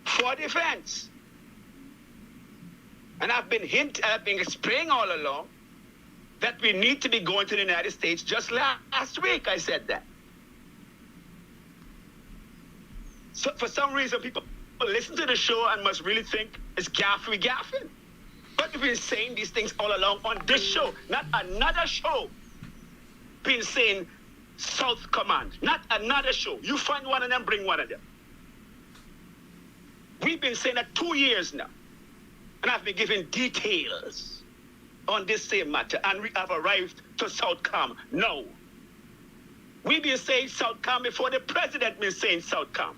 S14: for defense. And I've been explaining all along that we need to be going to the United States. Just last week I said that. So for some reason people listen to the show and must really think it's gaffing. But we've been saying these things all along on this show, not another show. Been saying South Command, not another show. You find one of them, bring one of them. We've been saying that 2 years now. And I've been giving details on this same matter. And we have arrived to South Cam. No. We've been saying South Cam before the president been saying South Cam.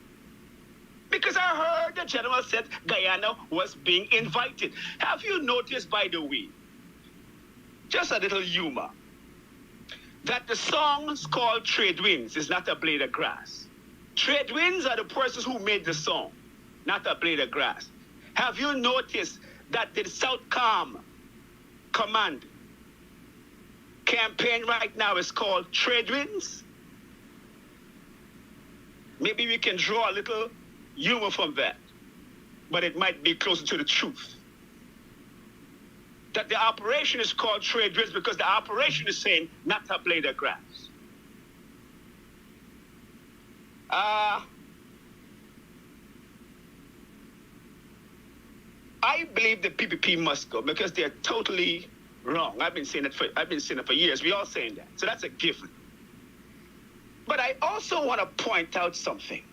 S14: Because I heard the general said Guyana was being invited. Have you noticed, by the way, just a little humor, that the song's called Trade Winds is not a blade of grass. Trade winds are the persons who made the song, not a blade of grass. Have you noticed that the South Cam Command campaign right now is called Trade Winds? Maybe we can draw a little humor from that, but it might be closer to the truth. That the operation is called Trade Winds because the operation is saying not a blade of grass. I believe the PPP must go because they're totally wrong. I've been saying it for years. We all saying that. So that's a given. But I also want to point out something.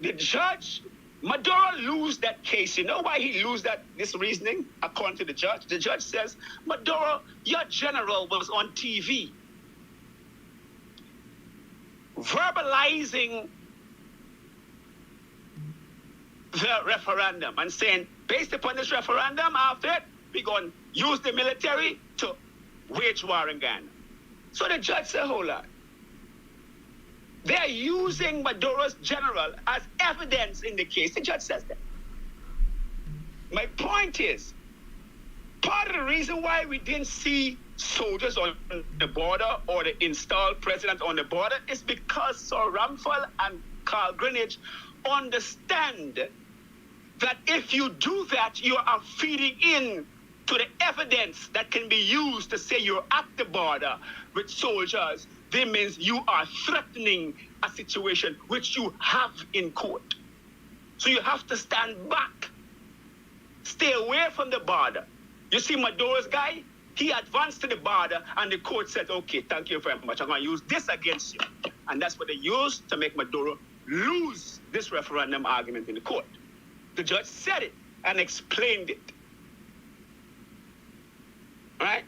S14: The judge, Maduro lose that case. You know why he lose this reasoning? According to the judge. The judge says, Maduro, your general was on TV verbalizing the referendum and saying, based upon this referendum, after it, we're going to use the military to wage war in Ghana. So the judge said, hold on. They're using Maduro's general as evidence in the case. The judge says that. My point is, part of the reason why we didn't see soldiers on the border or the installed president on the border is because Sir Ramphal and Carl Greenwich understand that if you do that, you are feeding in to the evidence that can be used to say you're at the border with soldiers. That means you are threatening a situation which you have in court. So you have to stand back. Stay away from the border. You see Maduro's guy? He advanced to the border and the court said, okay, thank you very much. I'm going to use this against you. And that's what they used to make Maduro lose this referendum argument in the court. The judge said it and explained it. Right?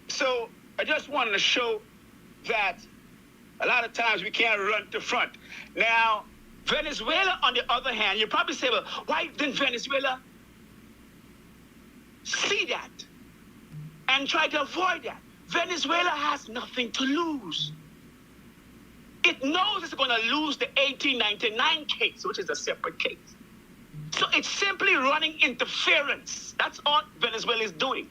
S14: So I just wanted to show that a lot of times we can't run to front. Now, Venezuela, on the other hand, you probably say, well, why didn't Venezuela see that and try to avoid that? Venezuela has nothing to lose. It knows it's going to lose the 1899 case, which is a separate case. So it's simply running interference. That's all Venezuela is doing.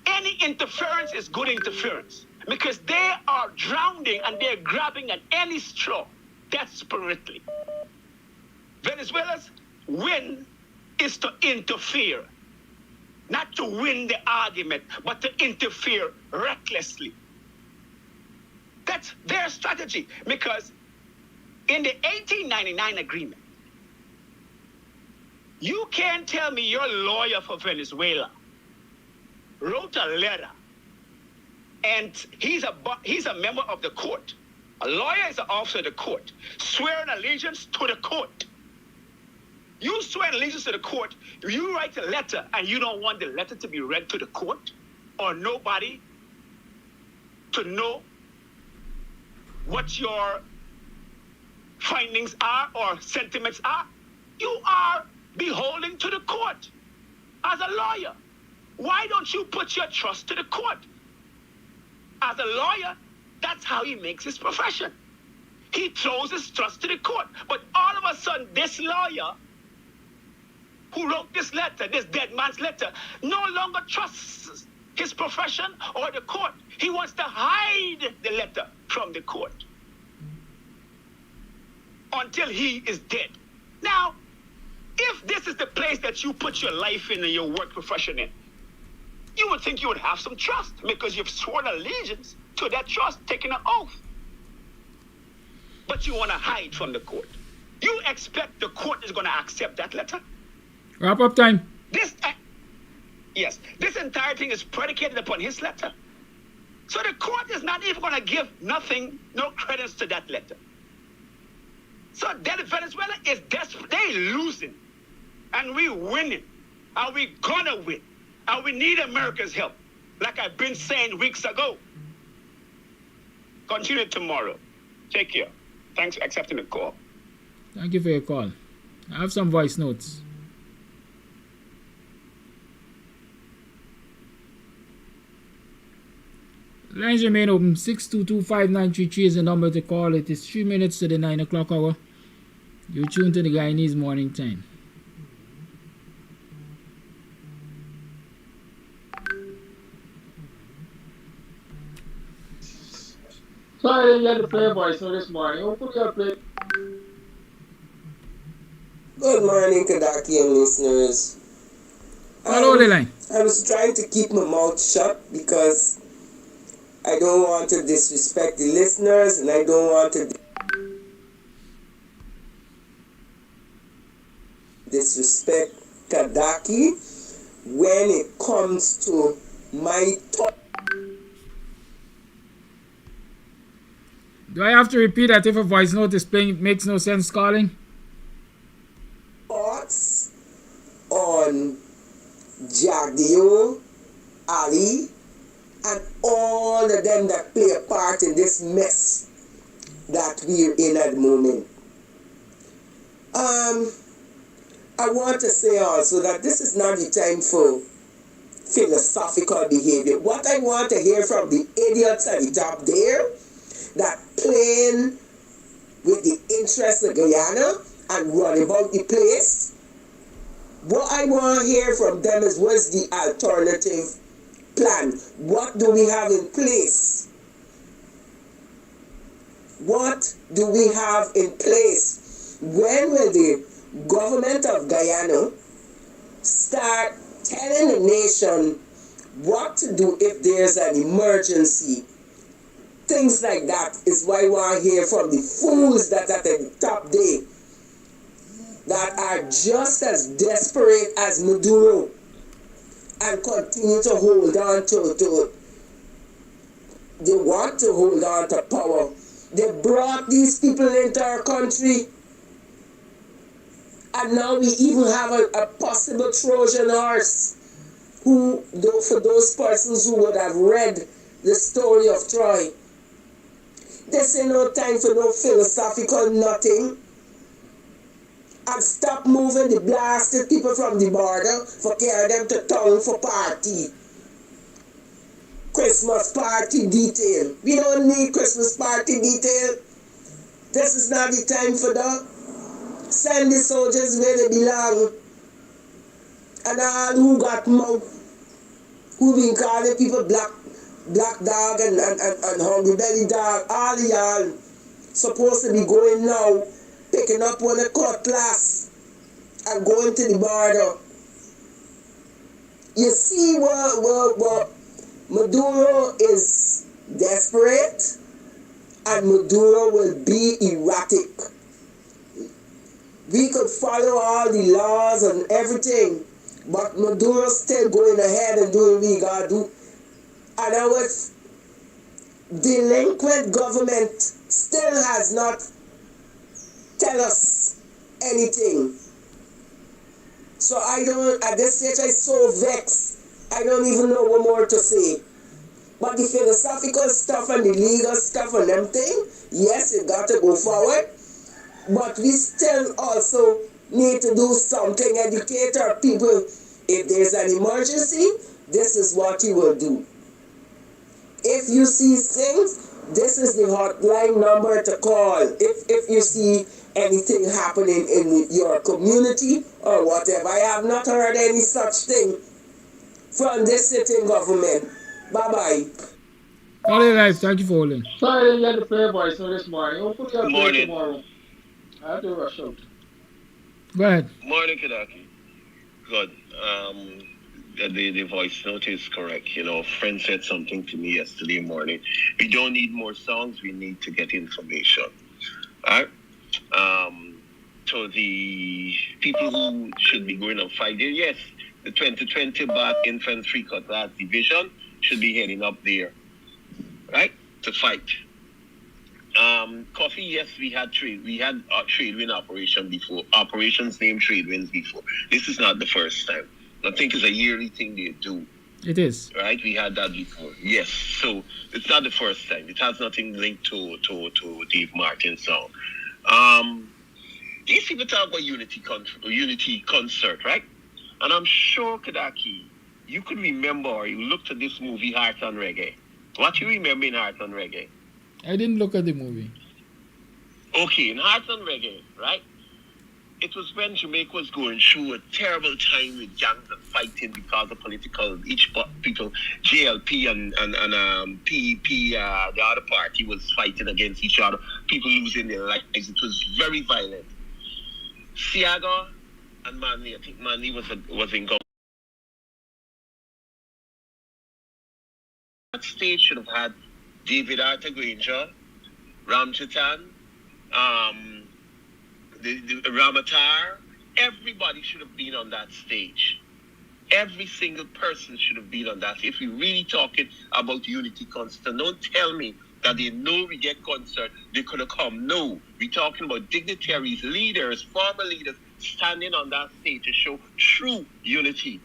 S14: Any interference is good interference because they are drowning and they're grabbing at any straw desperately. Venezuela's win is to interfere, not to win the argument, but to interfere recklessly. That's their strategy because in the 1899 agreement, you can't tell me your lawyer for Venezuela wrote a letter and he's a member of the court. A lawyer is an officer of the court, swearing allegiance to the court. You swear allegiance to the court, you write a letter and you don't want the letter to be read to the court or nobody to know what your findings are or sentiments are. You are beholden to the court as a lawyer. Why don't you put your trust to the court? As a lawyer, that's how he makes his profession. He throws his trust to the court. But all of a sudden, this lawyer who wrote this letter, this dead man's letter, no longer trusts his profession or the court. He wants to hide the letter from the court until he is dead. Now, if this is the place that you put your life in and your work profession in, you would think you would have some trust because you've sworn allegiance to that trust, taking an oath. But you want to hide from the court. You expect the court is going to accept that letter?
S12: Wrap up time.
S14: Yes, this entire thing is predicated upon his letter. So the court is not even going to give no credence to that letter. So then Venezuela is desperate. They losing. And we winning. Are we gonna win? And we need America's help. Like I've been saying weeks ago. Continue tomorrow. Take care. Thanks for accepting the call.
S12: Thank you for your call. I have some voice notes. Lines remain open. 6225933 is the number to call. It is 3 minutes to the 9 o'clock hour. You're tuned to the Guyanese Morning Time. Sorry, I didn't get to play a voice note this morning. Hopefully I'll play.
S15: Good morning, Kadakian listeners.
S12: Hello, the line.
S15: I was trying to keep my mouth shut because I don't want to disrespect the listeners and I don't want to disrespect Kadaki when it comes to my thoughts.
S12: Do I have to repeat that if a voice note is playing, it makes no sense calling?
S15: Thoughts on Jagdio, Ali, and all of them that play a part in this mess that we're in at the moment. I want to say also that this is not the time for philosophical behavior. What I want to hear from the idiots at the top there that playing with the interests of Guyana and run about the place, what I want to hear from them is what's the alternative plan? What do we have in place? What do we have in place? When will the government of Guyana start telling the nation what to do if there's an emergency? Things like that is why I want to hear from the fools that are at the top there that are just as desperate as Maduro and continue to hold on to they want to hold on to power. They brought these people into our country and now we even have a possible Trojan horse who, for those persons who would have read the story of Troy. This ain't no time for no philosophical nothing. And stop moving the blasted people from the border for carry them to town for party. Christmas party detail. We don't need Christmas party detail. This is not the time for that. Send the soldiers where they belong. And all who got mouth, who been calling people black dog and hungry belly dog, all y'all supposed to be going now, picking up one of cutlass and going to the border. You see what Maduro is desperate and Maduro will be erratic. We could follow all the laws and everything, but Maduro's still going ahead and doing what we gotta do. And our delinquent government still has not tell us anything. So I don't, at this stage I'm so vexed, I don't even know what more to say. But the philosophical stuff and the legal stuff and them thing, yes, it got to go forward. But we still also need to do something, educate our people. If there's an emergency, this is what you will do. If you see things, this is the hotline number to call. If you see anything happening in your community or whatever. I have not heard any such thing from this sitting government. Bye-bye.
S12: All right, thank you for holding. Sorry I didn't get to play voice note this morning. Hopefully I'll play tomorrow. I have to rush out. Go ahead.
S16: Morning, Kadaki. Good. The voice note is correct. You know, a friend said something to me yesterday morning. We don't need more songs. We need to get information. All right? So the people who should be going on fighting, yes, the 2020 Bat Infantry Cutlass Division should be heading up there, right, to fight. Coffee, yes, we had trade. We had trade wind operation before. Operations named trade winds before. This is not the first time. I think it's a yearly thing they do.
S12: It is.
S16: Right? We had that before. Yes. So it's not the first time. It has nothing linked to Dave Martin's song. These people talk about unity concert, right? And I'm sure, Kadaki, you could remember, or you looked at this movie, Heart on Reggae. What you remember in Heart on Reggae?
S12: I didn't look at the movie.
S16: Okay, in Heart on Reggae, right? It was when Jamaica was going through a terrible time with gangs and fighting because of political, people, JLP and PEP, the other party was fighting against each other, people losing their lives. It was very violent. Siaga and Manley, I think Manley was in government. That stage should have had David Arthur Granger, Ram Chitan, the Ramatar. Everybody should have been on that stage. Every single person should have been on that. If we're really talking about unity concert, don't tell me that they know we get concert, they could have come. No, we're talking about dignitaries, leaders, former leaders standing on that stage to show true unity.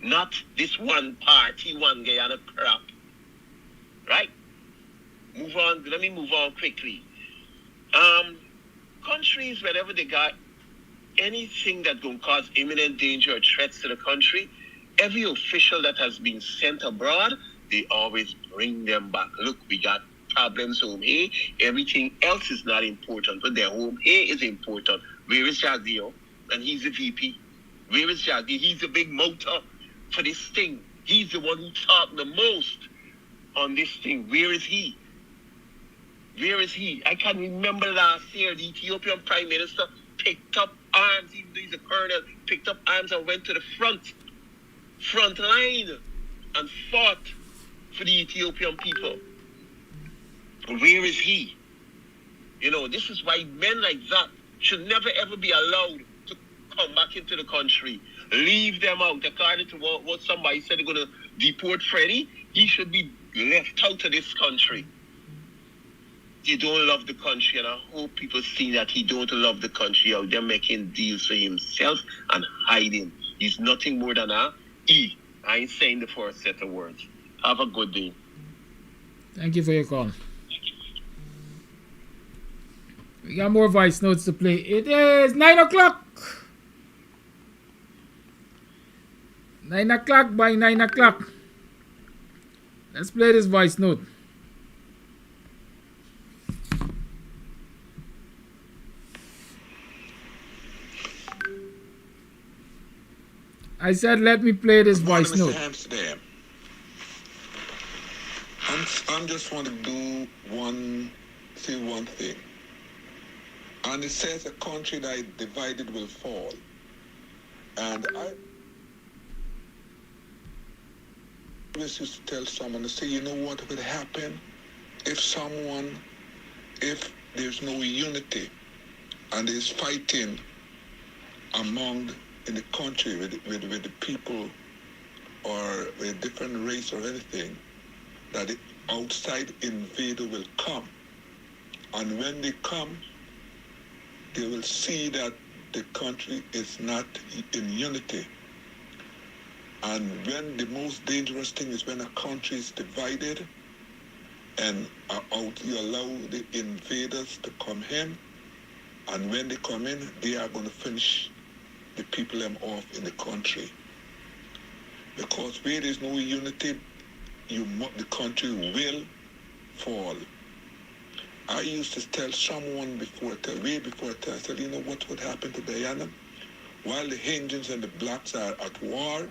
S16: Not this one party, one Guyana crap. Right? Move on. Let me move on quickly. Countries, whenever they got anything that's going to cause imminent danger or threats to the country, every official that has been sent abroad, they always bring them back. Look, we got problems home here. Everything else is not important, but their home here is important. Where is Jagdio? And he's the VP. Where is Jagdi? He's the big motor for this thing. He's the one who talked the most on this thing. Where is he? Where is he? I can remember last year, the Ethiopian Prime Minister picked up arms, even though he's a colonel, picked up arms and went to the front line and fought for the Ethiopian people. Where is he? You know, this is why men like that should never ever be allowed to come back into the country. Leave them out. According to what somebody said, they're going to deport Freddie. He should be left out of this country. He don't love the country, and I hope people see that he don't love the country out there making deals for himself and hiding. He's nothing more than a E. I ain't saying the first set of words. Have a good day.
S12: Thank you for your call. We got more voice notes to play. It is 9 o'clock. 9 o'clock by 9 o'clock. Let's play this voice note. I said, let me play this voice note.
S17: Amsterdam. I'm just want to do one thing. And it says a country that is divided will fall. And I always used to tell someone to say, you know what would happen if there's no unity and there's fighting in the country with the people or with a different race or anything, that the outside invader will come. And when they come, they will see that the country is not in unity. And when the most dangerous thing is when a country is divided and you allow the invaders to come in, and when they come in, they are going to finish the people them off in the country. Because where there is no unity, the country will fall. I used to tell someone way before I said, you know what would happen to Guyana? While the Indians and the blacks are at war,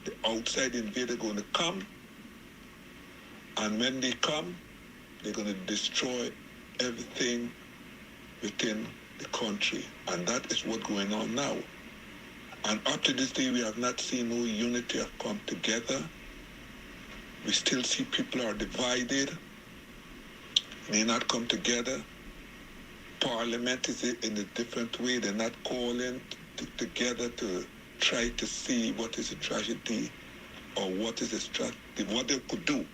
S17: the outside invader going to come, and when they come, they're going to destroy everything within the country. And that is what's going on now. And up to this day, we have not seen no unity have come together. We still see people are divided. They not come together. Parliament is in a different way. They're not calling together to try to see what is a tragedy or what is a strategy, what they could do.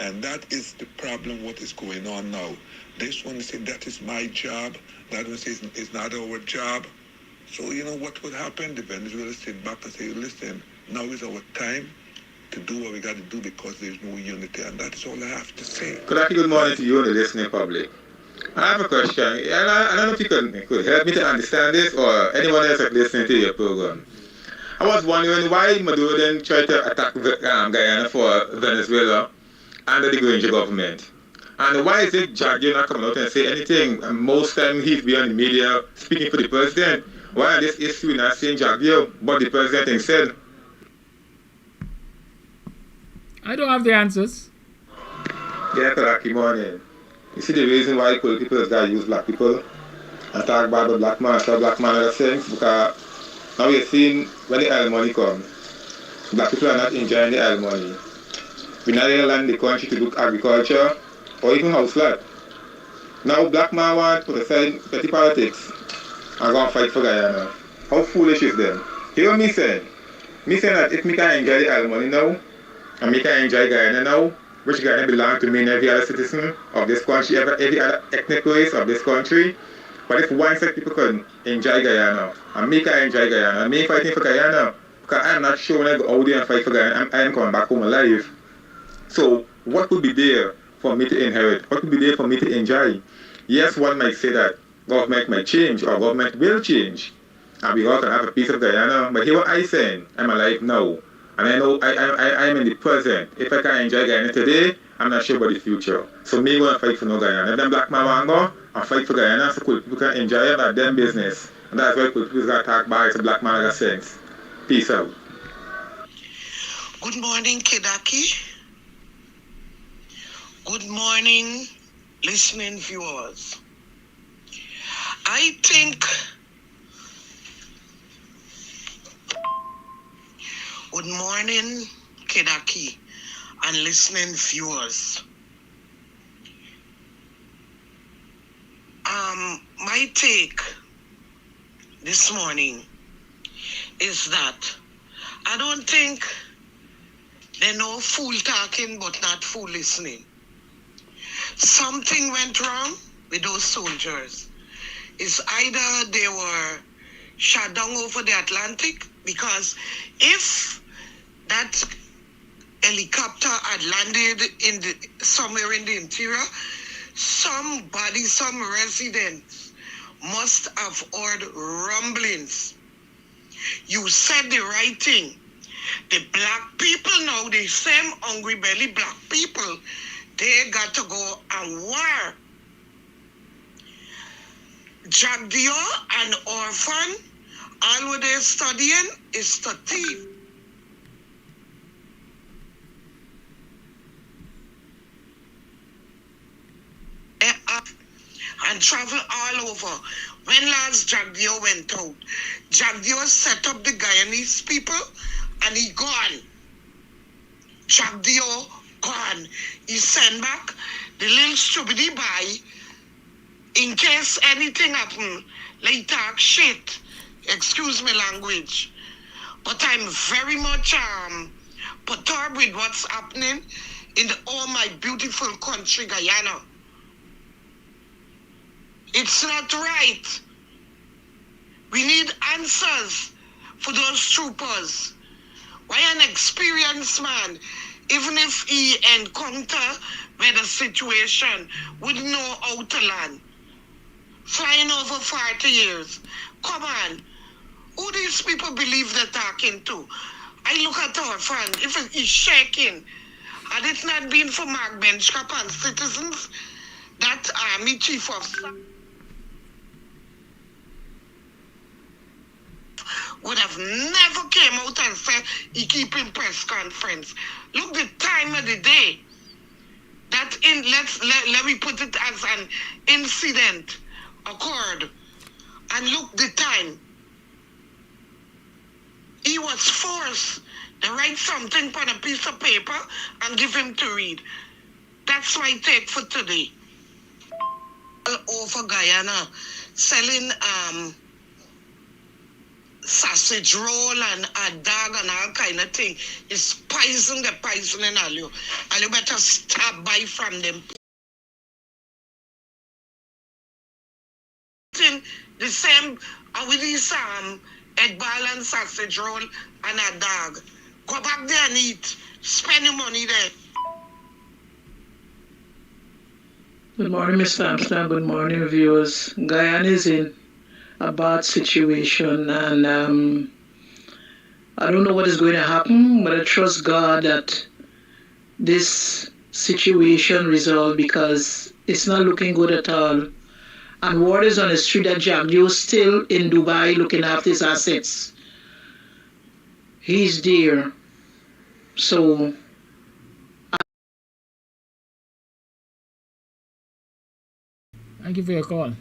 S17: And that is the problem, what is going on now. This one said, that is my job. That one says, it's not our job. So, you know what would happen? The Venezuelans sit back and say, listen, now is our time to do what we got to do because there's no unity. And that's all I have to say.
S18: Good morning to you and the listening public. I have a question. I don't know if you could help me to understand this or anyone else that's listening to your program. I was wondering why Maduro then tried to attack Guyana for Venezuela under the Guyana government. And why is it Jagdio not coming out and say anything? And most time he's been on the media speaking for the president. Why on this issue not saying Jagdio, but the president himself?
S12: I don't have the answers.
S18: Yeah, Kalaki morning. You see the reason why political people got to use black people and talk about the black man, so black man in a sense, because now we're seeing when the oil money comes, black people are not enjoying the oil money. We're not allowing the country to do agriculture or even house flat. Now black man want to put aside petty politics and go and fight for Guyana. How foolish is them? Hear what me saying? Me saying that if me can enjoy the oil money now, and me can enjoy Guyana now, which Guyana belong to me and every other citizen of this country, every other ethnic race of this country. But if one set people can enjoy Guyana, and me can enjoy Guyana, and me fighting for Guyana, because I'm not sure when I go out there and fight for Guyana, I am coming back home alive. So what would be there for me to inherit? What would be there for me to enjoy? Yes, one might say that government might change or government will change, and we all can have a piece of Guyana, but here what I saying, I'm alive now. And I know I am in the present. If I can enjoy Guyana today, I'm not sure about the future. So me going to fight for no Guyana. If them black man want go and fight for Guyana, so cool people can enjoy it, that's them business. And that's why cool people got to talk about it, so black man got sense. Peace out.
S19: Good morning, Kedaki. Good morning, listening viewers. I think good morning, Kedaki, and listening viewers. My take this morning is that I don't think they know fool talking but not fool listening. Something went wrong with those soldiers. It's either they were shot down over the Atlantic, because if that helicopter had landed somewhere in the interior, somebody, some residents must have heard rumblings. You said the right thing. The black people now, the same hungry belly black people, they got to go and war. Jagdio and orphan, all what they're studying is to thief. And travel all over. When last Jagdio went out, Jagdio set up the Guyanese people and he gone. Jagdio gone. He sent back the little stupidity by in case anything happen, like talk shit. Excuse me language. But I'm very much perturbed with what's happening in my beautiful country, Guyana. It's not right. We need answers for those troopers. Why an experienced man, even if he encounter with a situation, would know how to land? Flying over 40 years. Come on. Who these people believe they're talking to? I look at our friend, if he's shaking. Had it not been for Mark Benchcap and citizens, that army chief of staff would have never came out and said he keeping press conference. Look the time of the day. That let me put it as an incident occurred. And look the time. He was forced to write something on a piece of paper and give him to read. That's my take for today. Over Guyana, selling sausage roll and a dog and all kind of thing. It's poison, the poison in all you. And you better stop buy from them. The same with this egg ball and sausage roll and a dog. Go back there and eat. Spend your money there.
S20: Good morning, Mr. Amsterdam. Good morning, viewers. Guyana is in a bad situation, and I don't know what is going to happen, but I trust God that this situation resolved, because it's not looking good at all. And word is on the street that Jagdio is still in Dubai looking after his assets. He's there. So
S12: thank you for your call.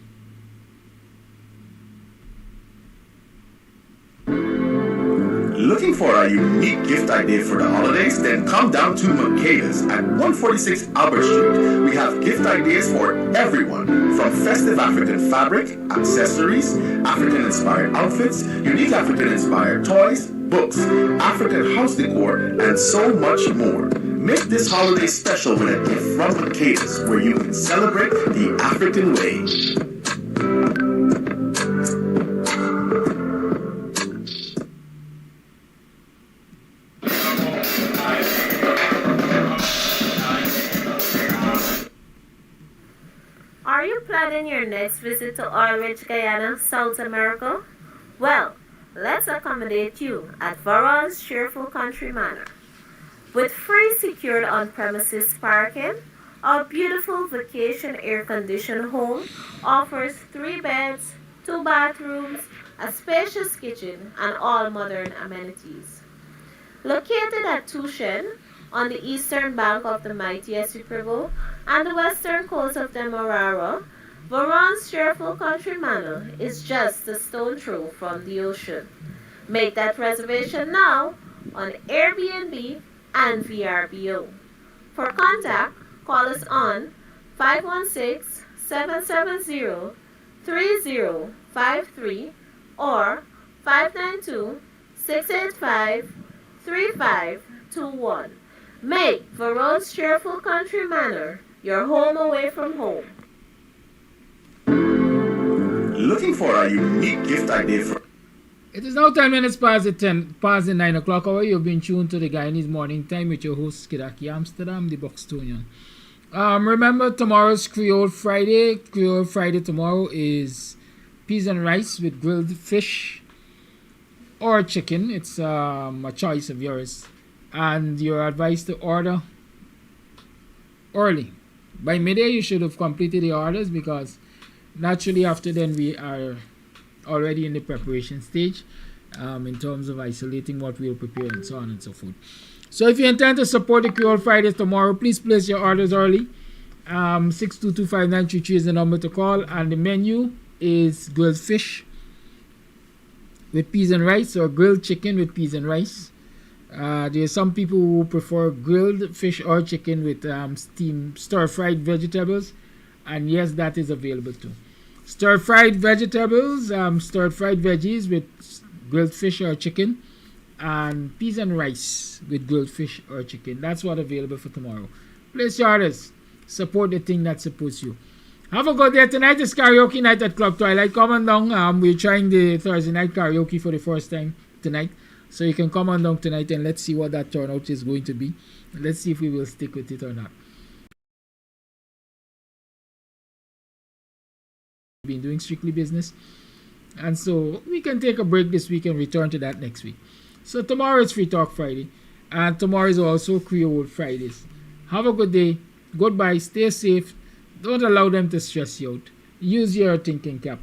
S9: Looking for a unique gift idea for the holidays? Then come down to Makeda's at 146 Albert Street. We have gift ideas for everyone, from festive African fabric, accessories, African-inspired outfits, unique African-inspired toys, books, African house decor, and so much more. Make this holiday special with a gift from Makeda's, where you can celebrate the African way.
S8: Are you planning your next visit to oil-rich Guyana, South America? Well, let's accommodate you at Varon's Cheerful Country Manor. With free secured on-premises parking, our beautiful vacation air-conditioned home offers 3 beds, 2 bathrooms, a spacious kitchen, and all modern amenities. Located at Tushen, on the eastern bank of the mighty Essequibo and the western coast of Demerara, Varon's Cheerful Country Manor is just a stone throw from the ocean. Make that reservation now on Airbnb and VRBO. For contact, call us on 516-770-3053 or 592-685-3521. Make Varon's Cheerful Country Manor your home away from home.
S9: Looking for a unique gift idea for...
S12: It is now 10 minutes past the 9 o'clock hour. You've been tuned to the Guyanese Morning Time with your host, Kidaki Amsterdam, the BUXTONIAN. Remember tomorrow's Creole Friday. Creole Friday tomorrow is peas and rice with grilled fish or chicken. It's a choice of yours. And you're advised to order early. By midday, you should have completed the orders, because naturally after then we are already in the preparation stage in terms of isolating what we'll prepare and so on and so forth. So if you intend to support the Creole Fridays tomorrow, please place your orders early. 6225933 is the number to call, and the menu is grilled fish with peas and rice or grilled chicken with peas and rice. There are some people who prefer grilled fish or chicken with steamed stir-fried vegetables, and yes, that is available too. Stir-fried vegetables, stir-fried veggies with grilled fish or chicken, and peas and rice with grilled fish or chicken. That's what's available for tomorrow. Place your orders. Support the thing that supports you. Have a good day. Tonight is karaoke night at Club Twilight. Come on down. We're trying the Thursday night karaoke for the first time tonight. So you can come on down tonight and let's see what that turnout is going to be. Let's see if we will stick with it or not. Been doing strictly business, and so we can take a break this week and return to that next week. So tomorrow is Free Talk Friday, and tomorrow is also Creole Fridays. Have a good day. Goodbye. Stay safe. Don't allow them to stress you out. Use your thinking cap.